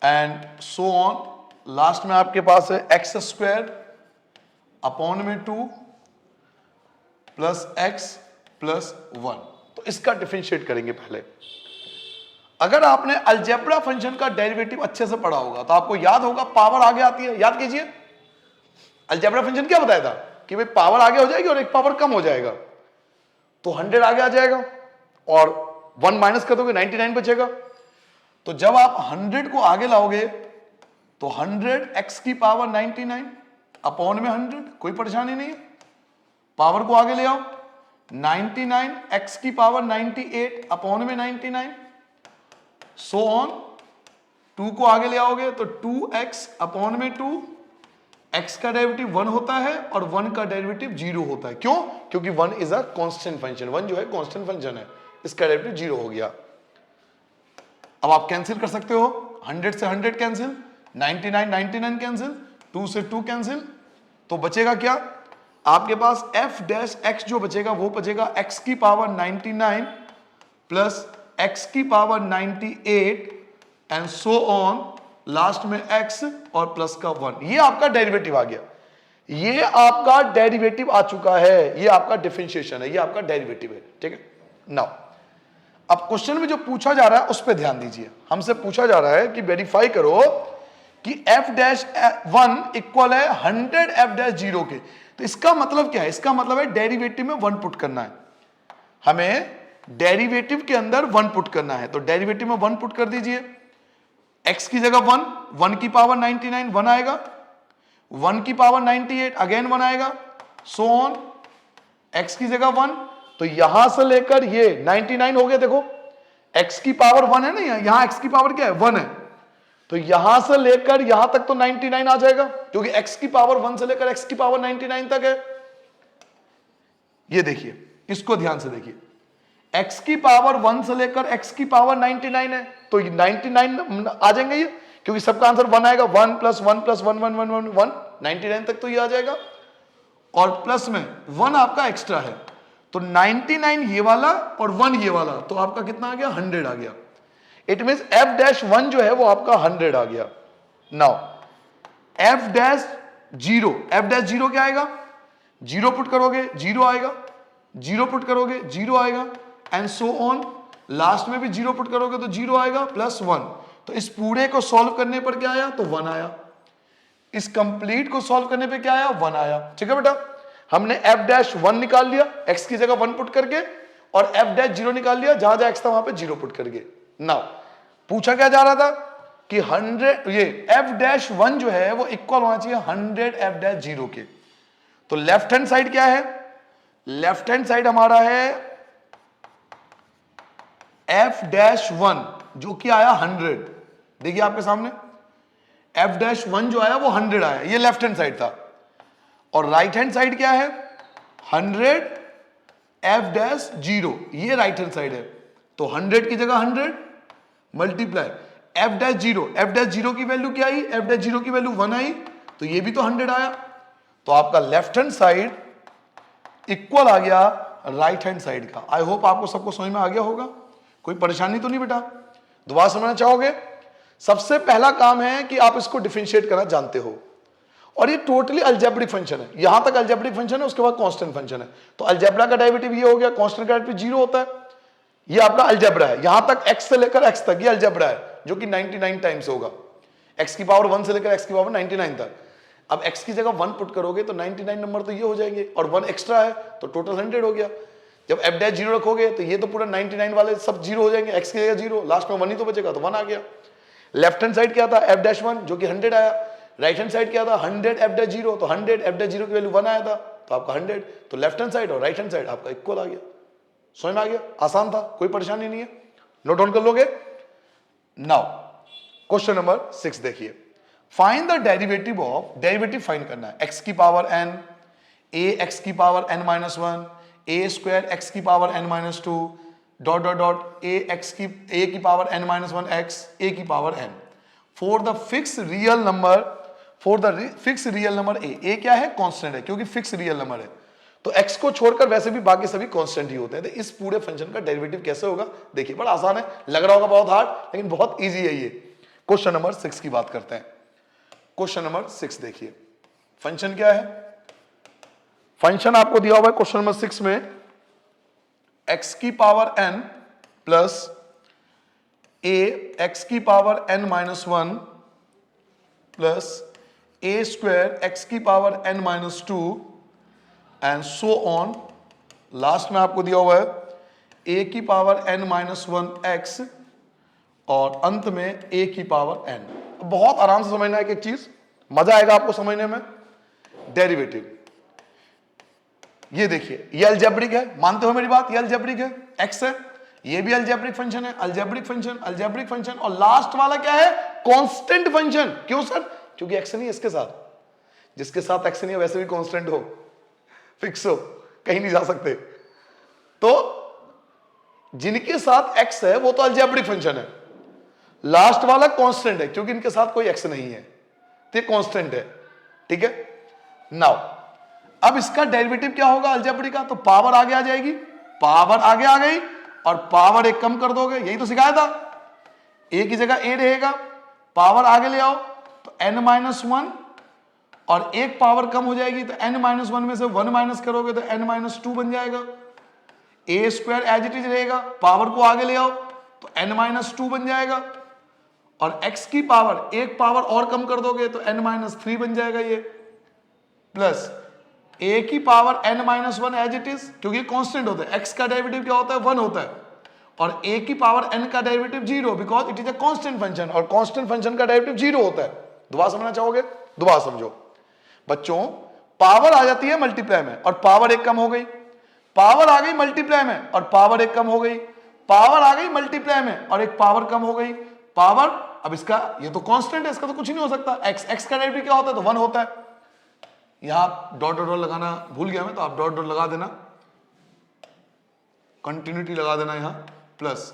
Speaker 1: एंड सो ऑन। लास्ट में आपके पास है x स्क्वायर अपॉन में 2 प्लस x प्लस 1। तो इसका डिफरेंशिएट करेंगे पहले। अगर आपने अलजेब्रा फंक्शन का डेरिवेटिव अच्छे से पढ़ा होगा तो आपको याद होगा पावर आगे आती है। याद कीजिए अलजेब्रा फंक्शन क्या बताया था कि भाई पावर आगे हो जाएगी और एक पावर कम हो जाएगा। तो 100 आगे आ जाएगा और 1 माइनस कर दोगे 99 बचेगा। तो जब आप 100 को आगे लाओगे तो 100 x की पावर 99 अपॉन में 100, कोई परेशानी नहीं है। पावर को आगे ले आओ, 99 x की पावर 98 अपॉन में 99 सो ऑन। 2 को आगे ले आओगे तो 2x अपॉन में 2, x का डेरिवेटिव 1 होता है और 1 का डेरिवेटिव 0 होता है। क्यों? क्योंकि 1 इज अ कांस्टेंट फंक्शन, 1 जो है कांस्टेंट फंक्शन है, इसका डेरिवेटिव 0 हो गया। अब आप कैंसिल कर सकते हो, 100 से 100 कैंसिल, 99 99 कैंसिल, 2 से 2 कैंसिल। तो बचेगा क्या आपके पास? f डैश x जो बचेगा वो बचेगा x की पावर 99 प्लस x की power 98 and so on, last में x और प्लस का 1। ये आपका डेरिवेटिव आ गया, ये आपका डेरिवेटिव आ चुका है, ये आपका डिफरेंशिएशन है, ये आपका डेरिवेटिव है। ठीक है। नाउ अब क्वेश्चन में जो पूछा जा रहा है उस पर ध्यान दीजिए। हमसे पूछा जा रहा है कि वेरीफाई करो कि f डैश 1 इक्वल है 100 f डैश 0 के। तो इसका मतलब क्या है? इसका मतलब है डेरिवेटिव में 1 पुट करना है। हमें डेरिवेटिव के अंदर 1 पुट करना है। तो डेरिवेटिव में 1 पुट कर दीजिए। x की जगह 1, 1 की पावर 99 1 आएगा, 1 की पावर 98 अगेन 1 आएगा, सो ऑन। x की जगह 1, तो यहां से लेकर ये 99 हो गया। देखो x की पावर 1 है ना, यहां x की पावर क्या है? 1 है। तो यहां से लेकर यहां तक तो 99 आ जाएगा, क्योंकि x की पावर 1 से लेकर x की पावर 99 तक है। ये देखिए, इसको ध्यान से देखिए, x की पावर 1 से लेकर x की पावर 99 है, तो 99 आ जाएंगे ये, क्योंकि सबका आंसर 1 आएगा। 1 प्लस 1 प्लस 1 1 1 1 1 99 तक तो ये आ जाएगा, और प्लस में 1 आपका एक्स्ट्रा है। तो 99 ये वाला और 1 ये वाला, तो आपका कितना आ गया? 100 आ गया। इट मींस f डैश 1 जो है वो आपका 100 आ गया। Now f dash 0, f dash 0 क्या आएगा? 0 पुट करोगे 0 आएगा, 0 पुट करोगे 0 आएगा एंड सो ऑन। लास्ट में भी 0 पुट करोगे तो 0 आएगा प्लस 1। तो इस पूरे को सॉल्व करने पर क्या आया? तो 1 आया। इस कंप्लीट को सॉल्व करने पे क्या आया? 1 आया। ठीक है बेटा, हमने f डैश 1 निकाल लिया x की जगह 1 पुट करके, और f डैश 0 निकाल लिया, जहां जहां x था वहां पे 0 पुट करके। नाउ पूछा क्या जा रहा था कि 100 ये f डैश 1 जो है वो इक्वल होना चाहिए 100 f डैश 0 के। तो लेफ्ट हैंड साइड क्या है? लेफ्ट हैंड साइड हमारा है f डैश 1 जो कि आया 100। देखिए आपके सामने f डैश 1 जो आया वो 100 आया, ये लेफ्ट हैंड साइड था। और राइट हैंड साइड क्या है? 100 f डैश 0, ये राइट हैंड साइड है। तो 100 की जगह 100, multiply F dash zero, F dash zero की वैल्यू क्या आई, एफ डैश जीरो की वैल्यू 1 आई, तो ये भी तो 100 आया। तो आपका लेफ्ट हैंड साइड इक्वल आ गया राइट हैंड साइड का। आई होप आपको सबको समझ में आ गया होगा, कोई परेशानी तो नहीं बेटा? दोबारा समझना चाहोगे? सबसे पहला काम है कि आप इसको डिफरेंशिएट करना जानते हो, और ये टोटली अलजेब्रिक फंक्शन है। यहां तक अलजेब्रिक फंक्शन है, उसके बाद कांस्टेंट फंक्शन है। तो अलजेब्रा का डेरिवेटिव ये हो गया, कांस्टेंट का डेरिवेटिव 0 होता है। ये आपका अलजेब्रा है, यहां तक x से लेकर x तक ये अलजेब्रा है, जो कि 99 टाइम्स होगा, x की पावर 1 से लेकर x की पावर 99 तक। अब x की जगह 1 पुट करोगे तो 99 नंबर तो ये हो जाएंगे, और 1 एक्स्ट्रा है तो टोटल 100 हो गया। जब f डैश 0 रखोगे तो ये तो पूरा 99 वाले सब 0 हो जाएंगे, x की जगह 0, लास्ट में 1 ही तो बचेगा, तो 1 आ गया। लेफ्ट हैंड साइड क्या था, f डैश 1 जो कि 100 आया। राइट हैंड साइड क्या था, 100 f डैश 0, तो 100 f डैश 0 की वैल्यू 1 आया था, तो आपका 100। तो लेफ्ट हैंड साइड और राइट हैंड साइड आपका इक्वल आ गया। समझ में आ गया? आसान था, कोई परेशानी नहीं है, नोट डाउन कर लोगे। नाउ क्वेश्चन नंबर 6 देखिए, find the derivative of, derivative find करना है x की पावर n, a x की power n minus 1, a square x की power n minus 2, dot dot dot a की power n minus 1 x a की power n for the fix real number, for the fix real number a क्या है, constant है, क्योंकि fix real number है, तो x को छोड़कर वैसे भी बाकी सभी कांस्टेंट ही होते हैं। तो इस पूरे फंक्शन का डेरिवेटिव कैसे होगा देखिए, बड़ा आसान है, लग रहा होगा बहुत हार्ड, लेकिन बहुत इजी है ये। क्वेश्चन नंबर 6 की बात करते हैं। क्वेश्चन नंबर 6 देखिए, फंक्शन क्या है, फंक्शन आपको दिया हुआ है क्वेश्चन नंबर 6 में, x की power n plus a x की power n minus 1 plus a square x की power n minus 2 and so on. Last में आपको दिया हुआ है a की पावर n माइनस 1 x और अंत में a की पावर n। बहुत आराम से समझना है एक चीज, मजा आएगा आपको समझने में। डेरिवेटिव ये देखिए, ये अलजेब्रिक है, मानते हो मेरी बात, ये अलजेब्रिक है, x है, ये भी अलजेब्रिक फंक्शन है, अलजेब्रिक फंक्शन, अलजेब्रिक फंक्शन, और लास्ट वाला क्या है, कांस्टेंट फंक्शन। क्यों सर? क्योंकि x नहीं है इसके साथ, जिसके साथ x नहीं है वैसे भी कांस्टेंट हो, फिक्स हो, कहीं नहीं जा सकते। तो जिनके साथ x है वो तो अलजेब्रिक फंक्शन है, लास्ट वाला कांस्टेंट है, क्योंकि इनके साथ कोई x नहीं है, तो ये कांस्टेंट है, ठीक है। नाउ अब इसका डेरिवेटिव क्या होगा अलजेब्रिक का, तो पावर आगे आ जाएगी, पावर आगे आ गई, और पावर एक कम कर दोगे, यही तो सिखाया था, a की जगह a रहेगा, पावर आगे ले आओ तो n माइनस 1, और एक पावर कम हो जाएगी तो n माइनस 1 में से 1 माइनस करोगे तो n माइनस 2 बन जाएगा। a square as it is रहेगा, पावर को आगे ले आओ तो n माइनस 2 बन जाएगा, और x की पावर एक पावर और कम कर दोगे तो n माइनस 3 बन जाएगा ये, प्लस a की power n minus 1 as it is, क्योंकि कांस्टेंट होता है, x का डेरिवेटिव क्या होता है, 1 होता है, और a की पावर n का derivative 0, because it is a constant function, और कांस्टेंट फंक्शन का डेरिवेटिव 0 होता है। दोबारा समझना चाहोगे? दोबारा समझो बच्चों, पावर आ जाती है मल्टीप्लाई में और पावर एक कम हो गई, पावर आ गई मल्टीप्लाई में और पावर एक कम हो गई, पावर आ गई मल्टीप्लाई में और एक पावर कम हो गई, पावर, अब इसका ये तो कांस्टेंट है, इसका तो कुछ ही नहीं हो सकता, x का डेरिवेटिव क्या होता है, तो 1 होता है। यहां डॉट डॉट लगाना भूल गया मैं, तो आप डॉट डॉट लगा देना, कंटिन्यूटी लगा देना यहां, प्लस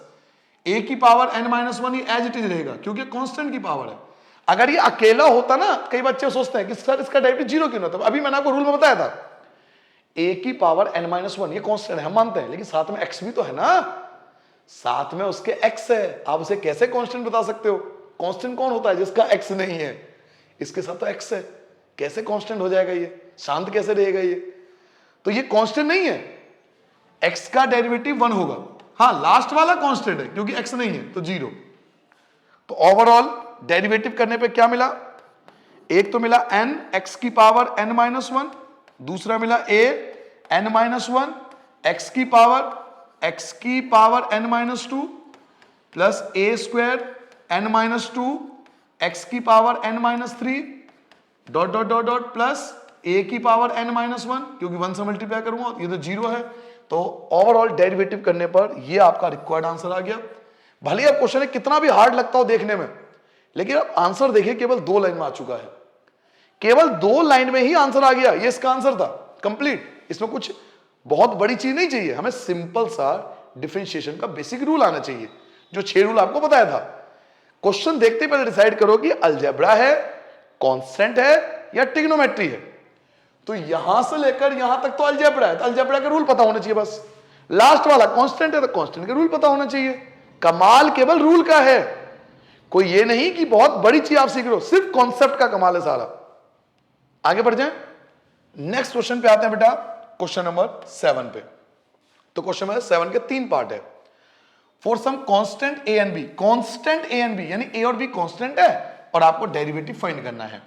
Speaker 1: a की power n minus 1 as it is रहेगा, क्योंकि कांस्टेंट की पावर है। अगर ये अकेला होता ना, कई बच्चे सोचते हैं कि सर इसका डेरिवेटिव 0 क्यों ना, तो अभी मैंने आपको रूल में बताया था, a की पावर n माइनस 1 ये कांस्टेंट है, हम मानते हैं, लेकिन साथ में x भी तो है ना, साथ में उसके x है, आप उसे कैसे कांस्टेंट बता सकते हो? कांस्टेंट कौन होता है, जिसका x नहीं है, इसके साथ तो x है, कैसे कांस्टेंट हो जाएगा ये, शांत कैसे रहेगा ये? तो ये कांस्टेंट नहीं है, x का डेरिवेटिव 1 होगा, हाँ लास्ट वाला कांस्टेंट है क्योंकि x नहीं है तो 0। तो ओवरऑल डेरिवेटिव करने पे क्या मिला, एक तो मिला n x की पावर n माइनस 1, दूसरा मिला a n माइनस 1 x की power n minus 2 plus a square n minus 2 x की power n minus 3 dot dot dot dot plus a की पावर n माइनस 1, क्योंकि 1 से मल्टीप्लाई करूंगा ये तो 0 है। तो ओवरऑल डेरिवेटिव करने पर ये आपका रिक्वायर्ड आंसर आ गया। भले अब क्वेश्चन कितना भी हार्ड लगता हो देखने में, लेकिन अब आंसर देखिए केवल 2 लाइन में आ चुका है, केवल 2 लाइन में ही आंसर आ गया, ये इसका आंसर था कंप्लीट। इसमें कुछ बहुत बड़ी चीज नहीं चाहिए, हमें सिंपल सा डिफरेंशिएशन का बेसिक रूल आना चाहिए, जो 6 रूल आपको बताया था। क्वेश्चन देखते पहले डिसाइड करो कि अलजेब्रा है, कांस्टेंट है या ट्रिग्नोमेट्री है। तो यहां से लेकर यहां तक तो अलजेब्रा है, तो अलजेब्रा के रूल पता होने चाहिए बस। लास्ट वाला कांस्टेंट है तो कांस्टेंट के रूल पता होना चाहिए। कमाल केवल रूल का है, कोई ये नहीं कि बहुत बड़ी चीज आप सीख रहे हो, सिर्फ कॉन्सेप्ट का कमाल है सारा। आगे बढ़ जाए, नेक्स्ट क्वेश्चन पे आते हैं बेटा, क्वेश्चन नंबर 7 पे। तो क्वेश्चन नंबर 7 के 3 पार्ट है। For some constant A and B, constant A and B यानी ए और बी कांस्टेंट है और आपको डेरिवेटिव फाइंड करना है।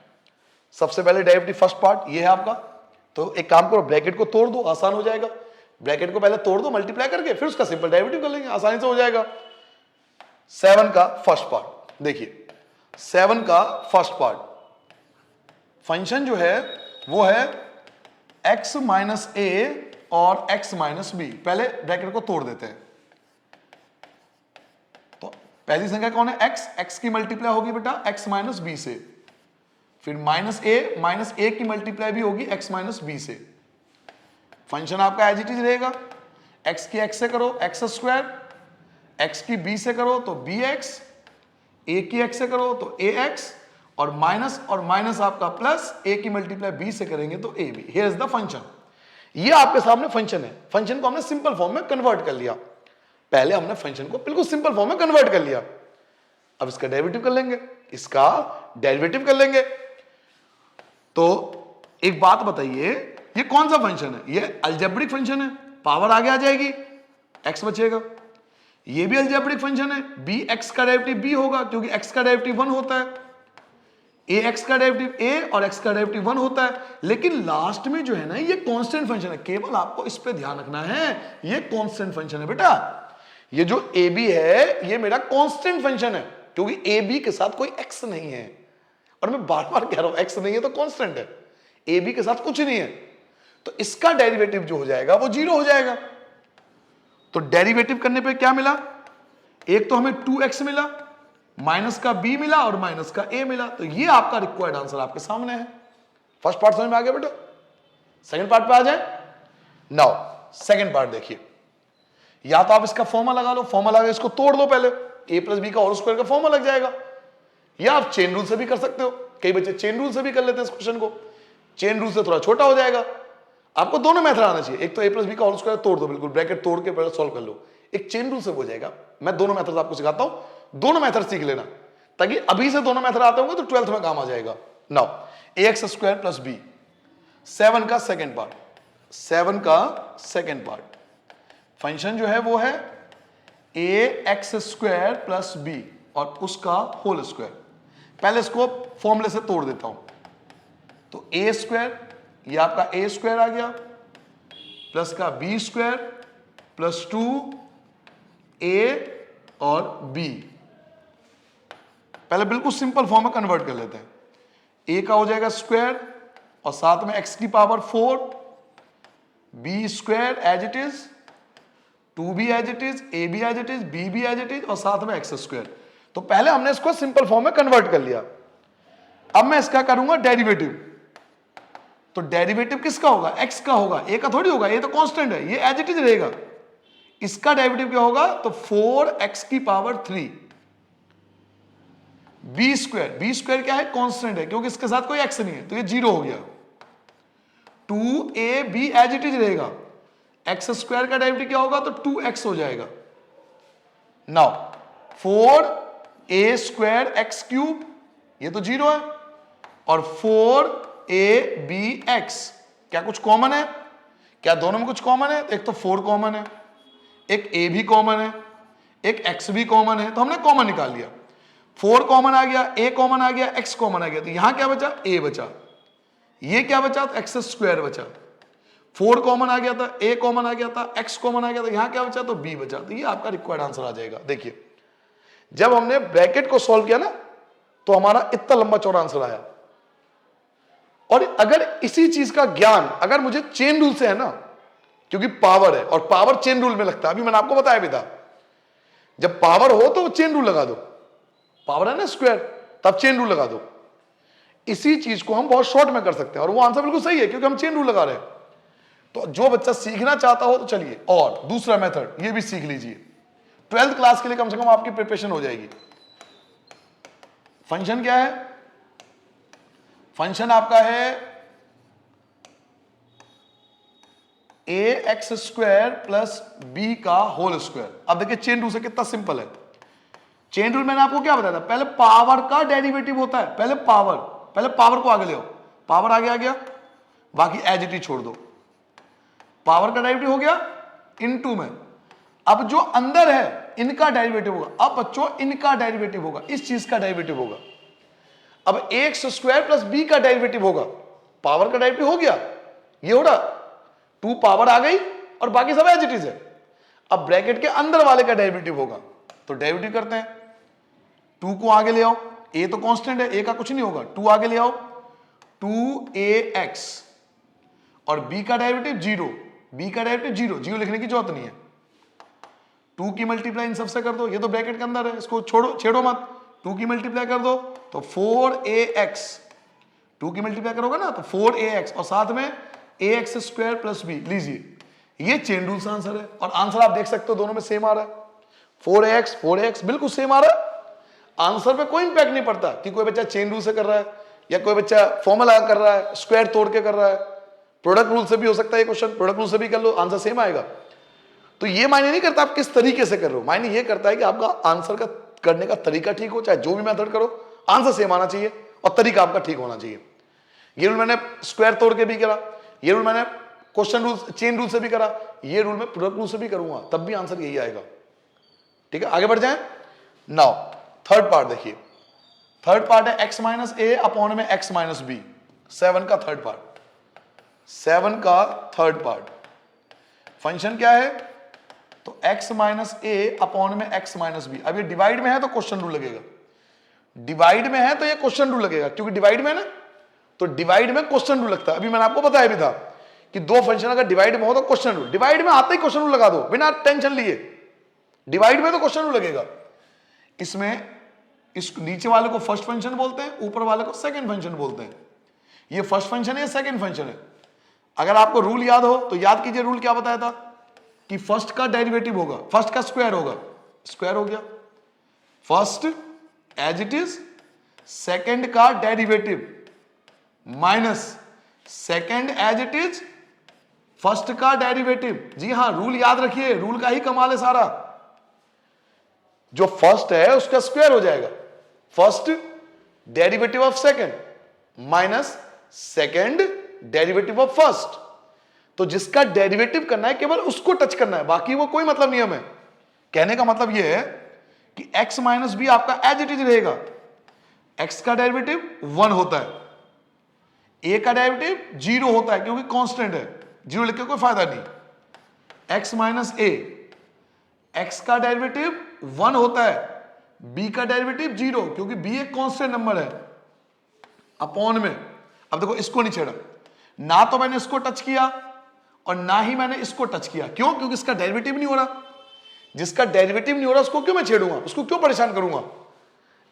Speaker 1: सबसे पहले डेरिवेटिव फर्स्ट पार्ट ये है आपका, तो एक काम करो ब्रैकेट को तोड़ दो, आसान हो जाएगा। ब्रैकेट को पहले तोड़ दो मल्टीप्लाई करके, फिर उसका सिंपल डेरिवेटिव कर लेंगे, आसानी से हो जाएगा। 7 का फर्स्ट पार्ट देखिए, 7 का फर्स्ट पार्ट फंक्शन जो है वो है x माइनस ए और x माइनस बी। पहले ब्रैकेट को तोड़ देते हैं। तो पहली संख्या कौन है x, x की मल्टीप्लाई होगी बेटा x माइनस बी से, फिर माइनस ए की मल्टीप्लाई भी होगी x माइनस बी से। फंक्शन आपका एज इट इज रहेगा, x की x से करो x स्क्वायर, x की b से करो तो bx, a की x से करो तो ax, और माइनस आपका प्लस a की मल्टीप्लाई b से करेंगे तो ab। Here is the function. ये आपके सामने फंक्शन है। फंक्शन को हमने सिंपल फॉर्म में कन्वर्ट कर लिया। पहले हमने फंक्शन को बिल्कुल सिंपल फॉर्म में कन्वर्ट कर लिया, अब इसका डेरिवेटिव कर लेंगे, इसका डेरिवेटिव कर लेंगे। तो एक बात बताइए, ये कौन सा फंक्शन है? ये अलजेब्रिक फंक्शन है, पावर आगे आ जाएगी, x बचेगा। ये भी अलजेब्रिक फंक्शन है, bx का डेरिवेटिव b होगा क्योंकि x का डेरिवेटिव 1 होता है, ax का डेरिवेटिव a और x का डेरिवेटिव 1 होता है। लेकिन लास्ट में जो है ना, ये कांस्टेंट फंक्शन है, केवल आपको इस पे ध्यान रखना है, ये कांस्टेंट फंक्शन है बेटा। ये जो ab है ये मेरा कांस्टेंट फंक्शन है क्योंकि ab के साथ कोई x नहीं है, और मैं बार बार कह रहा हूं x नहीं है तो कांस्टेंट है, ab के साथ कुछ नहीं है, तो इसका डेरिवेटिव जो हो जाएगा वो 0 हो जाएगा। तो डेरिवेटिव करने पे क्या मिला? एक तो हमें 2x मिला, माइनस का b मिला और माइनस का a मिला। तो ये आपका रिक्वायर्ड आंसर आपके सामने है। फर्स्ट पार्ट समझ में आ गया बेटा? सेकंड पार्ट पे आ जाए। नाउ सेकंड पार्ट देखिए, या तो आप इसका फॉर्मूला लगा लो, फॉर्मूला लगा इसको तोड़ दो पहले, a प्लस बी का होल स्क्वायर का फॉर्मूला लग जाएगा, या आप चेन रूल से भी कर सकते हो। कई बच्चे चेन रूल से भी कर लेते हैं इस क्वेश्चन को, चेन रूल से थोड़ा छोटा हो जाएगा। आपको दोनों मेथड आना चाहिए, एक तो a प्लस बी का होल स्क्वायर तोड़ दो, बिल्कुल ब्रैकेट तोड़ के पहले सॉल्व कर लो, एक चेन रूल से हो जाएगा। मैं दोनों मेथड आपको सिखाता हूं, दोनों मेथड सीख लेना, ताकि अभी से दोनों मेथड आते होंगे तो 12th में काम आ जाएगा। Now ax square plus B, 7 का सेकेंड पार्ट, 7 का सेकेंड पार्ट फंक्शन जो है वो है ax स्क्वायर प्लस बी और उसका होल स्क्वायर। पहले इसको फॉर्मूले से तोड़ देता हूं, तो a स्क्वायर, ये आपका a स्क्वायर आ गया, प्लस का b स्क्वायर प्लस 2a और b। पहले बिल्कुल सिंपल फॉर्म में कन्वर्ट कर लेते हैं। a का हो जाएगा स्क्वायर और साथ में x की power 4, b square as it is, 2b as it is, a भी एज इट इज, b भी एज इट इज और साथ में x स्क्वायर। तो पहले हमने इसको सिंपल फॉर्म में कन्वर्ट कर लिया। अब मैं इसका करूंगा डेरिवेटिव। तो डेरिवेटिव किसका होगा? x का होगा, a का थोड़ी होगा, ये तो कांस्टेंट है, ये एज इट इज रहेगा। इसका डेरिवेटिव क्या होगा? तो 4x की पावर 3 b स्क्वायर क्या है? कांस्टेंट है क्योंकि इसके साथ कोई x नहीं है, तो ये 0 हो गया। 2ab एज इट इज रहेगा, x स्क्वायर का डेरिवेटिव क्या होगा? तो 2x हो जाएगा। Now 4a square x cube, ये तो 0 है, और 4abx, क्या कुछ कॉमन है? क्या दोनों में कुछ कॉमन है? एक तो 4 कॉमन है, एक a भी कॉमन है, एक x भी कॉमन है, तो हमने कॉमन निकाल लिया। 4 कॉमन आ गया, a कॉमन आ गया, x कॉमन आ गया, तो यहां क्या बचा? a बचा। ये क्या बचा? तो x स्क्वायर बचा। 4 कॉमन आ गया था, a कॉमन आ गया था, x कॉमन आ गया था, यहां क्या बचा? तो b बचा। तो ये आपका रिक्वायर्ड आंसर आ जाएगा। देखिए जब हमने ब्रैकेट को सॉल्व किया ना, तो हमारा इतना लंबा चौड़ा आंसर आया। और अगर इसी चीज का ज्ञान अगर मुझे चेन रूल से है ना, क्योंकि पावर है और पावर चेन रूल में लगता है, अभी मैंने आपको बताया भी था, जब पावर हो तो चेन रूल लगा दो, पावर है ना स्क्वायर, तब चेन रूल लगा दो। इसी चीज को हम बहुत शॉर्ट में कर सकते हैं और वो आंसर बिल्कुल सही है क्योंकि हम चेन रूल लगा रहे हैं। तो जो बच्चा सीखना चाहता हो तो चलिए, और दूसरा मेथड ये भी सीख लीजिए। 12th क्लास के लिए कम से कम आपकी प्रिपरेशन हो जाएगी। फंक्शन क्या है? फंक्शन आपका है ए एक्स स्क्वायर प्लस बी का होल स्क्वायर। अब देखिए चेन रूल से कितना सिंपल है। चेन रूल मैंने आपको क्या बताया था, पहले पावर का डेरिवेटिव होता है, पहले पावर को आगे ले आओ, पावर आगे आ गया, बाकी एज इट इज छोड़ दो। पावर का डेरिवेटिव हो गया इनटू में, अब जो अंदर है इनका डेरिवेटिव होगा। अब बच्चों इनका डेरिवेटिव होगा, इस चीज का डेरिवेटिव होगा। अब एक्स स्क्वायर प्लस बी का डेरिवेटिव होगा, पावर का डेरिवेटिव हो गया, ये हो रहा, 2 पावर आ गई और बाकी सब एज इट इज है। अब ब्रैकेट के अंदर वाले का डेरिवेटिव होगा, तो डेरिवेटिव करते हैं। 2 को आगे ले आओ, ए तो कांस्टेंट है, ए का कुछ नहीं होगा, 2 आगे ले आओ, 2ax और b का डेरिवेटिव 0, b का डेरिवेटिव 0, 0 लिखने की जरूरत नहीं है। 2 की मल्टीप्लाई इन सबसे कर दो, ये तो ब्रैकेट के अंदर है, इसको छोड़ो, छेड़ो मत। 2 की मल्टीप्लाई कर दो तो 4ax, 2 की मल्टीप्लाई करोगे ना तो 4ax और साथ में ax स्क्वायर प्लस बी। लीजिए ये चेन रूल का आंसर है और आंसर आप देख सकते हो दोनों में सेम आ रहा है। 4ax बिल्कुल सेम आ रहा है, आंसर पे कोई इंपैक्ट नहीं पड़ता कि कोई बच्चा चेन रूल से कर रहा है या कोई बच्चा फॉर्मूला कर रहा है, स्क्वायर तोड़ के कर रहा है। प्रोडक्ट रूल से भी हो सकता है ये क्वेश्चन, प्रोडक्ट रूल से भी कर लो, आंसर सेम आएगा। तो ये मायने नहीं करता आप किस तरीके से कर रहे हो, मायने ये करता है कि आपका आंसर का करने का तरीका ठीक हो, चाहे जो भी मेथड करो आंसर सेम आना चाहिए और तरीका आपका ठीक होना चाहिए। ये रूल मैंने स्क्वायर तोड़ के भी करा, ये रूल मैंने क्वेश्चन रूल चेन रूल से भी करा, ये रूल मैं प्रोडक्ट रूल से भी करूंगा, तब भी आंसर यही आएगा। ठीक है, आगे बढ़ जाए। नाउ थर्ड पार्ट देखिए, थर्ड पार्ट है x माइनस ए अपॉन में x माइनस बी, 7 का थर्ड पार्ट, 7 का थर्ड पार्ट। फंक्शन क्या है, तो x माइनस ए अपॉन में x माइनस बी। अब ये डिवाइड में है तो क्वेश्चन रूल लगेगा, डिवाइड में है तो ये क्वेश्चन रूल लगेगा, क्योंकि डिवाइड में है ना, तो डिवाइड में क्वेश्चन रूल लगता है। अभी मैंने आपको बताया भी था कि 2 फंक्शन अगर डिवाइड में हो तो क्वेश्चन रूल, डिवाइड में आते ही क्वेश्चन रूल लगा दो बिना टेंशन लिए, डिवाइड में तो क्वेश्चन रूल लगेगा। इसमें इस नीचे वाले को फर्स्ट फंक्शन बोलते हैं, ऊपर वाले को सेकंड फंक्शन बोलते हैं। ये फर्स्ट फंक्शन है, सेकंड फंक्शन है। अगर आपको रूल याद हो तो याद कीजिए, रूल क्या बताया था कि फर्स्ट का डेरिवेटिव होगा, फर्स्ट का स्क्वायर होगा, स्क्वायर हो गया, first as it is, second का derivative minus second as it is first का डेरिवेटिव। जी हां, रूल याद रखिए, रूल का ही कमाल है सारा। जो फर्स्ट है उसका स्क्वायर हो जाएगा, first derivative of second minus second derivative of first. तो जिसका डेरिवेटिव करना है केवल उसको टच करना है, बाकी वो कोई मतलब नहीं हमें। कहने का मतलब यह है कि x माइनस बी आपका एज इट इज रहेगा, x का डेरिवेटिव 1 होता है, a का डेरिवेटिव 0 होता है क्योंकि कांस्टेंट है, 0 लिख के कोई फायदा नहीं। x माइनस a, x का डेरिवेटिव 1 होता है, b का डेरिवेटिव 0 क्योंकि b एक कांस्टेंट नंबर है, अपॉन में। अब देखो इसको नहीं छेड़ा, ना तो मैंने इसको टच किया और ना ही मैंने इसको टच किया। क्यों? क्योंकि इसका डेरिवेटिव नहीं हो रहा। जिसका डेरिवेटिव नहीं हो रहा उसको क्यों मैं छेड़ूंगा, उसको क्यों परेशान करूंगा।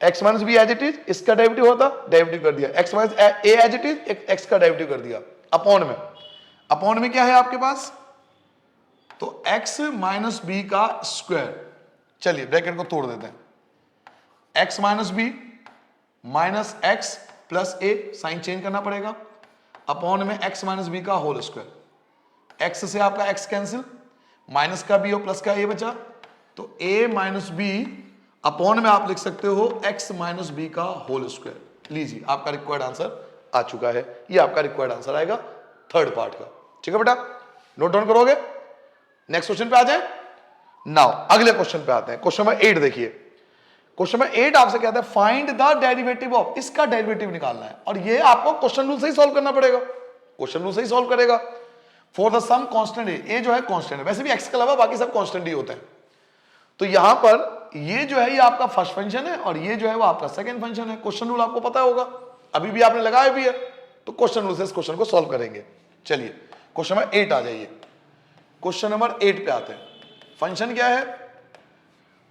Speaker 1: x minus B as it is, इसका डेरिवेटिव होता, डेरिवेटिव कर दिया, x minus A as it is, x का डेरिवेटिव कर दिया, अपॉन में। अपॉन में क्या है आपके पास, तो x माइनस बी का स्क्वायर। चलिए ब्रैकेट को तोड़ देते हैं, x minus b minus x plus a, sign change करना पड़ेगा, अपॉन में x माइनस बी का होल स्क्वायर। x से आपका x कैंसिल, माइनस का बी और प्लस का a बचा, तो a माइनस बी अपॉन में आप लिख सकते हो x माइनस बी का होल स्क्वायर। लीजिए आपका रिक्वायर्ड आंसर आ चुका है, ये आपका रिक्वायर्ड आंसर आएगा थर्ड पार्ट का। ठीक है बेटा, नोट डाउन करोगे। नेक्स्ट क्वेश्चन पे आ जाए। नाउ अगले क्वेश्चन पे आते हैं, क्वेश्चन नंबर 8 देखिए। क्वेश्चन नंबर 8 आपसे कहता है फाइंड द डेरिवेटिव ऑफ, इसका डेरिवेटिव निकालना है और ये आपको क्वेश्चन रूल से ही सॉल्व करना पड़ेगा, क्वेश्चन रूल से ही सॉल्व करेगा। फॉर द सम कांस्टेंट ए जो है कांस्टेंट है, वैसे भी एक्स के अलावा बाकी सब कांस्टेंट ही होते हैं। तो यहां पर ये जो है ये आपका फर्स्ट फंक्शन है और ये जो है वो आपका सेकंड फंक्शन है। क्वेश्चन रूल आपको पता होगा, अभी भी आपने लगाया भी है, तो क्वेश्चन रूल से इस क्वेश्चन को सॉल्व करेंगे। चलिए क्वेश्चन नंबर 8 आ जाइए। क्वेश्चन नंबर 8 पे आते हैं। फंक्शन क्या है,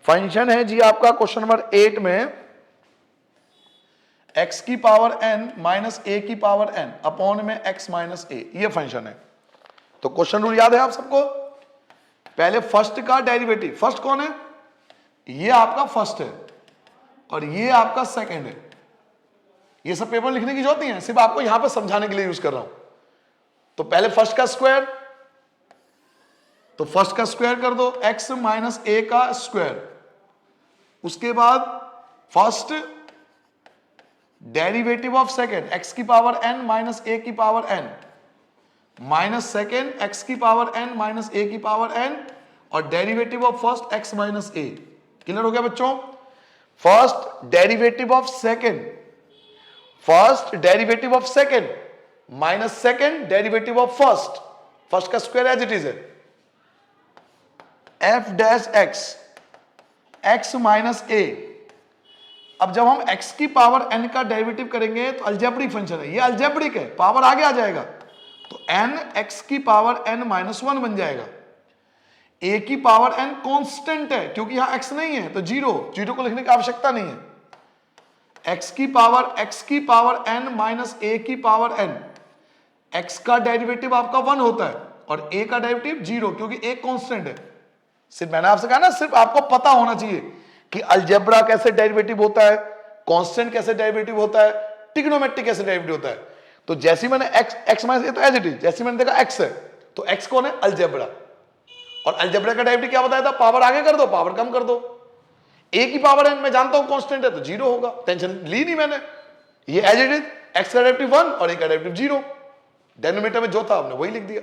Speaker 1: फंक्शन है जी आपका क्वेश्चन नंबर 8 में x की पावर n माइनस a की पावर n अपॉन में x माइनस a, ये फंक्शन है। तो क्वेश्चन रूल याद है आप सबको, पहले फर्स्ट का डेरिवेटिव, फर्स्ट कौन है ये आपका फर्स्ट है और ये आपका सेकंड है। ये सब पेपर लिखने की जरूरत नहीं है, सिर्फ आपको यहां पे समझाने के लिए यूज कर रहा हूं। तो पहले फर्स्ट का स्क्वायर, तो फर्स्ट का स्क्वायर कर दो, x माइनस ए का स्क्वायर। उसके बाद first derivative of second x की पावर n माइनस ए की power n, minus second x की पावर n माइनस ए की पावर n, और derivative of first x minus a. Clear हो गया बच्चों? First derivative of second, first derivative of second minus second derivative of first, first का square as it is है, f dash x, x minus a. अब जब हम x की power n का डेरिवेटिव करेंगे तो अलजेब्रिक फंक्शन है, ये अलजेब्रिक है, पावर आगे आ जाएगा, तो n x की पावर n माइनस 1 बन जाएगा। a की पावर n कांस्टेंट है क्योंकि यहां x नहीं है, तो जीरो, जीरो को लिखने की आवश्यकता नहीं है। x की पावर n माइनस a की पावर n, x का डेरिवेटिव आपका 1 होता है और a का डेरिवेटिव 0 क्योंकि a कांस्टेंट है। सिर्फ मैंने आपसे कहा ना, सिर्फ आपको पता होना चाहिए कि अलजेब्रा कैसे डेरिवेटिव होता है, कांस्टेंट कैसे डेरिवेटिव होता है, ट्रिग्नोमेट्रिक कैसे डेरिवेटिव होता है। तो जैसे मैंने x माइनस ए तो एज इट इज, जैसे मैंने देखा x है तो x कौन है? अलजेब्रा। और अलजेब्रा का डेरिवेटिव क्या बताया था? पावर आगे कर दो, पावर कम कर दो। a की पावर n मैं जानता हूं कांस्टेंट है तो 0 होगा, टेंशन ली नहीं मैंने, ये एज इट इज, x का डेरिवेटिव 1 और a का डेरिवेटिव 0, डेनोमिनेटर में जो था हमने वही लिख दिया,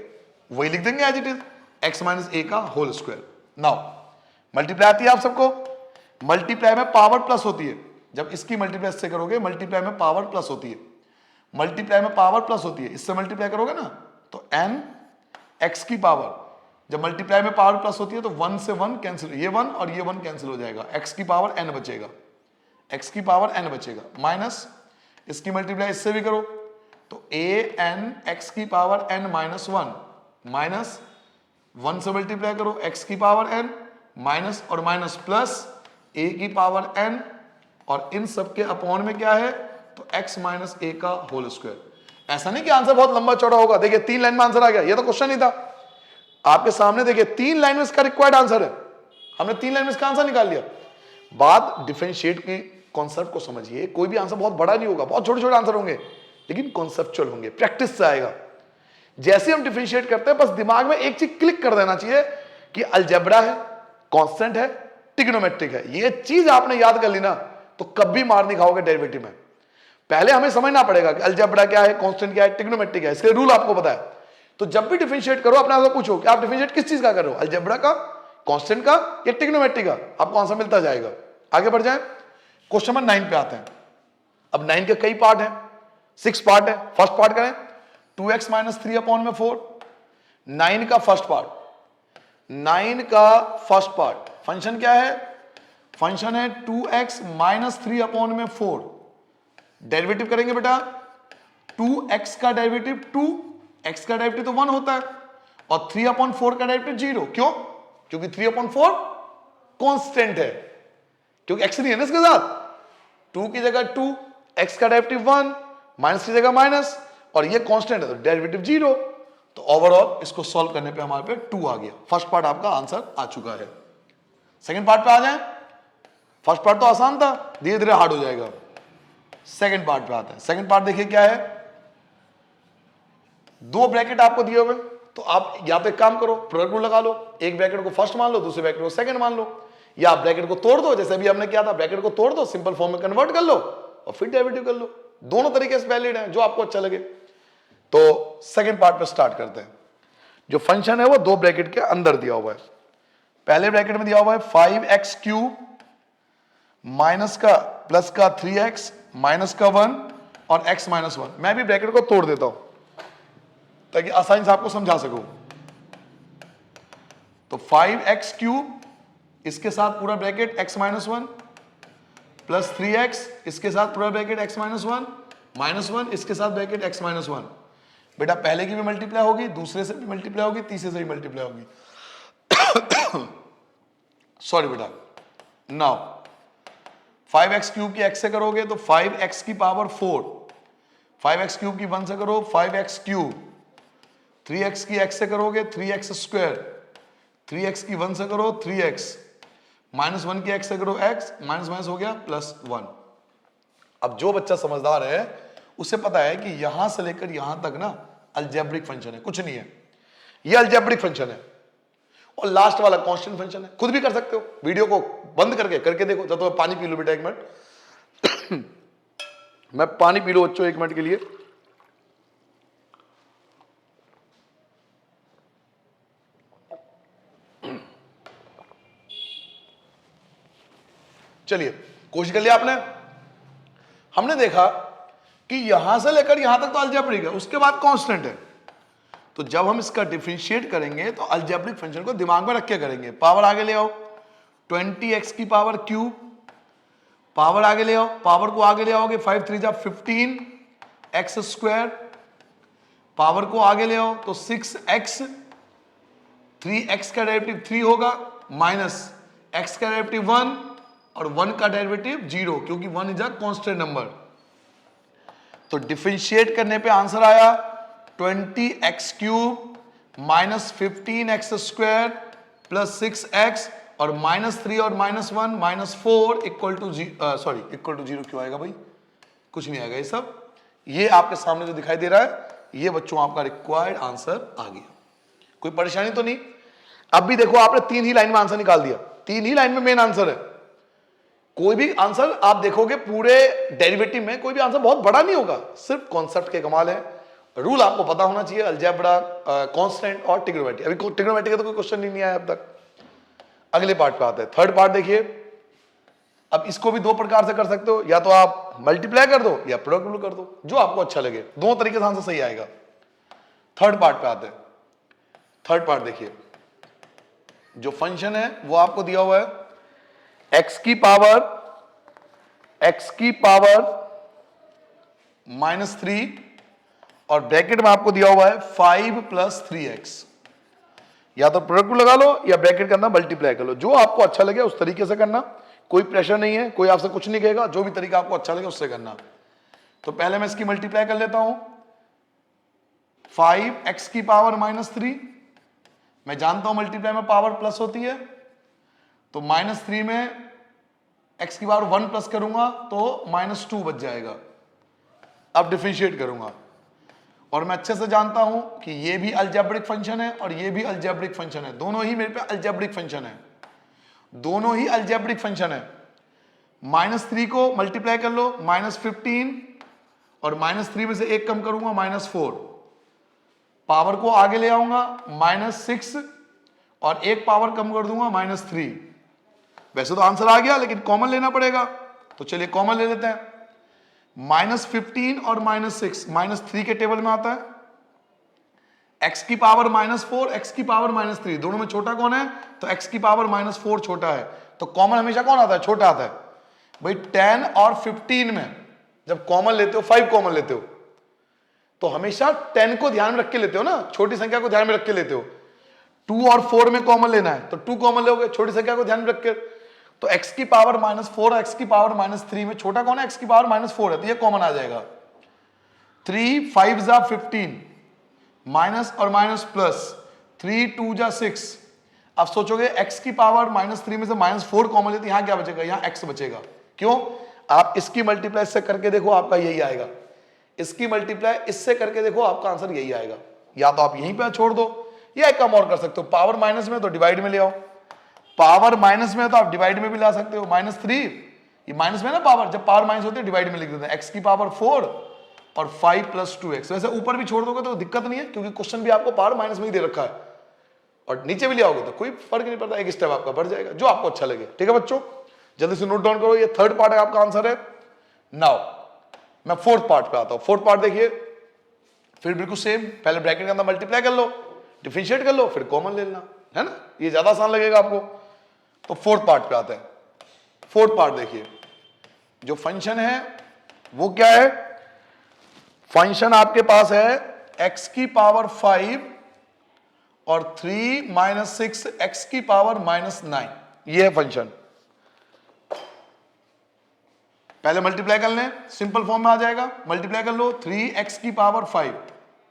Speaker 1: वही लिख देंगे as it is, x minus a का होल स्क्वायर। नाउ मल्टीप्लाई आती है आप सबको, मल्टीप्लाई में पावर प्लस होती है, जब इसकी मल्टीप्लाई इससे करोगे मल्टीप्लाई में पावर प्लस होती है, मल्टीप्लाई में पावर प्लस होती है, इससे मल्टीप्लाई करोगे ना तो n x की पावर, जब मल्टीप्लाई में पावर प्लस होती है तो 1 से 1 कैंसिल, ये 1 और ये 1 कैंसिल हो जाएगा, x की पावर n बचेगा, x की पावर n बचेगा, माइनस इसकी मल्टीप्लाई इससे भी करो तो a n x की पावर n माइनस 1, माइनस 1 से मल्टीप्लाई करो x की पावर n, माइनस और माइनस प्लस a की पावर n, और इन सब के अपॉन में क्या है तो x माइनस a का होल स्क्वायर। ऐसा नहीं कि आंसर बहुत लंबा चौड़ा होगा, देखिए 3 लाइन में आंसर आ गया, ये तो क्वेश्चन ही था आपके सामने, देखिए 3 लाइन में इसका रिक्वायर्ड आंसर है, हमने 3 लाइन में इसका आंसर निकाल लिया। बात डिफरेंशिएट की कॉन्सेप्ट को समझिए, कोई भी आंसर बहुत बड़ा नहीं होगा, बहुत छोटे छोटे आंसर होंगे लेकिन कॉन्सेप्चुअल होंगे, प्रैक्टिस से आएगा। जैसे हम डिफरेंशिएट करते हैं बस दिमाग में एक चीज क्लिक कर देना चाहिए कि अलजेब्रा है, कांस्टेंट है, ट्रिग्नोमेट्रिक है, ये चीज आपने याद कर ली ना तो कभी मार नहीं खाओगे डेरिवेटिव में। पहले हमें समझना पड़ेगा कि अलजेब्रा क्या है, कांस्टेंट क्या है, ट्रिग्नोमेट्रिक है, इसके रूल आपको पता है। तो जब भी डिफरेंशिएट करो अपने आप से पूछो कि आप डिफरेंशिएट किस चीज का कर रहे हो, अलजेब्रा का, कांस्टेंट का या ट्रिग्नोमेट्रिक का, आपको आंसर मिलता जाएगा। आगे बढ़ जाए, क्वेश्चन नंबर 9 पे आते हैं। अब 9 के कई पार्ट हैं, 6 पार्ट है। फर्स्ट पार्ट करें, 2x माइनस 3 अपॉन में 4, 9 का फर्स्ट पार्ट, 9 का फर्स्ट पार्ट फंक्शन क्या है? फंक्शन है 2x माइनस 3 अपॉन में 4। डेरिवेटिव करेंगे बेटा, 2x का डेरिवेटिव 2, x का डेरिवेटिव तो 1 होता है, और 3 अपॉन 4 का डेरिवेटिव 0। क्यों? क्योंकि 3 अपॉन 4 कांस्टेंट है, क्योंकि x नहीं है ना इसके साथ, 2 की जगह 2, x का डेरिवेटिव 1, माइनस की जगह माइनस, और ये कांस्टेंट है तो डेरिवेटिव 0। तो ओवरऑल इसको सॉल्व करने पे हमारे पे 2 आ गया। फर्स्ट पार्ट आपका आंसर आ चुका है। सेकंड पार्ट पे आ जाए। फर्स्ट पार्ट तो आसान था, धीरे धीरे हार्ड हो जाएगा। सेकंड पार्ट पे आते हैं। सेकंड पार्ट देखिए क्या है, 2 ब्रैकेट आपको दिए हुए, तो आप यहां पे काम करो, प्रोडक्ट रूल लगा लो, एक ब्रैकेट को फर्स्ट मान लो, दूसरे ब्रैकेट को सेकंड मान लो, या आप ब्रैकेट को तोड़ दो, जैसे अभी हमने किया था, ब्रैकेट को तोड़ दो, सिंपल फॉर्म में कन्वर्ट कर लो और फिर डेरिवेटिव कर लो। दोनों तरीके से वैलिड है, जो आपको अच्छा लगे। तो सेकंड पार्ट पे स्टार्ट करते हैं। जो फंक्शन है वो 2 ब्रैकेट के अंदर दिया हुआ है। पहले ब्रैकेट में दिया हुआ है 5x क्यूब माइनस का प्लस का 3x माइनस का 1 और x माइनस 1। मैं भी ब्रैकेट को तोड़ देता हूं ताकि आसानी से आपको समझा सकूं। तो 5x क्यूब, इसके साथ पूरा bracket x minus 1, plus 3x, इसके साथ पूरा ब्रैकेट x माइनस 1, माइनस 1, इसके साथ ब्रैकेट x माइनस 1। बेटा पहले की भी मल्टीप्लाई होगी, दूसरे से भी मल्टीप्लाई होगी, तीसरे से भी मल्टीप्लाई होगी। सॉरी बेटा। नाउ 5x क्यूब की x से करोगे तो 5x की पावर 4, 5x क्यूब की 1 से करो 5x क्यूब, 3x की x से करोगे 3x स्क्वायर, 3x की 1 से करो 3x, -1 की x से करो x, माइनस माइनस हो गया +1। अब जो बच्चा समझदार है उसे पता है कि यहां से लेकर यहां तक ना अलजेब्रिक फंक्शन है, कुछ नहीं है, ये अलजेब्रिक फंक्शन है। और लास्ट वाला कांस्टेंट फंक्शन है। खुद भी कर सकते हो, वीडियो को बंद करके देखो। जब तो मैं पानी पी लूं बेटा 1 मिनट मैं पानी पी लूं बच्चों 1 मिनट के लिए। चलिए कोशिश कर लिया आपने। हमने देखा कि यहां से लेकर यहां तक तो अलजेब्रिक है, उसके बाद कांस्टेंट है। तो जब हम इसका डिफरेंशिएट करेंगे तो अलजेब्रिक फंक्शन को दिमाग में रख के करेंगे। पावर आगे ले आओ, 20x की पावर क्यूब, पावर आगे ले आओ, पावर को आगे ले आओगे 5 3 जा 15 x स्क्वायर, पावर को आगे ले आओ तो 6x, 3x का डेरिवेटिव 3 होगा, माइनस x का डेरिवेटिव 1 और 1 का डेरिवेटिव 0, क्योंकि 1 इज अ कांस्टेंट नंबर। तो डिफरेंशिएट करने पे आंसर आया 20x cube minus 15x square plus 6x और -3 और -1 -4 इक्वल टू 0 क्यों आएगा भाई? कुछ नहीं आएगा ये सब। ये आपके सामने जो दिखाई दे रहा है ये बच्चों आपका रिक्वायर्ड आंसर आ गया। कोई परेशानी तो नहीं? अब भी देखो आपने 3 ही लाइन में आंसर निकाल दिया, 3 ही लाइन में मेन आंसर है। कोई भी आंसर आप देखोगे पूरे डेरिवेटिव में कोई भी आंसर बहुत बड़ा नहीं होगा, सिर्फ कॉन्सेप्ट के कमाल है। रूल आपको पता होना चाहिए, अलजेब्रा, कांस्टेंट और ट्रिग्नोमेट्री। अभी ट्रिग्नोमेट्री का तो कोई क्वेश्चन नहीं आया अब तक। अगले पार्ट पे आते हैं, थर्ड पार्ट देखिए। अब इसको भी 2 प्रकार से कर सकते हो, या तो आप मल्टीप्लाई कर दो या प्रोडक्ट कर दो, जो आपको अच्छा लगे। 2 तरीके से आंसर सही आएगा। थर्ड पार्ट पे आते हैं। थर्ड पार्ट देखिए, जो फंक्शन है वो आपको दिया हुआ है x की पावर -3 और ब्रैकेट में आपको दिया हुआ है 5 + 3x। या तो प्रोडक्ट को लगा लो या ब्रैकेट करना मल्टीप्लाई कर लो, जो आपको अच्छा लगे उस तरीके से करना। कोई प्रेशर नहीं है, कोई आपसे कुछ नहीं कहेगा, जो भी तरीका आपको अच्छा लगे उससे करना। तो पहले मैं इसकी मल्टीप्लाई कर लेता हूं। 5x की पावर -3, मैं जानता हूं मल्टीप्लाई में पावर प्लस होती है, तो -3 में x की पावर 1 प्लस करूंगा तो -2 बच जाएगा। अब डिफरेंशिएट करूंगा और मैं अच्छे से जानता हूं कि ये भी अलजेब्रिक फंक्शन है और ये भी अलजेब्रिक फंक्शन है। दोनों ही मेरे पे अलजेब्रिक फंक्शन है, दोनों ही अलजेब्रिक फंक्शन है। -3 को मल्टीप्लाई कर लो, -15 और -3 में से 1 कम करूंगा -4, पावर को आगे ले आऊंगा -6 और 1 पावर कम कर दूंगा -3। वैसे तो आंसर आ गया लेकिन कॉमन लेना पड़ेगा, तो चलिए कॉमन ले लेते हैं। -15 और -6 -3 के टेबल में आता है। x की पावर -4, x की पावर -3, दोनों में छोटा कौन है? तो x की पावर -4 छोटा है, तो कॉमन हमेशा कौन आता है? छोटा आता है। भाई 10 और 15 में जब कॉमन लेते हो, 5 कॉमन लेते हो, तो हमेशा 10 को ध्यान में रख के लेते हो ना, छोटी संख्या को ध्यान में रख के लेते हो। 2 और 4 में कॉमन लेना है तो 2 कॉमन लोगे, छोटी संख्या को ध्यान में रख के। तो x की पावर -4 और x की पावर -3 में छोटा कौन है? x की पावर -4 है, तो ये कॉमन आ जाएगा। 3 5 जा 15, माइनस और माइनस प्लस, 3 2 जा 6। अब सोचोगे x की पावर -3 में से -4 कॉमन लेते, यहां क्या बचेगा? यहां x बचेगा। क्यों? आप इसकी मल्टीप्लाई इससे करके देखो, आपका यही आएगा। इसकी मल्टीप्लाई इससे करके देखो, आपका आंसर यही आएगा। या तो आप यहीं पे छोड़ दो या एक काम और कर सकते हो, पावर माइनस में तो डिवाइड में ले आओ। पावर माइनस में तो आप डिवाइड में भी ला सकते हो। -3 ये माइनस में ना पावर, जब पावर माइनस होती है डिवाइड में लिख देते हैं। x की पावर 4 और 5 + 2x। वैसे ऊपर भी छोड़ दोगे तो दिक्कत नहीं है, क्योंकि क्वेश्चन भी आपको पावर माइनस में ही दे रखा है। और नीचे भी ले आओगे तो कोई फर्क नहीं पड़ता, एक स्टेप आपका बढ़ जाएगा, जो आपको अच्छा लगे। ठीक है बच्चों, जल्दी से नोट डाउन करो, ये थर्ड पार्ट है, आपका आंसर है। नाउ मैं फोर्थ पार्ट पे आता हूं। फोर्थ पार्ट देखिए, फिर बिल्कुल सेम, पहले ब्रैकेट के अंदर मल्टीप्लाई कर लो, डिफरेंशिएट कर लो, फिर कॉमन ले लेना, है ना? ये ज्यादा आसान लगेगा आपको। तो फोर्थ पार्ट पे आते हैं। फोर्थ पार्ट देखिए, जो फंक्शन है वो क्या है? फंक्शन आपके पास है x की पावर 5 और 3 - 6 x की पावर -9, ये है फंक्शन। पहले मल्टीप्लाई कर लें, सिंपल फॉर्म में आ जाएगा। मल्टीप्लाई कर लो, 3x की पावर 5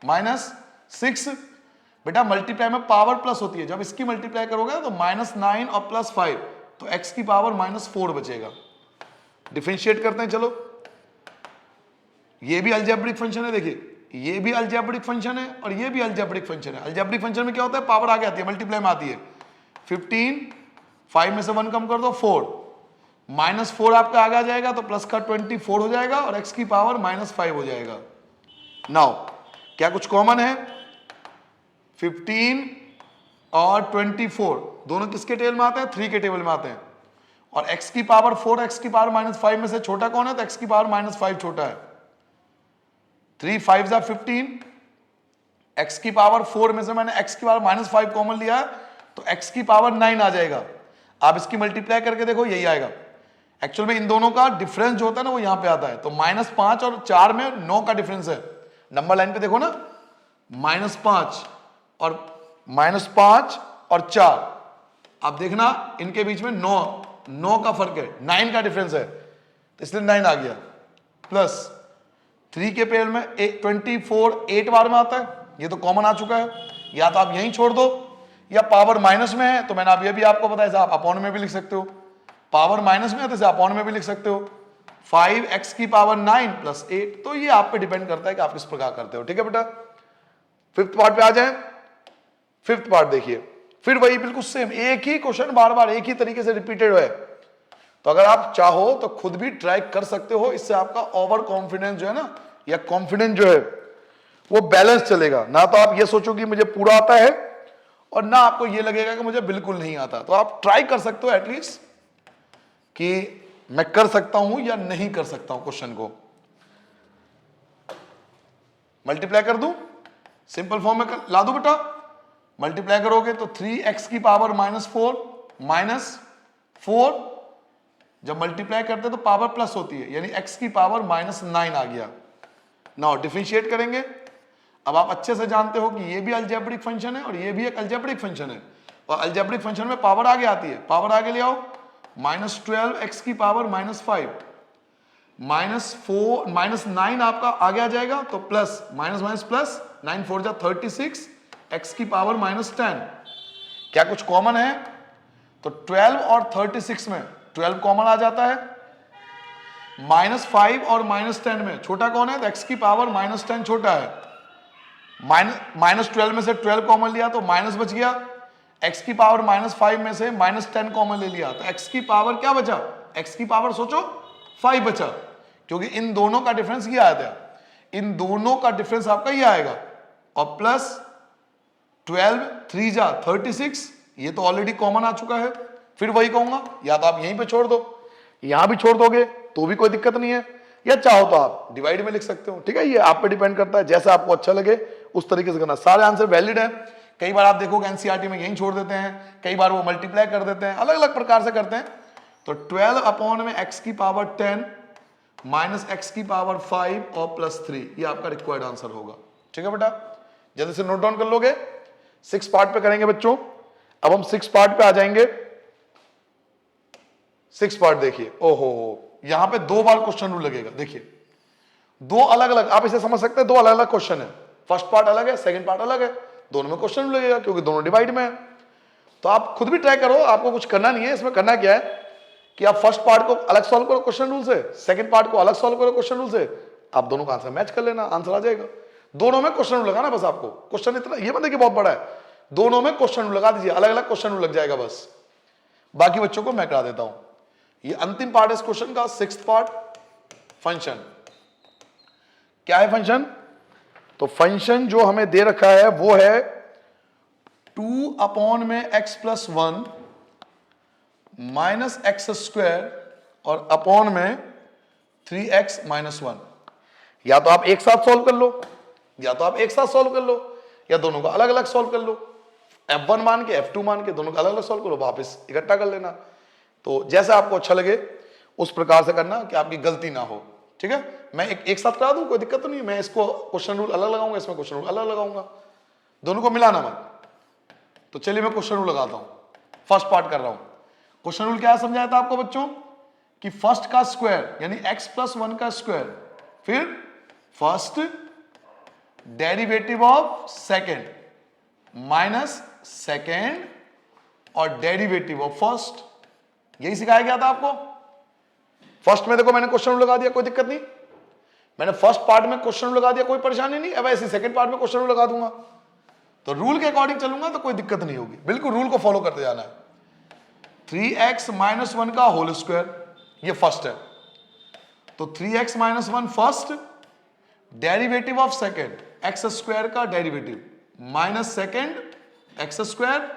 Speaker 1: - 6। बेटा मल्टीप्लाई में पावर प्लस होती है, जब इसकी मल्टीप्लाई करोगे तो -9 और +5, तो x की पावर -4 बचेगा। डिफरेंशिएट करते हैं, चलो। ये भी अलजेब्रिक फंक्शन है, देखिए ये भी अलजेब्रिक फंक्शन है और ये भी अलजेब्रिक फंक्शन है। अलजेब्रिक फंक्शन में क्या होता है, पावर आगे आती है, मल्टीप्लाई में आती है। 15, 5 में से 1 कम कर दो 4, -4 आपका आगे आ जाएगा तो प्लस का 24 हो जाएगा और x की पावर -5 हो जाएगा। नाउ क्या कुछ कॉमन है, 15 और 24 दोनों किसके टेबल में आते हैं, 3 के टेबल में आते हैं। और x की पावर 4 x की पावर -5 में से छोटा कौन है, तो x की पावर -5 छोटा है। 3 5 जा 15, x की पावर 4 में से मैंने x की पावर -5 कॉमन लिया है तो x की पावर 9 आ जाएगा। आप इसकी मल्टीप्लाई करके देखो, यही आएगा। एक्चुअल में इन दोनों का डिफरेंस जो होता है ना वो यहां पे आता है, तो -5 और 4 में 9 का डिफरेंस है। नंबर लाइन पे देखो ना, -5 और 4, आप देखना इनके बीच में 9 का फर्क है, 9 का डिफरेंस है, तो इसलिए 9 आ गया। प्लस 3 के पेयर में 24 8 बार में आता है, ये तो कॉमन आ चुका है। या तो आप यहीं छोड़ दो, या पावर माइनस में है तो मैंने अब ये भी आपको बताया, आप अपॉन में भी लिख सकते हो। पावर माइनस में है तो अपॉन में भी लिख सकते हो। 5x की पावर 9 प्लस 8, तो ये आप पे डिपेंड करता है कि आप किस प्रकार करते हो। ठीक है बेटा, फिफ्थ पार्ट पे आ जाए। फिफ्थ पार्ट देखिए, फिर वही बिल्कुल सेम, एक ही क्वेश्चन बार बार एक ही तरीके से रिपीटेड है। तो अगर आप चाहो तो खुद भी ट्राई कर सकते हो, इससे आपका ओवर कॉन्फिडेंस जो है ना, या कॉन्फिडेंस जो है वो बैलेंस चलेगा। ना तो आप ये सोचो कि मुझे पूरा आता है और ना आपको ये लगेगा कि मुझे बिल्कुल नहीं आता। तो आप ट्राई कर सकते हो एटलीस्ट कि मैं कर सकता हूं या नहीं कर सकता हूं। क्वेश्चन को मल्टीप्लाई कर दूं, सिंपल फॉर्म में ला दो बेटा। मल्टीप्लाई करोगे तो 3x की पावर -4 जब मल्टीप्लाई करते तो पावर प्लस होती है, यानी x की पावर -9 आ गया। नाउ डिफरेंशिएट करेंगे। अब आप अच्छे से जानते हो कि ये भी अलजेब्रिक फंक्शन है और ये भी एक अलजेब्रिक फंक्शन है, और अलजेब्रिक फंक्शन में पावर आगे आती है। पावर आगे ले आओ, -12x की पावर -5, -9 आपका आगे आ जाएगा, तो प्लस माइनस प्लस 9 4 जा 36, x की पावर -10। क्या कुछ कॉमन है, तो 12 और 36 में 12 कॉमन आ जाता है। -5 और -10 में छोटा कौन है, तो x की पावर -10 छोटा है। -12 में से 12 कॉमन लिया तो माइनस बच गया। x की पावर -5 में से -10 कॉमन ले लिया तो x की पावर क्या बचा, x की पावर सोचो 5 बचा, क्योंकि इन दोनों का डिफरेंस ये आया था। इन दोनों का डिफरेंस आपका ये आएगा, और प्लस 12 3 जा 36, ये तो ऑलरेडी कॉमन आ चुका है। फिर वही कहूंगा, या तो आप यहीं पे छोड़ दो, यहां भी छोड़ दोगे तो भी कोई दिक्कत नहीं है, या चाहो तो आप डिवाइड में लिख सकते हो। ठीक है, ये आप पे डिपेंड करता है, जैसा आपको अच्छा लगे उस तरीके से करना। सारे आंसर वैलिड है। कई बार आप देखोगे एनसीईआरटी में यहीं छोड़ देते हैं, कई बार वो मल्टीप्लाई कर देते हैं, अलग अलग प्रकार से करते हैं। तो 12 अपॉन में x की पावर 10 माइनस x की पावर 5 और प्लस 3, ये आपका रिक्वायर्ड आंसर होगा। ठीक है बेटा, जल्दी से नोट डाउन कर लोगे। 6 पार्ट पे करेंगे बच्चों। अब हम 6 पार्ट पे आ जाएंगे। 6 पार्ट देखिए, ओहो यहां पे 2 बार क्वेश्चन रूल लगेगा। देखिए 2 अलग अलग, आप इसे समझ सकते हैं 2 अलग अलग क्वेश्चन है। फर्स्ट पार्ट अलग है, सेकंड पार्ट अलग है, दोनों में क्वेश्चन रूल लगेगा क्योंकि दोनों डिवाइड में है। तो आप खुद भी ट्राई करो, आपको कुछ करना नहीं है। इसमें करना क्या है कि आप फर्स्ट पार्ट को अलग सॉल्व करो क्वेश्चन रूल से, सेकंड पार्ट को अलग सॉल्व करो क्वेश्चन रूल से, आप दोनों का आंसर मैच कर लेना, आंसर आ जाएगा। दोनों में क्वेश्चन रूल लगाना बस आपको। क्वेश्चन इतना ये मत देखिए बहुत बड़ा है, दोनों में क्वेश्चन रूल लगा दीजिए, अलग अलग क्वेश्चन रूल लग जाएगा बस। बाकी बच्चों को मैं करा देता हूं। ये अंतिम पार्ट है इस क्वेश्चन का, 6th पार्ट, फंक्शन। क्या है फंक्शन? तो फंक्शन जो हमें दे रखा है वो है 2 अपॉन में x plus 1 minus X square और अपॉन में 3x माइनस 1। या तो आप एक साथ सॉल्व कर लो, या तो आप एक साथ सॉल्व कर लो, या दोनों को अलग अलग सॉल्व कर लो। f1 मान के f2 मान के दोनों को अलग अलग सॉल्व करो, वापस इकट्ठा कर लेना। तो जैसा आपको अच्छा लगे उस प्रकार से करना कि आपकी गलती ना हो। ठीक है, मैं एक साथ करा दूं, कोई दिक्कत तो नहीं है। मैं इसको क्वेश्चन रूल अलग लगाऊंगा, इसमें क्वेश्चन रूल अलग लगाऊंगा, दोनों को मिलाना मत। तो चलिए मैं क्वेश्चन रूल लगाता हूं, फर्स्ट पार्ट कर रहा हूं। क्वेश्चन रूल क्या समझाया था आपको बच्चों कि फर्स्ट का स्क्वायर यानी x प्लस 1 का स्क्वायर, फिर first derivative of second minus second और डेरिवेटिव ऑफ फर्स्ट, यही सिखाया गया था आपको। फर्स्ट में देखो मैंने क्वेश्चन रूल लगा दिया, कोई दिक्कत नहीं। मैंने फर्स्ट पार्ट में क्वेश्चन रूल लगा दिया, कोई परेशानी नहीं। अब ऐसे सेकंड पार्ट में क्वेश्चन रूल लगा दूंगा, तो रूल के अकॉर्डिंग चलूंगा तो कोई दिक्कत नहीं होगी। बिल्कुल रूल को फॉलो करते जाना है। 3x - 1 का होल स्क्वायर, ये फर्स्ट है, तो 3x - 1 first, derivative of second x square का derivative minus second x square,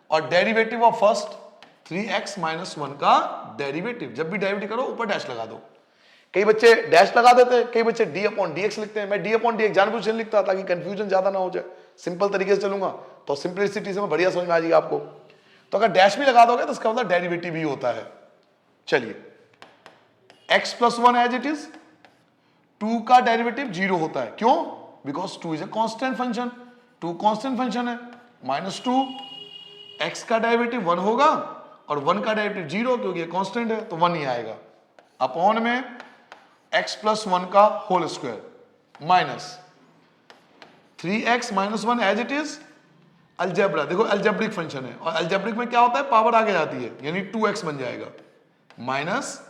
Speaker 1: और डेरिवेटिव ऑफ फर्स्ट 3x - 1 का डेरिवेटिव। जब भी डेरिवेटिव करो ऊपर डैश लगा दो। कई बच्चे डैश लगा देते हैं, कई बच्चे d/dx लिखते हैं। मैं d/dx जानबूझ के लिखता ताकि कंफ्यूजन ज्यादा ना हो जाए। सिंपल तरीके से चलूंगा तो सिंपलिसिटी से बढ़िया समझ में आ जाएगी आपको। तो अगर डैश भी लगा दोगे तो इसका मतलब डेरिवेटिव ही होता है। चलिए, x + 1 एज इट इज, 2 का डेरिवेटिव 0 होता है। क्यों? Because 2 is a constant function, 2 constant function है। -2, x का डेरिवेटिव 1 होगा और 1 का डेरिवेटिव 0, क्योंकि ये कांस्टेंट है तो 1 ही आएगा। अपॉन में x + 1 का whole square minus 3x - 1 as it is. Algebra देखो, अलजेब्रिक फंक्शन है, और अलजेब्रिक में क्या होता है, पावर आगे जाती है, यानी 2x बन जाएगा, minus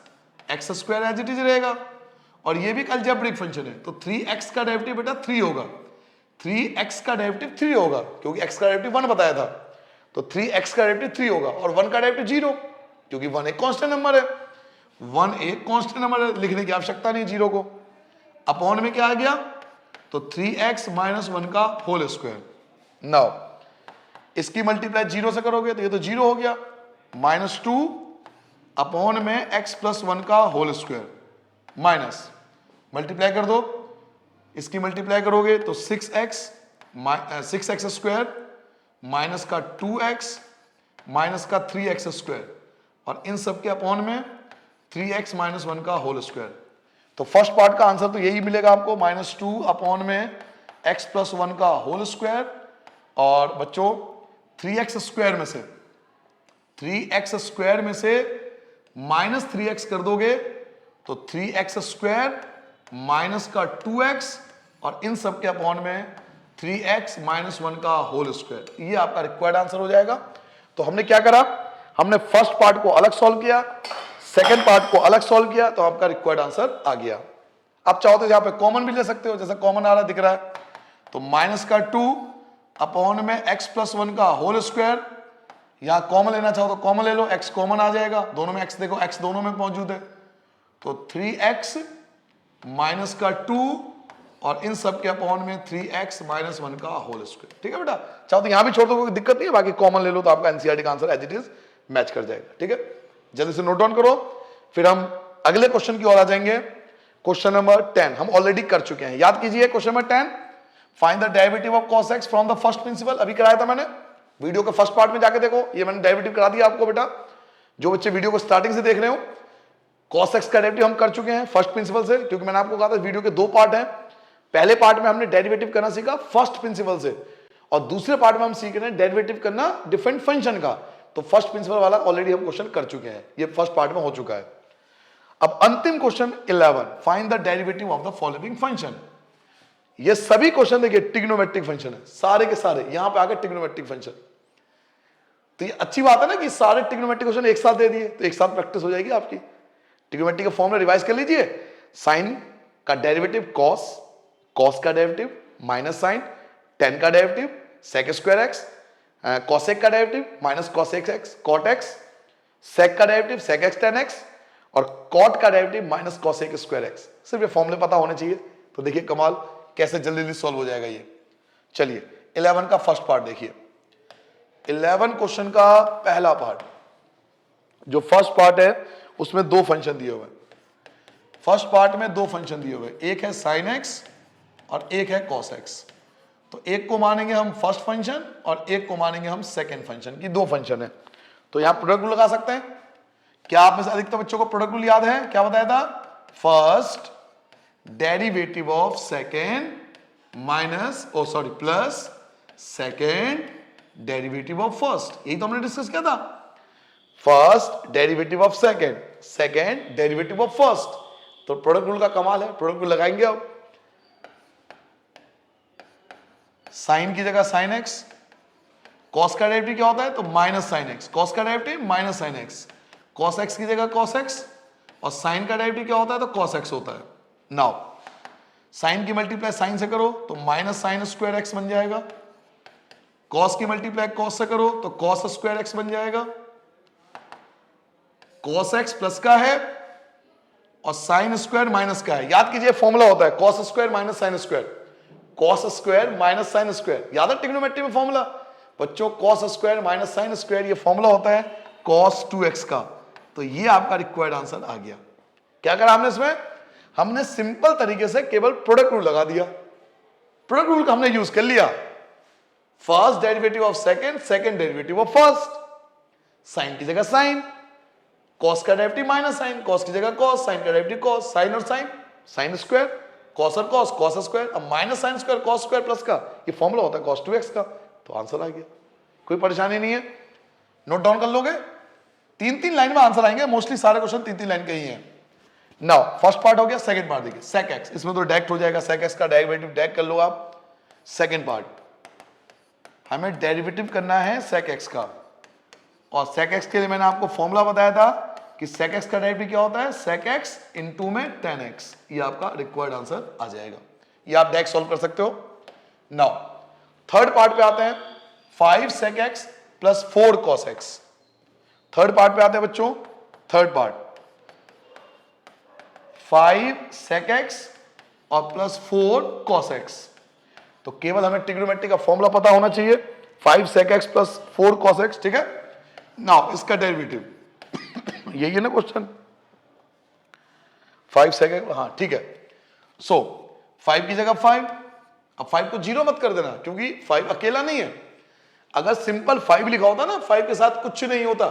Speaker 1: X square as it is रहेगा। और ये भी एक अलजेब्रिक फंक्शन है, तो 3x का डेरिवेटिव बेटा 3 होगा, 3x का डेरिवेटिव 3 होगा, क्योंकि x का डेरिवेटिव 1 बताया था, तो 3x का डेरिवेटिव 3 होगा, और 1 का डेरिवेटिव 0, क्योंकि 1 एक कांस्टेंट नंबर है। 1 एक कांस्टेंट नंबर है, लिखने की आवश्यकता नहीं 0 को। अपॉन में क्या आ गया, तो 3x - 1 का होल स्क्वायर। नाउ इसकी मल्टीप्लाई 0 से करोगे तो ये तो 0 हो गया, -2 अपॉन में x + 1 का होल स्क्वायर, माइनस मल्टीप्लाई कर दो, इसकी मल्टीप्लाई करोगे तो 6x स्क्वायर माइनस का 2x माइनस का 3x स्क्वायर, और इन सब के अपॉन में 3x - 1 का होल स्क्वायर। तो फर्स्ट पार्ट का आंसर तो यही मिलेगा आपको, -2 अपॉन में x + 1 का होल स्क्वायर, और बच्चों 3x स्क्वायर में से -3x कर दोगे तो 3x स्क्वायर माइनस का 2x, और इन सब के अपॉन में 3x - 1 का होल स्क्वायर। ये आपका रिक्वायर्ड आंसर हो जाएगा। तो हमने क्या करा, हमने फर्स्ट पार्ट को अलग सॉल्व किया, सेकंड पार्ट को अलग सॉल्व किया, तो आपका रिक्वायर्ड आंसर आ गया। आप चाहो तो यहां पे कॉमन भी ले सकते हो, जैसे कॉमन आ रहा दिख रहा है, तो -2 अपॉन में x + 1 का होल स्क्वायर। यहां कॉमन लेना चाहो तो कॉमन ले लो, x कॉमन आ जाएगा, दोनों में x देखो, x दोनों में मौजूद है, तो 3x माइनस का 2, और इन सब के अपॉन में 3x - 1 का होल स्क्वायर। ठीक है बेटा, चाहो तो यहां भी छोड़ दो, कोई दिक्कत नहीं है, बाकी कॉमन ले लो तो आपका एनसीईआरटी का answer as it is match कर जाएगा। ठीक है, जल्दी से नोट डाउन करो, फिर हम अगले क्वेश्चन की ओर आ जाएंगे। क्वेश्चन नंबर 10 हम ऑलरेडी कर चुके हैं, याद कीजिए। Question number 10, find the derivative of cos x from the first principle. अभी कराया था मैंने, वीडियो के फर्स्ट पार्ट में जाके देखो, ये मैंने डेरिवेटिव करा दिया आपको बेटा। जो बच्चे वीडियो को स्टार्टिंग से देख रहे हो, cos x का डेरिवेटिव हम कर चुके हैं फर्स्ट प्रिंसिपल से, क्योंकि मैंने आपको कहा था वीडियो के 2 पार्ट हैं। पहले पार्ट में हमने डेरिवेटिव करना सीखा फर्स्ट प्रिंसिपल से, और दूसरे पार्ट में हम सीख रहे हैं डेरिवेटिव करना डिफरेंट फंक्शन का। तो फर्स्ट प्रिंसिपल वाला ऑलरेडी हम क्वेश्चन कर चुके हैं, ये फर्स्ट पार्ट में हो चुका है। अब अंतिम question 11, find the derivative of the following function. ये सभी क्वेश्चन देखिए ट्रिग्नोमेट्रिक फंक्शन है, सारे के सारे यहां पे आगे ट्रिग्नोमेट्रिक फंक्शन। तो ये अच्छी बात है ना कि सारे ट्रिग्नोमेट्रिक क्वेश्चन एक साथ दे दिए, तो एक साथ प्रैक्टिस हो जाएगी आपकी। ट्रिग्नोमेट्री का फॉर्मूला रिवाइज कर लीजिए, साइन का डेरिवेटिव कॉस, कॉस का डेरिवेटिव माइनस साइन, टेन का derivative sec square x, cosec का derivative minus cosec x cot x, sec का derivative sec x tan x, और कॉट का derivative minus cosec square x. सिर्फ ये फॉर्मूले पता होने चाहिए। तो देखिए कमाल कैसे जल्दी जल्दी सॉल्व हो जाएगा ये। चलिए 11 का फर्स्ट पार्ट देखिए, 11 क्वेश्चन का पहला पार्ट, जो फर्स्ट पार्ट है उसमें 2 फंक्शन दिए हुए। फर्स्ट पार्ट में 2 फंक्शन दिए हुए, एक है साइन एक्स और एक है कॉस एक्स। तो एक को मानेंगे हम फर्स्ट फंक्शन और एक को मानेंगे हम सेकंड फंक्शन की, 2 फंक्शन है। तो यहां प्रोडक्ट रूल लगा सकते हैं। क्या आप में से अधिकतर बच्चों को प्रोडक्ट रूल याद है? क्या बताया था? First derivative of second minus plus second derivative of first, यही तो हमने डिस्कस किया था। First derivative of second, second derivative of first. तो प्रोडक्ट रूल का कमाल है, प्रोडक्ट रूल लगाएंगे अब। साइन की जगह साइन एक्स, कॉस का डेरिवेटिव क्या होता है? तो माइनस साइन एक्स, कॉस का derivative minus sine x, cos x की जगह cos x, और साइन का डेरिवेटिव क्या होता है? तो cos x होता है। नाउ साइन की मल्टीप्लाई साइन से करो तो माइनस साइन स्क्वायर एक्स बन जाएगा, cos की मल्टीप्लाई cos से करो तो cos स्क्वायर एक्स बन जाएगा। cos x प्लस का है और साइन स्क्वायर माइनस का है। याद कीजिए फॉर्मूला होता है cos square minus sine square, cos square minus sine square. याद है ट्रिग्नोमेट्री में फॉर्मूला बच्चों? cos square minus sine square, ये फॉर्मूला होता है cos 2x का। तो ये आपका रिक्वायर्ड आंसर आ गया। क्या करा हमने इसमें? हमने सिंपल तरीके से केवल प्रोडक्ट रूल लगा दिया। प्रोडक्ट रूल का हमने यूज कर लिया। First derivative of second, second derivative of first, sine की जगह साइन, cos का डेरिवेटिव माइनस साइन, cos की जगह cos, साइन का डेरिवेटिव cos, साइन और साइन, साइन स्क्वायर, cos और cos, cos स्क्वायर, अब minus sine square cos square plus का, ये फॉर्मूला होता है cos 2x का। तो आंसर आ गया, कोई परेशानी नहीं है। नोट डाउन कर लोगे? 3-3 लाइन में आंसर आएंगे, मोस्टली सारे क्वेश्चन 3-3 लाइन के ही हैं। नाउ फर्स्ट पार्ट हो गया, सेकंड पार्ट देखिए sec x, इसमें तो डायरेक्ट हो जाएगा, sec x का डेरिवेटिव डायरेक्ट कर लो आप। सेकंड पार्ट हमें डेरिवेटिव करना है sec x का, और sec x के लिए मैंने आपको फॉर्मूला बताया था कि sec x का डेरिवेटिव क्या होता है? sec x इनटू में tan x, ये आपका रिक्वायर्ड आंसर आ जाएगा। ये आप डायरेक्ट सॉल्व कर सकते हो। नाउ थर्ड पार्ट पे आते हैं, 5 sec x plus 4 cos x। Third part पे आते हैं बच्चों, थर्ड पार्ट 5 sec x और प्लस 4 cos x। तो केवल हमें ट्रिग्नोमेट्री का फॉर्मूला पता होना चाहिए, 5 sec x plus 4 cos x, ठीक है। नाउ इसका डेरिवेटिव यही है ना क्वेश्चन, 5 sec x, हाँ ठीक है। सो 5 की जगह 5, अब 5 को जीरो मत कर देना क्योंकि 5 अकेला नहीं है। अगर सिंपल 5 लिखा होता ना, 5 के साथ कुछ नहीं होता,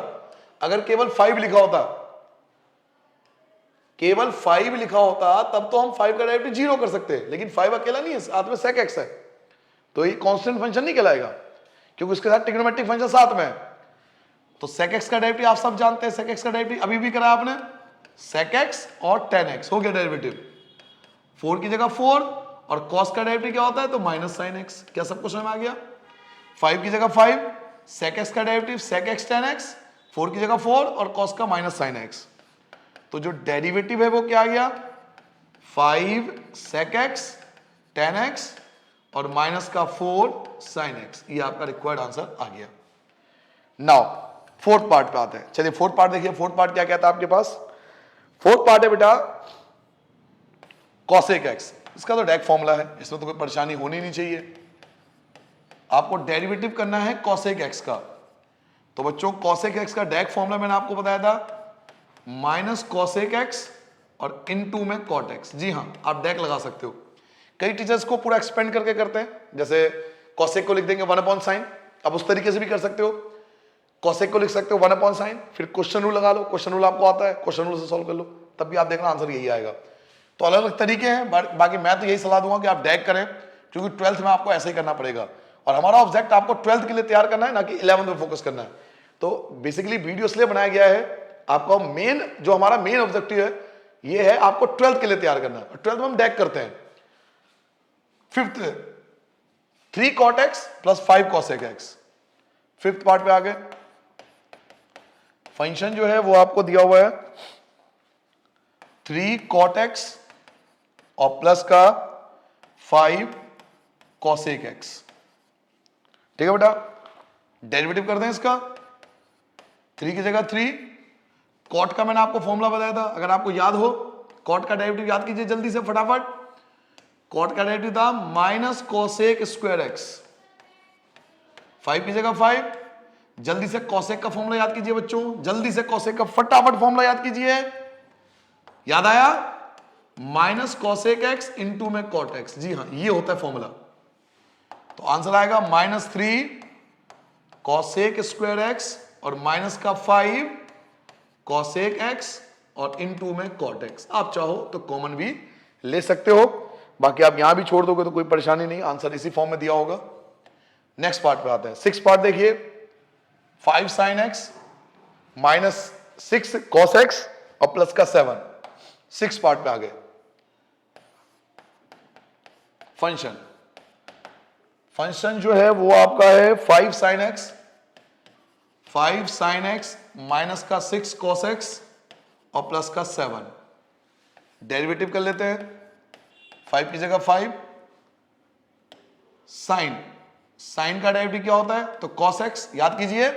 Speaker 1: अगर केवल 5 लिखा होता, केवल 5 लिखा होता तब तो हम 5 का डेरिवेटिव जीरो कर सकते हैं, लेकिन 5 अकेला नहीं है, साथ में sec x है, तो ये कांस्टेंट फंक्शन नहीं कहलाएगा क्योंकि उसके साथ ट्रिग्नोमेट्रिक फंक्शन साथ में है। तो sec x का डेरिवेटिव आप सब जानते हैं, sec x का डेरिवेटिव अभी भी करा आपने, sec x और tan x हो गया डेरिवेटिव। 4 की जगह 4 और cos का डेरिवेटिव क्या होता है? तो माइनस साइन x। क्या सब कुछ समझ में आ गया? 5 की जगह 5, sec x का derivative sec x tan x, 4 की जगह 4 और cos का माइनस साइन x। तो जो डेरिवेटिव है वो क्या आ गया? 5 sec x tan x और माइनस का 4 sin x। ये आपका रिक्वायर्ड आंसर आ गया। नाउ फोर्थ पार्ट पे आते हैं। चलिए फोर्थ पार्ट देखिए, फोर्थ पार्ट क्या कहता है आपके पास? फोर्थ पार्ट है बेटा cosec x। इसका तो डायरेक्ट फॉर्मूला है, इसमें तो कोई परेशानी होनी नहीं चाहिए। आपको डेरिवेटिव करना है cosec x का। तो बच्चों cosec x का डायरेक्ट फॉर्मूला मैंने आपको बताया था, माइनस cosec x और इनटू में cot x। जी हाँ, आप डायरेक्ट लगा सकते हो। कई टीचर्स को पूरा एक्सपेंड करके करते हैं, जैसे cosec को लिख देंगे 1/sin, आप उस तरीके से भी कर सकते हो। cosec को लिख सकते हो 1/sin, फिर क्वेश्चन रूल लगा लो, क्वेश्चन रूल आपको आता है, क्वेश्चन रूल से सॉल्व कर लो, तब भी आप देखना आंसर यही आएगा। तो अलग अलग तरीके हैं, बाकी मैं तो यही सलाह दूंगा कि आप डायरेक्ट करें, क्योंकि 12th में आपको ऐसे ही करना पड़ेगा, और हमारा ऑब्जेक्ट आपको 12th के लिए तैयार करना है, ना कि 11th में फोकस करना है। तो बेसिकली वीडियो इसलिए बनाया गया है, आपका मेन जो हमारा मेन ऑब्जेक्टिव है ये है आपको 12th के लिए तैयार करना है, और 12th में हम डायरेक्ट करते हैं। Fifth 3 cot x plus 5 cosec x। Fifth part पे आ गए, फंक्शन जो है वो आपको दिया हुआ है 3 cot x और प्लस का 5 cosec x, ठीक है बेटा। डेरिवेटिव कर दें इसका, 3 की जगह 3, cot का मैंने आपको फॉर्मूला बताया था, अगर आपको याद हो cot का डेरिवेटिव याद कीजिए जल्दी से फटाफट। cot का डेरिवेटिव था माइनस cosec स्क्वायर x। 5 की जगह 5, जल्दी से cosec का फॉर्मूला याद कीजिए बच्चों, जल्दी से cosec का फटाफट फॉर्मूला याद कीजिए। याद आया? माइनस cosec x इंटू में cot x। जी हाँ, ये होता है फॉर्मूला। तो आंसर आएगा -3 cosec स्क्वायर x और माइनस का 5 cosec x और इनटू में cot x। आप चाहो तो कॉमन भी ले सकते हो, बाकी आप यहां भी छोड़ दोगे तो कोई परेशानी नहीं, आंसर इसी फॉर्म में दिया होगा। नेक्स्ट पार्ट पे आते हैं, 6 पार्ट देखिए, 5 sin x minus 6 cos x और प्लस का 7। 6 पार्ट पे आ गए। फंक्शन जो है वो आपका है 5 sin x, 5 sin x minus का 6 cos x और प्लस का 7। डेरिवेटिव कर लेते हैं। 5 की जगह 5 साइन का डेरिवेटिव क्या होता है? तो cos x। याद कीजिए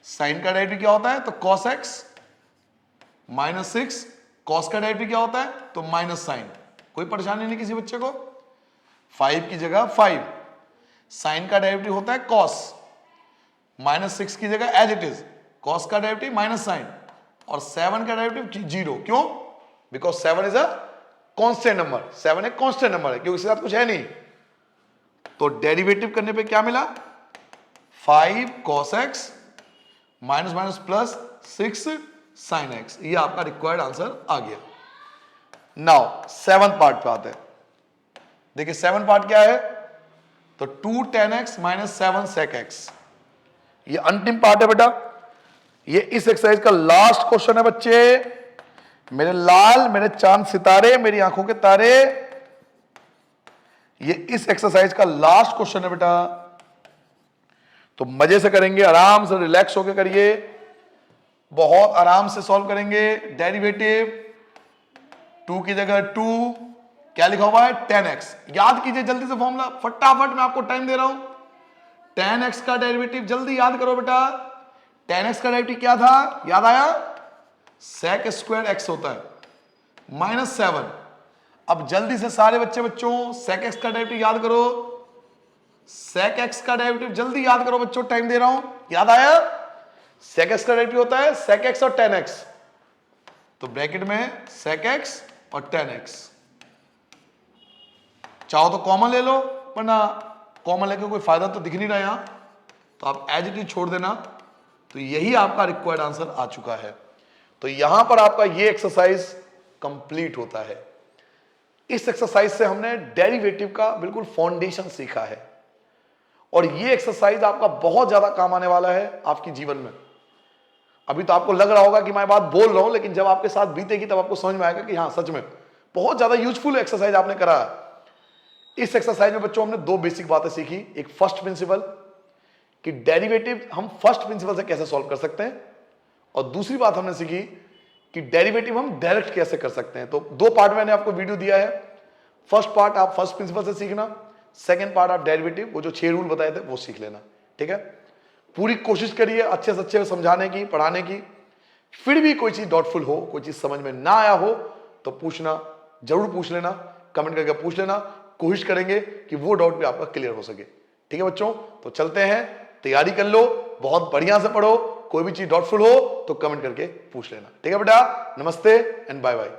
Speaker 1: साइन का डेरिवेटिव क्या होता है? तो cos x माइनस 6। cos का डेरिवेटिव क्या होता है? तो माइनस साइन। कोई परेशानी नहीं किसी बच्चे को। 5 की जगह 5 साइन का डेरिवेटिव होता है cos, माइनस 6 की जगह एज इट इज cos का डेरिवेटिव माइनस साइन, और 7 का डेरिवेटिव 0। क्यों? Because 7 is a constant number. 7 एक कांस्टेंट नंबर है क्योंकि इसके साथ कुछ है नहीं। तो डेरिवेटिव करने पे क्या मिला? 5 cos x minus minus plus 6 sin x। ये आपका रिक्वायर्ड आंसर आ गया। नाउ 7th पार्ट पे आते हैं। देखिए 7th पार्ट क्या है? तो 2 tan x minus 7 sec x। ये अंतिम पार्ट है बेटा। ये इस एक्सरसाइज का लास्ट क्वेश्चन है बच्चे। मेरे लाल, मेरे चांद सितारे, मेरी आंखों के तारे, ये इस एक्सरसाइज का लास्ट क्वेश्चन है बेटा। तो मजे से करेंगे, आराम से रिलैक्स होकर करिए, बहुत आराम से सॉल्व करेंगे। डेरिवेटिव 2 की जगह 2, क्या लिखा हुआ है? tan x। याद कीजिए जल्दी से फॉर्मूला, फटाफट, मैं आपको टाइम दे रहा हूं। tan x का डेरिवेटिव जल्दी याद करो बेटा। tan x का डेरिवेटिव क्या था? याद आया? sec स्क्वायर x होता है माइनस 7। अब जल्दी से सारे बच्चों sec x का डेरिवेटिव याद करो। sec x का डेरिवेटिव जल्दी याद करो बच्चों, टाइम दे रहा हूं। याद आया? sec x का डेरिवेटिव होता है sec x और tan x। तो ब्रैकेट में sec x और tan x। चाहो तो कॉमन ले लो, वरना कॉमन लेकर कोई फायदा तो दिख नहीं रहा यहां, तो आप एज इट इज छोड़ देना। तो यही आपका रिक्वायर्ड आंसर आ चुका है। तो यहां पर आपका ये एक्सरसाइज कंप्लीट होता है। इस एक्सरसाइज से हमने डेरिवेटिव का बिल्कुल फाउंडेशन सीखा है, और ये एक्सरसाइज आपका बहुत ज्यादा काम आने वाला है आपके जीवन में। अभी तो आपको लग रहा होगा कि मैं बात बोल रहा हूं, लेकिन जब आपके साथ बीतेगी तब आपको समझ में आएगा कि हाँ, सच में बहुत ज्यादा यूजफुल एक्सरसाइज आपने करा है। इस एक्सरसाइज में बच्चों हमने 2 बेसिक बातें सीखी। एक फर्स्ट प्रिंसिपल कि डेरिवेटिव हम फर्स्ट प्रिंसिपल से कैसे सॉल्व कर सकते हैं, और दूसरी बात हमने सीखी कि डेरिवेटिव हम डायरेक्ट कैसे कर सकते हैं। तो 2 पार्ट मैंने आपको वीडियो दिया है। फर्स्ट पार्ट आप फर्स्ट प्रिंसिपल से सीखना, सेकंड पार्ट आप डेरिवेटिव, वो जो 6 रूल बताए थे वो सीख लेना। ठीक है? पूरी कोशिश करिए अच्छे से अच्छे समझाने की, पढ़ाने की। फिर भी कोई चीज डाउटफुल हो, कोई चीज समझ में ना आया हो, तो पूछना, जरूर पूछ लेना, कमेंट करके पूछ लेना। कोशिश करेंगे कि वो डाउट भी आपका क्लियर हो सके। ठीक है बच्चों? तो चलते हैं, तैयारी कर लो, बहुत बढ़िया से पढ़ो। कोई भी चीज डाउटफुल हो तो कमेंट करके पूछ लेना। ठीक है बेटा? नमस्ते एंड बाय बाय।